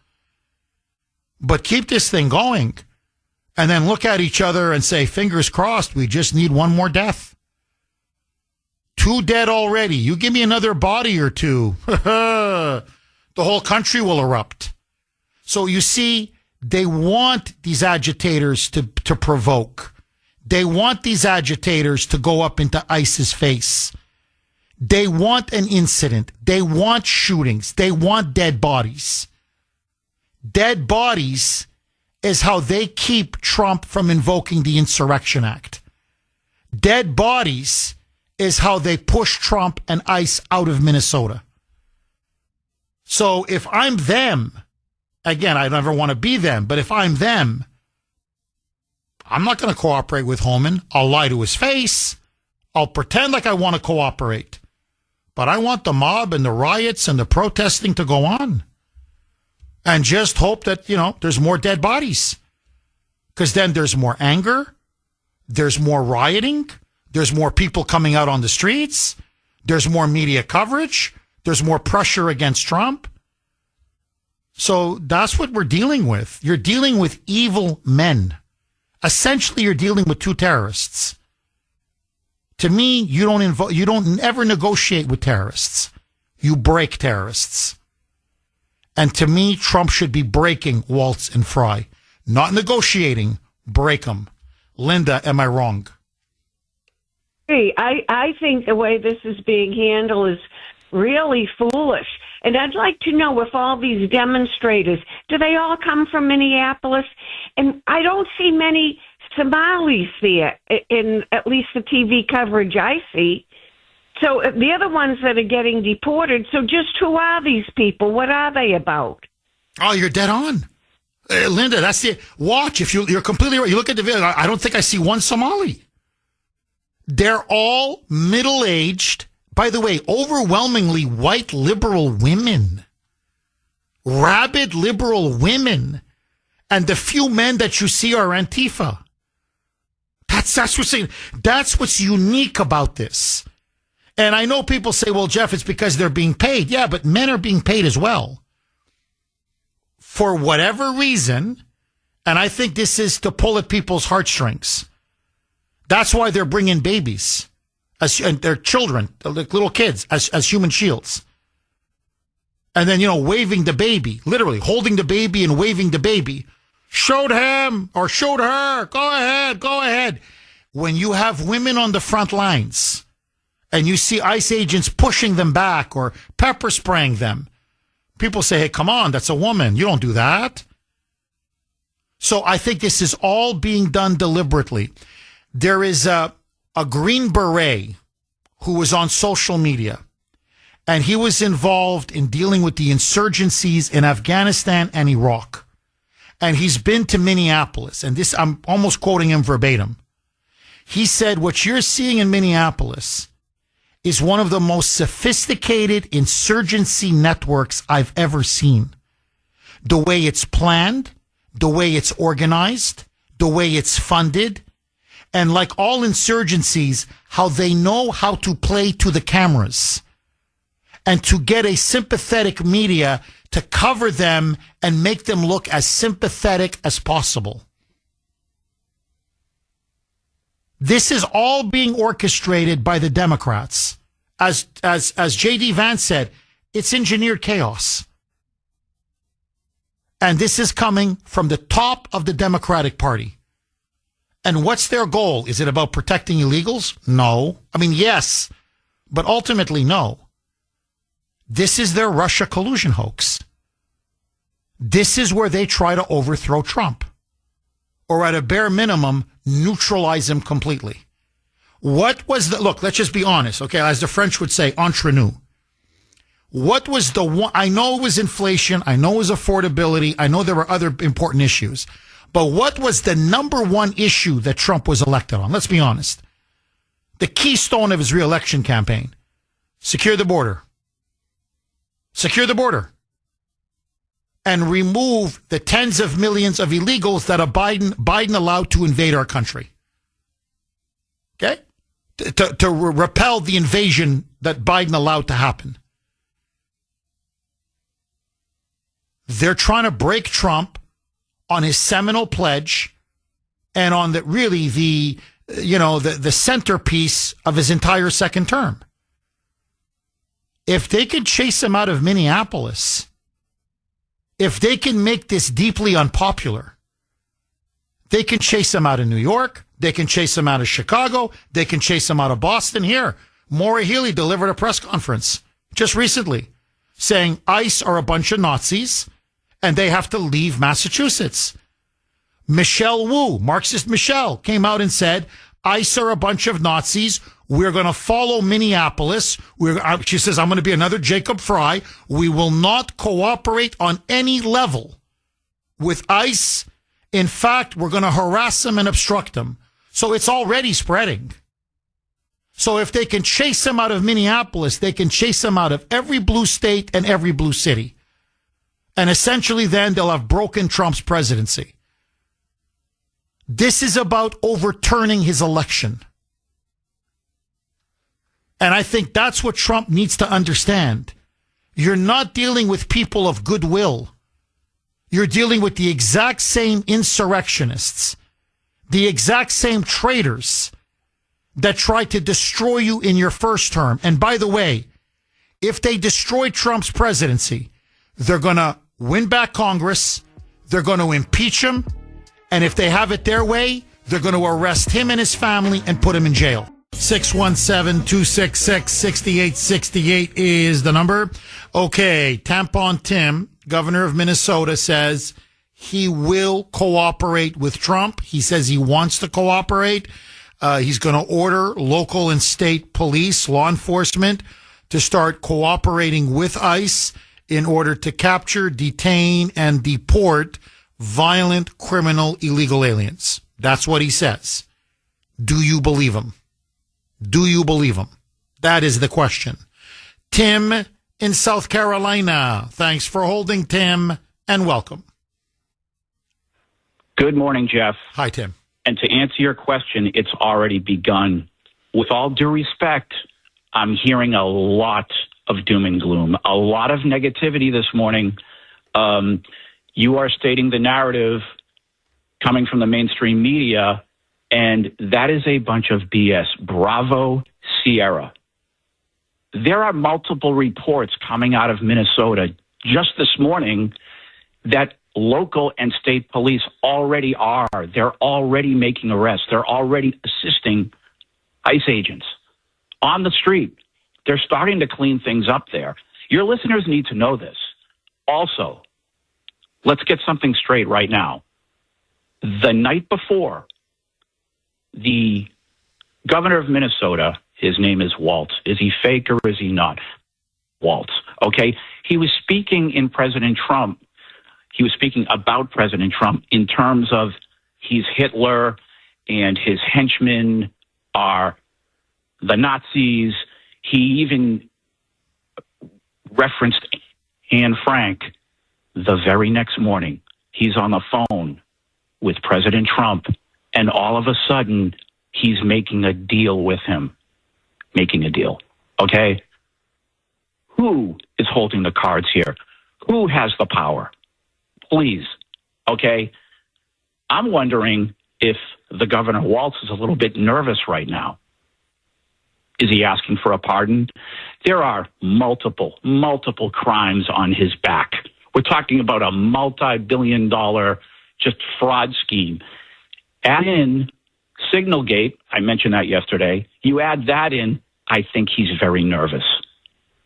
But keep this thing going. And then look at each other and say, fingers crossed, we just need one more death. 2 dead already. You give me another body or 2. The whole country will erupt. So you see, they want these agitators to provoke. They want these agitators to go up into ICE's face. They want an incident. They want shootings. They want dead bodies. Dead bodies is how they keep Trump from invoking the Insurrection Act. Dead bodies is how they push Trump and ICE out of Minnesota. So if I'm them, again, I never want to be them, but if I'm them, I'm not going to cooperate with Homan. I'll lie to his face. I'll pretend like I want to cooperate. But I want the mob and the riots and the protesting to go on. And just hope that, there's more dead bodies. Because then there's more anger. There's more rioting. There's more people coming out on the streets. There's more media coverage. There's more pressure against Trump. So that's what we're dealing with. You're dealing with evil men. Essentially, you're dealing with 2 terrorists. To me, you don't ever negotiate with terrorists. You break terrorists. And to me, Trump should be breaking Waltz and Fry. Not negotiating, break them. Linda, am I wrong? I think the way this is being handled is really foolish. And I'd like to know if all these demonstrators, do they all come from Minneapolis? And I don't see many Somalis there in at least the TV coverage I see. So the other ones that are getting deported, so just who are these people? What are they about? Oh, you're dead on. Linda, that's it. Watch, if you're completely right. You look at the video, I don't think I see one Somali. They're all middle-aged, by the way, overwhelmingly white liberal women. Rabid liberal women. And the few men that you see are Antifa. That's what's unique about this. And I know people say, well, Jeff, it's because they're being paid. Yeah, but men are being paid as well. For whatever reason, and I think this is to pull at people's heartstrings. That's why they're bringing babies, and their children, like little kids, as human shields. And then, waving the baby, literally holding the baby and waving the baby. Showed him or showed her. Go ahead. When you have women on the front lines and you see ICE agents pushing them back or pepper spraying them, people say, hey, come on, that's a woman. You don't do that. So I think this is all being done deliberately. There is a Green Beret who was on social media, and he was involved in dealing with the insurgencies in Afghanistan and Iraq. And he's been to Minneapolis, and this, I'm almost quoting him verbatim. He said, what you're seeing in Minneapolis is one of the most sophisticated insurgency networks I've ever seen. The way it's planned, the way it's organized, the way it's funded, and like all insurgencies, how they know how to play to the cameras and to get a sympathetic media to cover them and make them look as sympathetic as possible. This is all being orchestrated by the Democrats. As J.D. Vance said, it's engineered chaos. And this is coming from the top of the Democratic Party. And what's their goal? Is it about protecting illegals? No. I mean, yes, but ultimately, no. This is their Russia collusion hoax. This is where they try to overthrow Trump. or at a bare minimum, neutralize him completely. What was look, let's just be honest, okay? As the French would say, entre nous. What was the one, I know it was inflation, I know it was affordability, I know there were other important issues, but what was the number one issue that Trump was elected on? Let's be honest. The keystone of his reelection campaign. Secure the border. Secure the border. And remove the tens of millions of illegals that Biden allowed to invade our country. Okay? To repel the invasion that Biden allowed to happen. They're trying to break Trump on his seminal pledge and on the centerpiece of his entire second term. If they could chase him out of Minneapolis, if they can make this deeply unpopular, they can chase him out of New York, they can chase him out of Chicago, they can chase him out of Boston. Here, Maura Healey delivered a press conference just recently saying ICE are a bunch of Nazis and they have to leave Massachusetts. Michelle Wu, Marxist Michelle, came out and said, ICE are a bunch of Nazis. We're going to follow Minneapolis. She says, I'm going to be another Jacob Fry. We will not cooperate on any level with ICE. In fact, we're going to harass them and obstruct them. So it's already spreading. So if they can chase him out of Minneapolis, they can chase him out of every blue state and every blue city. And essentially then they'll have broken Trump's presidency. This is about overturning his election. And I think that's what Trump needs to understand. You're not dealing with people of goodwill. You're dealing with the exact same insurrectionists, the exact same traitors that tried to destroy you in your first term. And by the way, if they destroy Trump's presidency, they're going to win back Congress, they're going to impeach him, and if they have it their way, they're going to arrest him and his family and put him in jail. 617-266-6868 is the number. Okay, Tampon Tim, governor of Minnesota, says he will cooperate with Trump. He says he wants to cooperate. He's going to order local and state police, law enforcement, to start cooperating with ICE in order to capture, detain, and deport violent, criminal, illegal aliens. That's what he says. Do you believe him? Do you believe him? That is the question. Tim in South Carolina. Thanks for holding, Tim, and welcome. Good morning, Jeff. Hi, Tim. And to answer your question, it's already begun. With all due respect, I'm hearing a lot of doom and gloom, a lot of negativity this morning. You are stating the narrative coming from the mainstream media, and that is a bunch of BS. Bravo, Sierra. There are multiple reports coming out of Minnesota just this morning that local and state police already are. They're already making arrests. They're already assisting ICE agents on the street. They're starting to clean things up there. Your listeners need to know this. Also, let's get something straight right now. The night before, the governor of Minnesota, his name is Waltz. Is he fake or is he not? Waltz. Okay. He was speaking in President Trump. He was speaking about President Trump in terms of he's Hitler and his henchmen are the Nazis. He even referenced Anne Frank. The very next morning, he's on the phone with President Trump, and all of a sudden, he's making a deal with him. Making a deal. Okay? Who is holding the cards here? Who has the power? Please. Okay? I'm wondering if the Governor Waltz is a little bit nervous right now. Is he asking for a pardon? There are multiple crimes on his back. We're talking about a multi-billion-dollar just fraud scheme. Add in Signalgate. I mentioned that yesterday. You add that in, I think he's very nervous.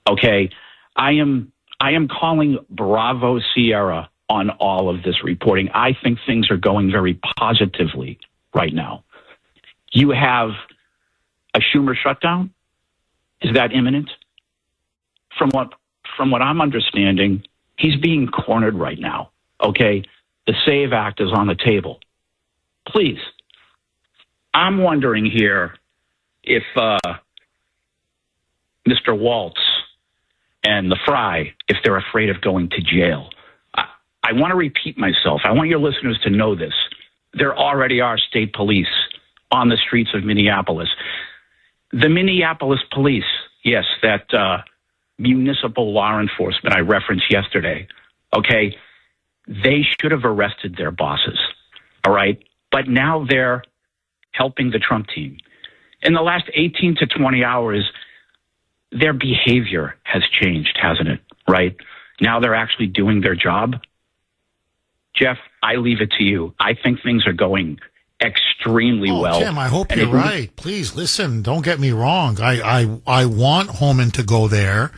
Okay? I am calling Bravo Sierra on all of this reporting. I think things are going very positively right now. You have a Schumer shutdown. Is that imminent? From what I'm understanding, he's being cornered right now. Okay, the SAVE Act is on the table. Please, I'm wondering here if Mr. Waltz and the Fry, if they're afraid of going to jail. I want to repeat myself. I want your listeners to know this. There already are state police on the streets of Minneapolis. The Minneapolis police, yes, that municipal law enforcement I referenced yesterday, okay, they should have arrested their bosses, all right? But now they're helping the Trump team. In the last 18 to 20 hours, their behavior has changed, hasn't it, right? Now they're actually doing their job. Jeff, I leave it to you. I think things are going extremely well. Tim, I hope you're right. Please listen. Don't get me wrong. I want Homan to go there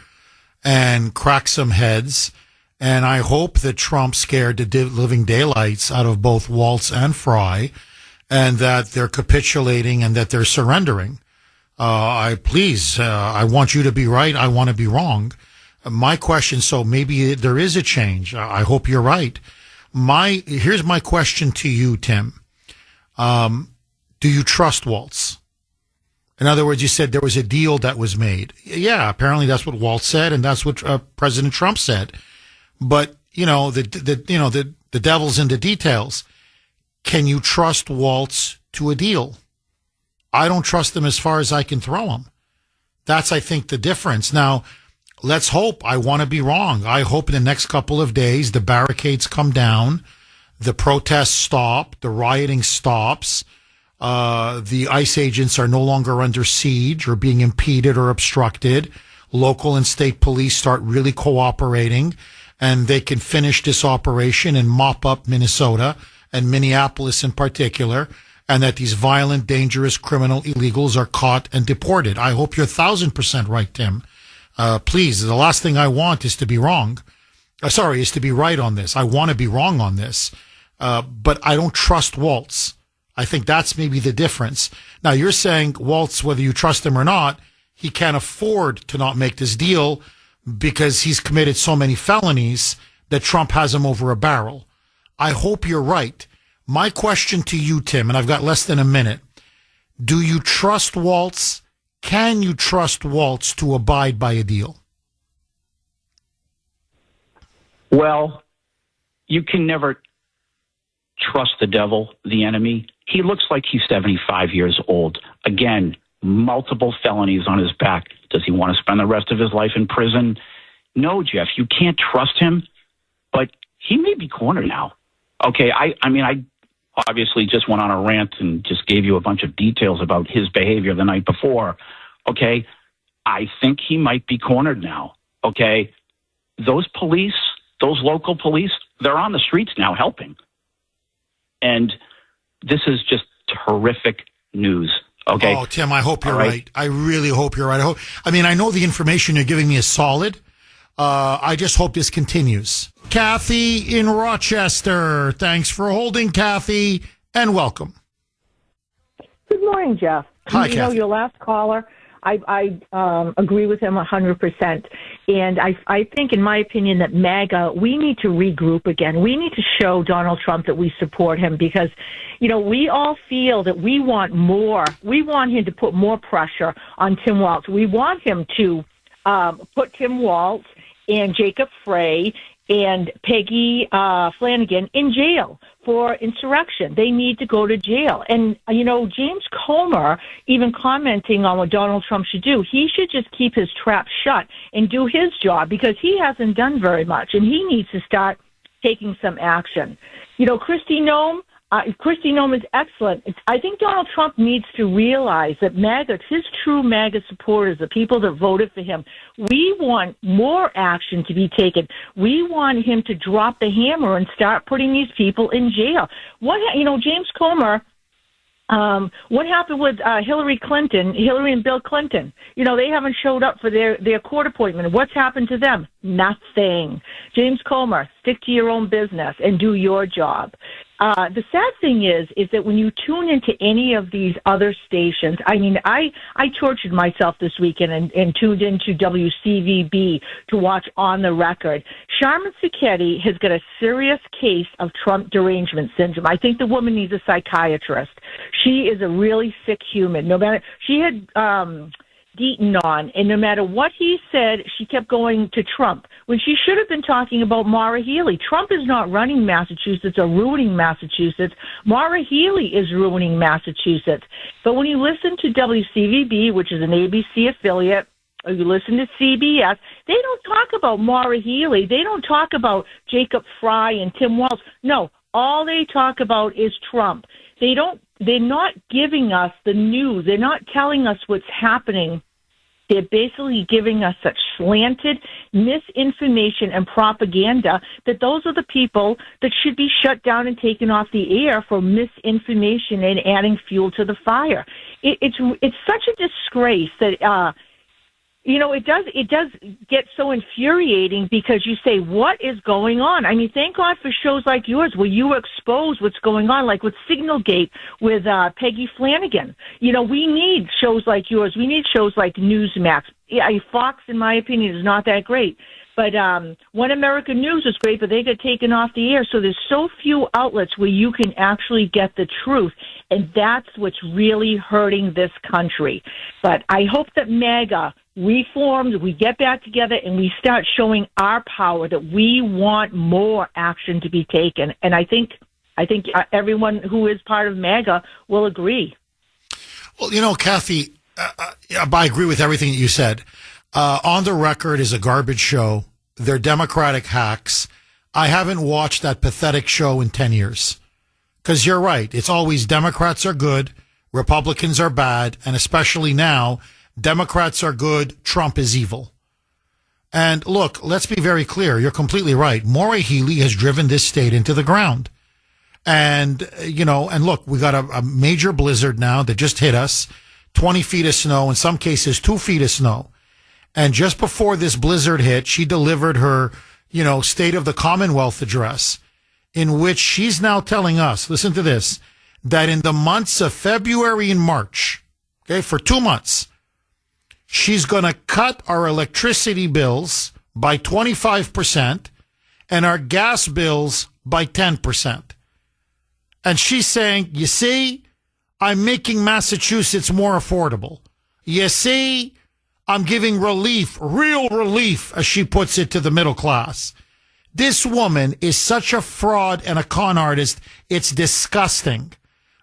and crack some heads, and I hope that Trump scared the living daylights out of both Waltz and Fry, and that they're capitulating and that they're surrendering. I want you to be right. I want to be wrong. My question. So maybe there is a change. I hope you're right. Here's my question to you, Tim. Do you trust Waltz? In other words, you said there was a deal that was made. Yeah, apparently that's what Waltz said, and that's what President Trump said. But the devil's in the details. Can you trust Waltz to a deal? I don't trust him as far as I can throw him. That's, I think, the difference. Now, let's hope. I want to be wrong. I hope in the next couple of days the barricades come down, the protests stop, the rioting stops, the ICE agents are no longer under siege or being impeded or obstructed. Local and state police start really cooperating, and they can finish this operation and mop up Minnesota and Minneapolis in particular, and that these violent, dangerous, criminal illegals are caught and deported. I hope you're 1,000% right, Tim. Please, the last thing I want is to be wrong. Is to be right on this. I want to be wrong on this. But I don't trust Waltz. I think that's maybe the difference. Now, you're saying, Waltz, whether you trust him or not, he can't afford to not make this deal because he's committed so many felonies that Trump has him over a barrel. I hope you're right. My question to you, Tim, and I've got less than a minute, do you trust Waltz? Can you trust Waltz to abide by a deal? Well, you can never trust the devil, the enemy. He looks like he's 75 years old. Again, multiple felonies on his back. Does he want to spend the rest of his life in prison? No, Jeff, you can't trust him, but he may be cornered now. Okay, I obviously just went on a rant and just gave you a bunch of details about his behavior the night before. Okay, I think he might be cornered now. Okay, those police, those local police, they're on the streets now helping. And this is just horrific news. Okay. Oh, Tim, I hope you're right. I really hope you're right. I know the information you're giving me is solid. I just hope this continues. Kathy in Rochester. Thanks for holding, Kathy, and welcome. Good morning, Jeff. Hi, Kathy. Your last caller, I agree with him 100%. And I think, in my opinion, that MAGA, we need to regroup again. We need to show Donald Trump that we support him because, we all feel that we want more. We want him to put more pressure on Tim Waltz. We want him to put Tim Waltz and Jacob Frey and Peggy Flanagan in jail for insurrection. They need to go to jail. And, James Comer, even commenting on what Donald Trump should do, he should just keep his trap shut and do his job because he hasn't done very much, and he needs to start taking some action. Kristi Noem is excellent. I think Donald Trump needs to realize that MAGA, his true MAGA supporters, the people that voted for him, we want more action to be taken. We want him to drop the hammer and start putting these people in jail. James Comer What happened with Hillary and Bill Clinton? They haven't showed up for their court appointment. What's happened to them? Nothing. James Comer, stick to your own business and do your job. The sad thing is that when you tune into any of these other stations, I tortured myself this weekend and tuned into WCVB to watch On the Record. Sharman Sacchetti has got a serious case of Trump derangement syndrome. I think the woman needs a psychiatrist. She is a really sick human. No matter, she had Deaton on, and no matter what he said, she kept going to Trump when she should have been talking about Maura Healey. Trump is not running Massachusetts or ruining Massachusetts. Maura Healey is ruining Massachusetts. But when you listen to WCVB, which is an ABC affiliate, or you listen to CBS, they don't talk about Maura Healey. They don't talk about Jacob Fry and Tim Walz. No, all they talk about is Trump. They're not giving us the news. They're not telling us what's happening. They're basically giving us such slanted misinformation and propaganda that those are the people that should be shut down and taken off the air for misinformation and adding fuel to the fire. It's such a disgrace that it does get so infuriating because you say, what is going on? Thank God for shows like yours where you expose what's going on, like with Signalgate with Peggy Flanagan. We need shows like yours. We need shows like Newsmax. Fox, in my opinion, is not that great. But One American News is great, but they got taken off the air. So there's so few outlets where you can actually get the truth. And that's what's really hurting this country. But I hope that MAGA reforms, we get back together, and we start showing our power that we want more action to be taken. And I think everyone who is part of MAGA will agree. Well, Kathy, I agree with everything that you said. On the Record is a garbage show. They're Democratic hacks. I haven't watched that pathetic show in 10 years. Because you're right. It's always Democrats are good, Republicans are bad, and especially now, Democrats are good, Trump is evil. And look, let's be very clear. You're completely right. Maura Healey has driven this state into the ground. And, and look, we got a major blizzard now that just hit us. 20 feet of snow, in some cases 2 feet of snow. And just before this blizzard hit, she delivered her, State of the Commonwealth address, in which she's now telling us, listen to this, that in the months of February and March, okay, for 2 months, she's going to cut our electricity bills by 25% and our gas bills by 10%. And she's saying, you see, I'm making Massachusetts more affordable. You see, I'm giving relief, real relief, as she puts it, to the middle class. This woman is such a fraud and a con artist. It's disgusting.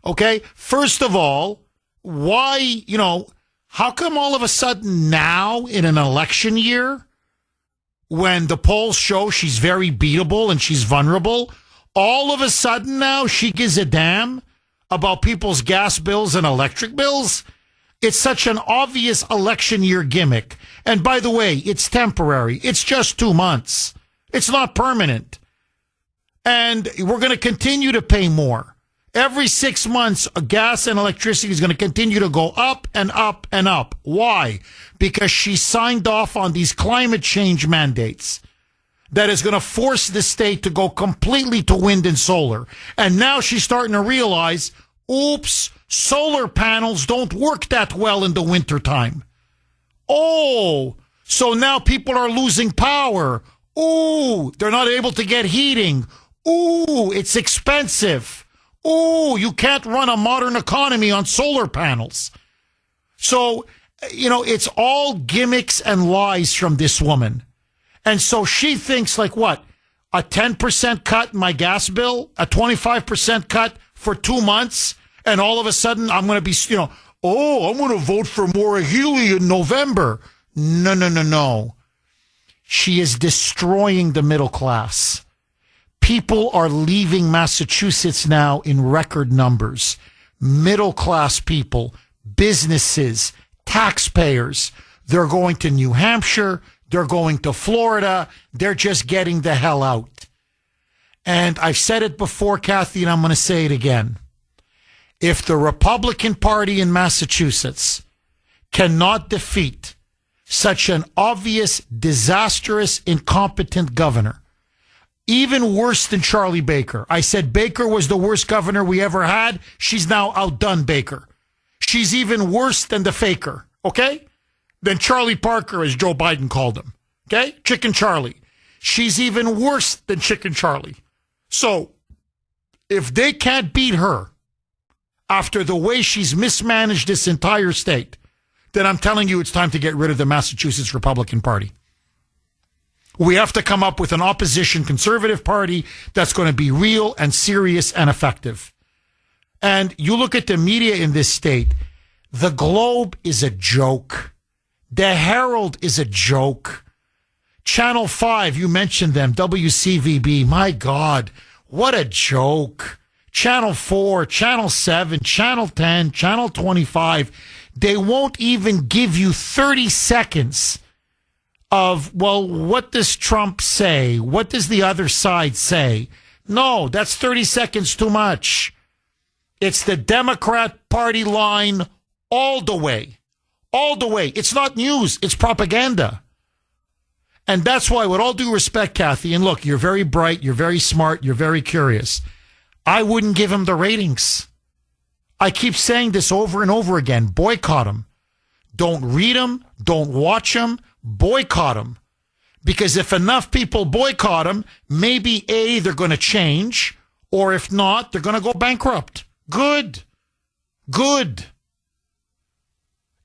Okay? First of all, why, how come all of a sudden now in an election year, when the polls show she's very beatable and she's vulnerable, all of a sudden now she gives a damn about people's gas bills and electric bills? It's such an obvious election year gimmick. And by the way, it's temporary. It's just 2 months. It's not permanent. And we're going to continue to pay more. Every 6 months, gas and electricity is going to continue to go up and up and up. Why? Because she signed off on these climate change mandates that is going to force the state to go completely to wind and solar. And now she's starting to realize, oops, solar panels don't work that well in the wintertime. Oh, so now people are losing power. Ooh, they're not able to get heating. Ooh, it's expensive. Ooh, you can't run a modern economy on solar panels. So, it's all gimmicks and lies from this woman. And so she thinks like what? A 10% cut in my gas bill? A 25% cut for 2 months? And all of a sudden I'm going to be, I'm going to vote for Maura Healey in November. No. She is destroying the middle class. People are leaving Massachusetts now in record numbers. Middle class people, businesses, taxpayers. They're going to New Hampshire. They're going to Florida. They're just getting the hell out. And I've said it before, Kathy, and I'm going to say it again. If the Republican Party in Massachusetts cannot defeat such an obvious, disastrous, incompetent governor, even worse than Charlie Baker. I said Baker was the worst governor we ever had. She's now outdone Baker. She's even worse than the faker, okay? Than Charlie Parker, as Joe Biden called him, okay? Chicken Charlie. She's even worse than Chicken Charlie. So, if they can't beat her after the way she's mismanaged this entire state, then I'm telling you it's time to get rid of the Massachusetts Republican Party. We have to come up with an opposition conservative party that's going to be real and serious and effective. And you look at the media in this state, the Globe is a joke. The Herald is a joke. Channel 5, you mentioned them, WCVB, my God, what a joke. Channel 4, Channel 7, Channel 10, Channel 25, they won't even give you 30 seconds of, well, what does Trump say? What does the other side say? No, that's 30 seconds too much. It's the Democrat Party line all the way. All the way. It's not news. It's propaganda. And that's why, with all due respect, Kathy, and look, you're very bright, you're very smart, you're very curious, I wouldn't give him the ratings. I keep saying this over and over again. Boycott him. Don't read him. Don't watch him. Boycott him. Because if enough people boycott him, maybe A, they're going to change, or if not, they're going to go bankrupt. Good. Good.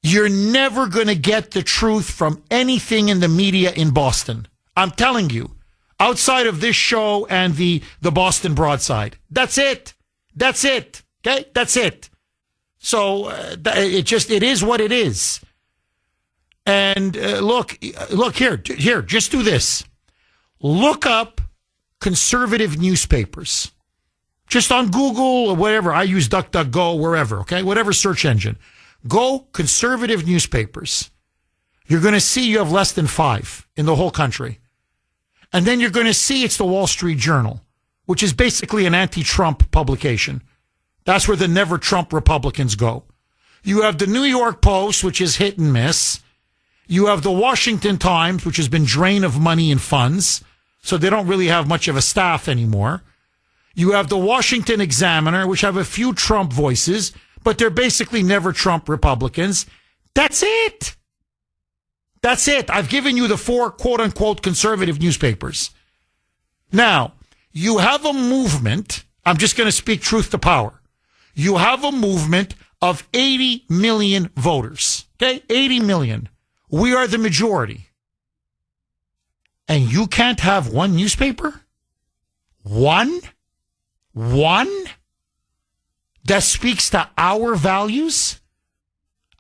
You're never going to get the truth from anything in the media in Boston. I'm telling you. Outside of this show and the Boston Broadside. That's it. That's it. Okay? That's it. So it is what it is. And look here, just do this. Look up conservative newspapers. Just on Google or whatever. I use DuckDuckGo, wherever, okay? Whatever search engine. Go conservative newspapers. You're going to see you have less than 5 in the whole country. And then you're going to see it's the Wall Street Journal, which is basically an anti-Trump publication. That's where the never Trump Republicans go. You have the New York Post, which is hit and miss. You have the Washington Times, which has been drained of money and funds, so they don't really have much of a staff anymore. You have the Washington Examiner, which have a few Trump voices, but they're basically never Trump Republicans. That's it. That's it. I've given you the 4 quote-unquote conservative newspapers. Now, you have a movement. I'm just going to speak truth to power. You have a movement of 80 million voters. Okay? 80 million. We are the majority. And you can't have one newspaper? One? That speaks to our values?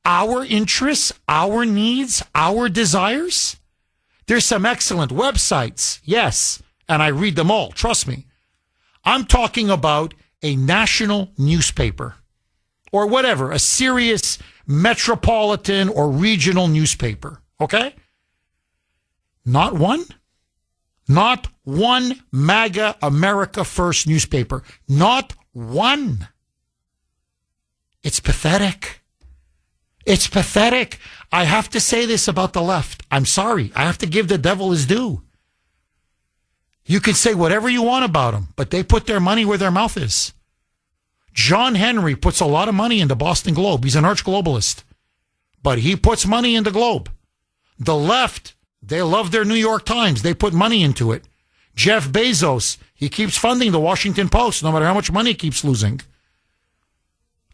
Our interests, our needs, our desires? There's some excellent websites, yes, and I read them all, trust me. I'm talking about a national newspaper or whatever, a serious metropolitan or regional newspaper, okay? Not one. Not one MAGA America First newspaper. Not one. It's pathetic. It's pathetic. I have to say this about the left. I'm sorry. I have to give the devil his due. You can say whatever you want about them, but they put their money where their mouth is. John Henry puts a lot of money in the Boston Globe. He's an arch globalist, but he puts money in the Globe. The left, they love their New York Times. They put money into it. Jeff Bezos, he keeps funding the Washington Post, no matter how much money he keeps losing.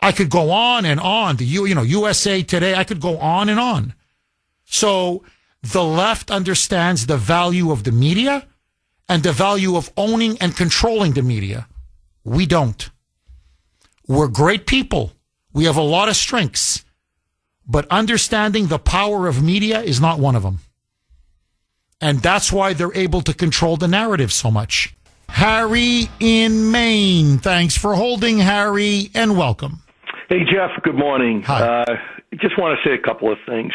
I could go on and on. The USA Today, I could go on and on. So the left understands the value of the media and the value of owning and controlling the media. We don't. We're great people. We have a lot of strengths. But understanding the power of media is not one of them. And that's why they're able to control the narrative so much. Harry in Maine. Thanks for holding, Harry, and welcome. Hey, Jeff, good morning. Hi. Just want to say a couple of things.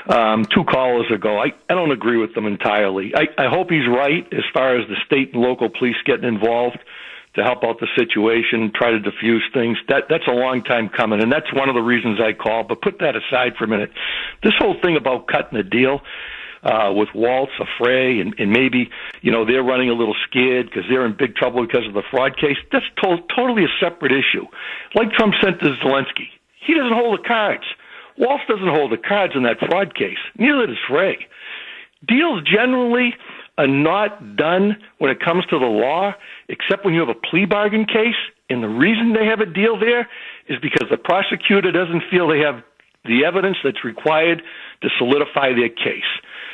2 callers ago, I don't agree with them entirely. I hope he's right as far as the state and local police getting involved. to help out the situation, try to diffuse things. That's a long time coming, and that's one of the reasons I called. But put that aside for a minute. This whole thing about cutting the deal with Waltz or Frey, and maybe, they're running a little scared because they're in big trouble because of the fraud case, that's totally a separate issue. Like Trump sent to Zelensky. He doesn't hold the cards. Waltz doesn't hold the cards in that fraud case. Neither does Frey. Deals generally are not done when it comes to the law, except when you have a plea bargain case. And the reason they have a deal there is because the prosecutor doesn't feel they have the evidence that's required to solidify their case.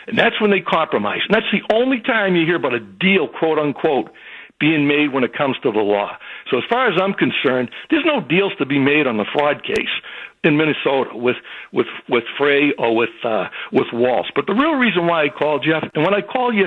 And that's when they compromise. And that's the only time you hear about a deal, quote unquote, being made when it comes to the law. So as far as I'm concerned, there's no deals to be made on the fraud case in Minnesota with Frey or with Waltz. But the real reason why I called, Jeff, and when I call you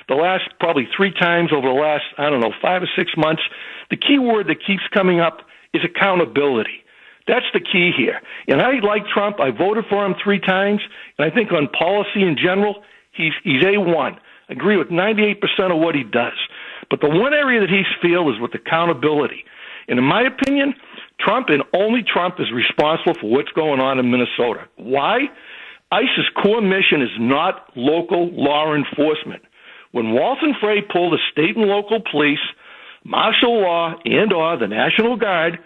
the last probably 3 times over the last, 5 or 6 months, the key word that keeps coming up is accountability. That's the key here. And I like Trump. I voted for him 3 times, and I think on policy in general, he's A1. I agree with 98% of what he does. But the one area that he's failed is with accountability. And in my opinion, Trump and only Trump is responsible for what's going on in Minnesota. Why? ICE's core mission is not local law enforcement. When Waltz and Frey pulled the state and local police, martial law, and or the National Guard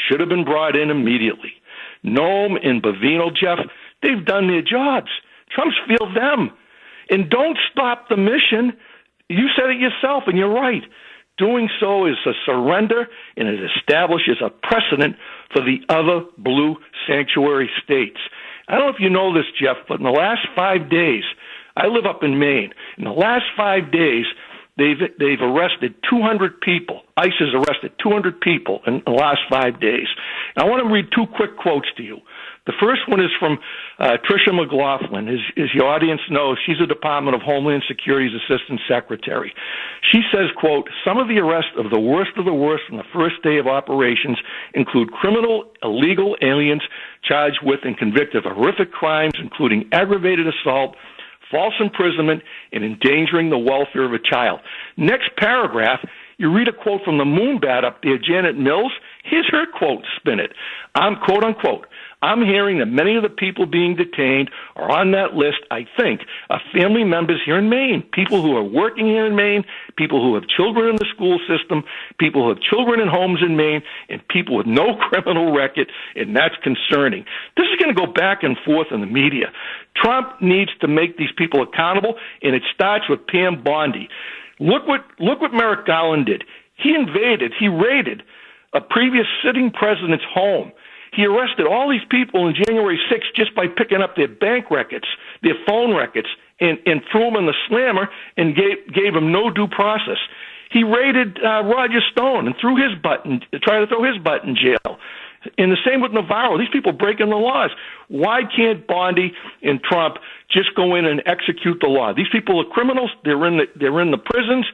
should have been brought in immediately. Nome and Bavino, Jeff, they've done their jobs. Trump's failed them. And don't stop the mission. You said it yourself, and you're right. Doing so is a surrender, and it establishes a precedent for the other blue sanctuary states. I don't know if you know this, Jeff, but in the last 5 days, I live up in Maine. In the last 5 days, they've arrested 200 people. ICE has arrested 200 people in the last 5 days. And I want to read 2 quick quotes to you. The first one is from Tricia McLaughlin. As your audience knows, she's a Department of Homeland Security's Assistant Secretary. She says, quote, some of the arrests of the worst on the first day of operations include criminal, illegal aliens charged with and convicted of horrific crimes, including aggravated assault, false imprisonment, and endangering the welfare of a child. Next paragraph, you read a quote from the moonbat up there, Janet Mills. Here's her quote, spin it. I'm, quote unquote, I'm hearing that many of the people being detained are on that list, I think, of family members here in Maine, people who are working here in Maine, people who have children in the school system, people who have children in homes in Maine, and people with no criminal record, and that's concerning. This is going to go back and forth in the media. Trump needs to make these people accountable, and it starts with Pam Bondi. Look what Merrick Garland did. He raided a previous sitting president's home. He arrested all these people on January 6th just by picking up their bank records, their phone records, and threw them in the slammer and gave them no due process. He raided Roger Stone and tried to throw his butt in jail. And the same with Navarro. These people breaking the laws. Why can't Bondi and Trump just go in and execute the law? These people are criminals. They're in the prisons.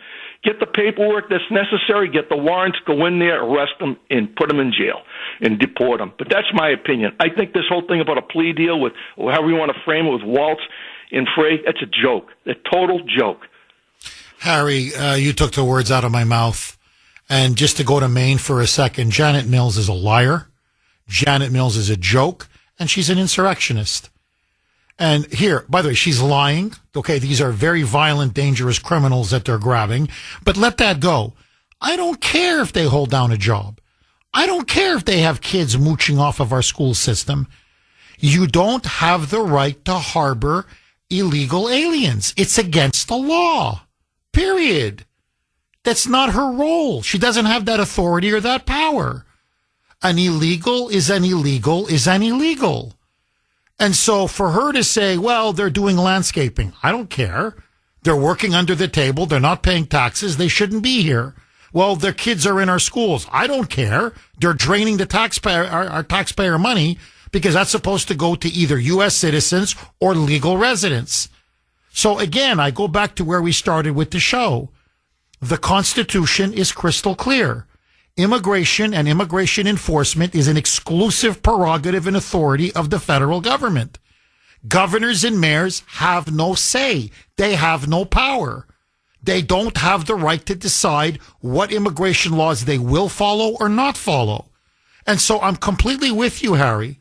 Get the paperwork that's necessary. Get the warrants. Go in there, arrest them, and put them in jail and deport them. But that's my opinion. I think this whole thing about a plea deal with, or however you want to frame it, with Waltz and Frey, that's a joke. A total joke. Harry, you took the words out of my mouth. And just to go to Maine for a second, Janet Mills is a liar. Janet Mills is a joke, and she's an insurrectionist. And here, by the way, she's lying. Okay, these are very violent, dangerous criminals that they're grabbing. But let that go. I don't care if they hold down a job. I don't care if they have kids mooching off of our school system. You don't have the right to harbor illegal aliens. It's against the law. Period. That's not her role. She doesn't have that authority or that power. An illegal is an illegal is an illegal. And so for her to say, well, they're doing landscaping, I don't care. They're working under the table. They're not paying taxes. They shouldn't be here. Well, their kids are in our schools. I don't care. They're draining the our taxpayer money because that's supposed to go to either U.S. citizens or legal residents. So again, I go back to where we started with the show. The Constitution is crystal clear. Immigration and immigration enforcement is an exclusive prerogative and authority of the federal government. Governors and mayors have no say. They have no power. They don't have the right to decide what immigration laws they will follow or not follow. And so I'm completely with you, Harry.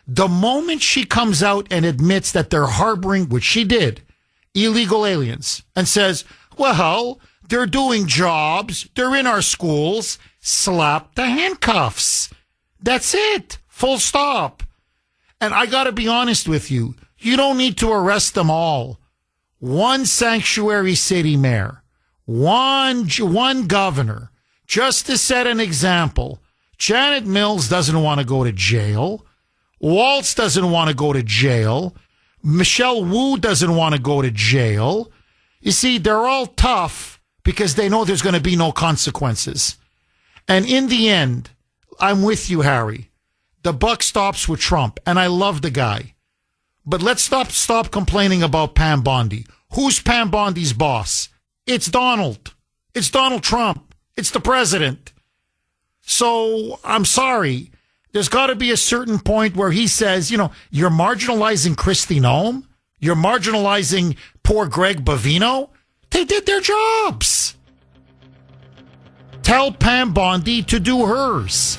The moment she comes out and admits that they're harboring, which she did, illegal aliens, and says, well, they're doing jobs, they're in our schools, slap the handcuffs. That's it. Full stop. And I got to be honest with you. You don't need to arrest them all. One sanctuary city mayor, one governor, just to set an example. Janet Mills doesn't want to go to jail. Waltz doesn't want to go to jail. Michelle Wu doesn't want to go to jail. You see, they're all tough because they know there's going to be no consequences. And in the end, I'm with you, Harry. The buck stops with Trump, and I love the guy. But let's stop complaining about Pam Bondi. Who's Pam Bondi's boss? It's Donald. It's Donald Trump. It's the president. So I'm sorry. There's got to be a certain point where he says, you're marginalizing Kristi Noem. You're marginalizing poor Greg Bovino. They did their jobs. Tell Pam Bondi to do hers.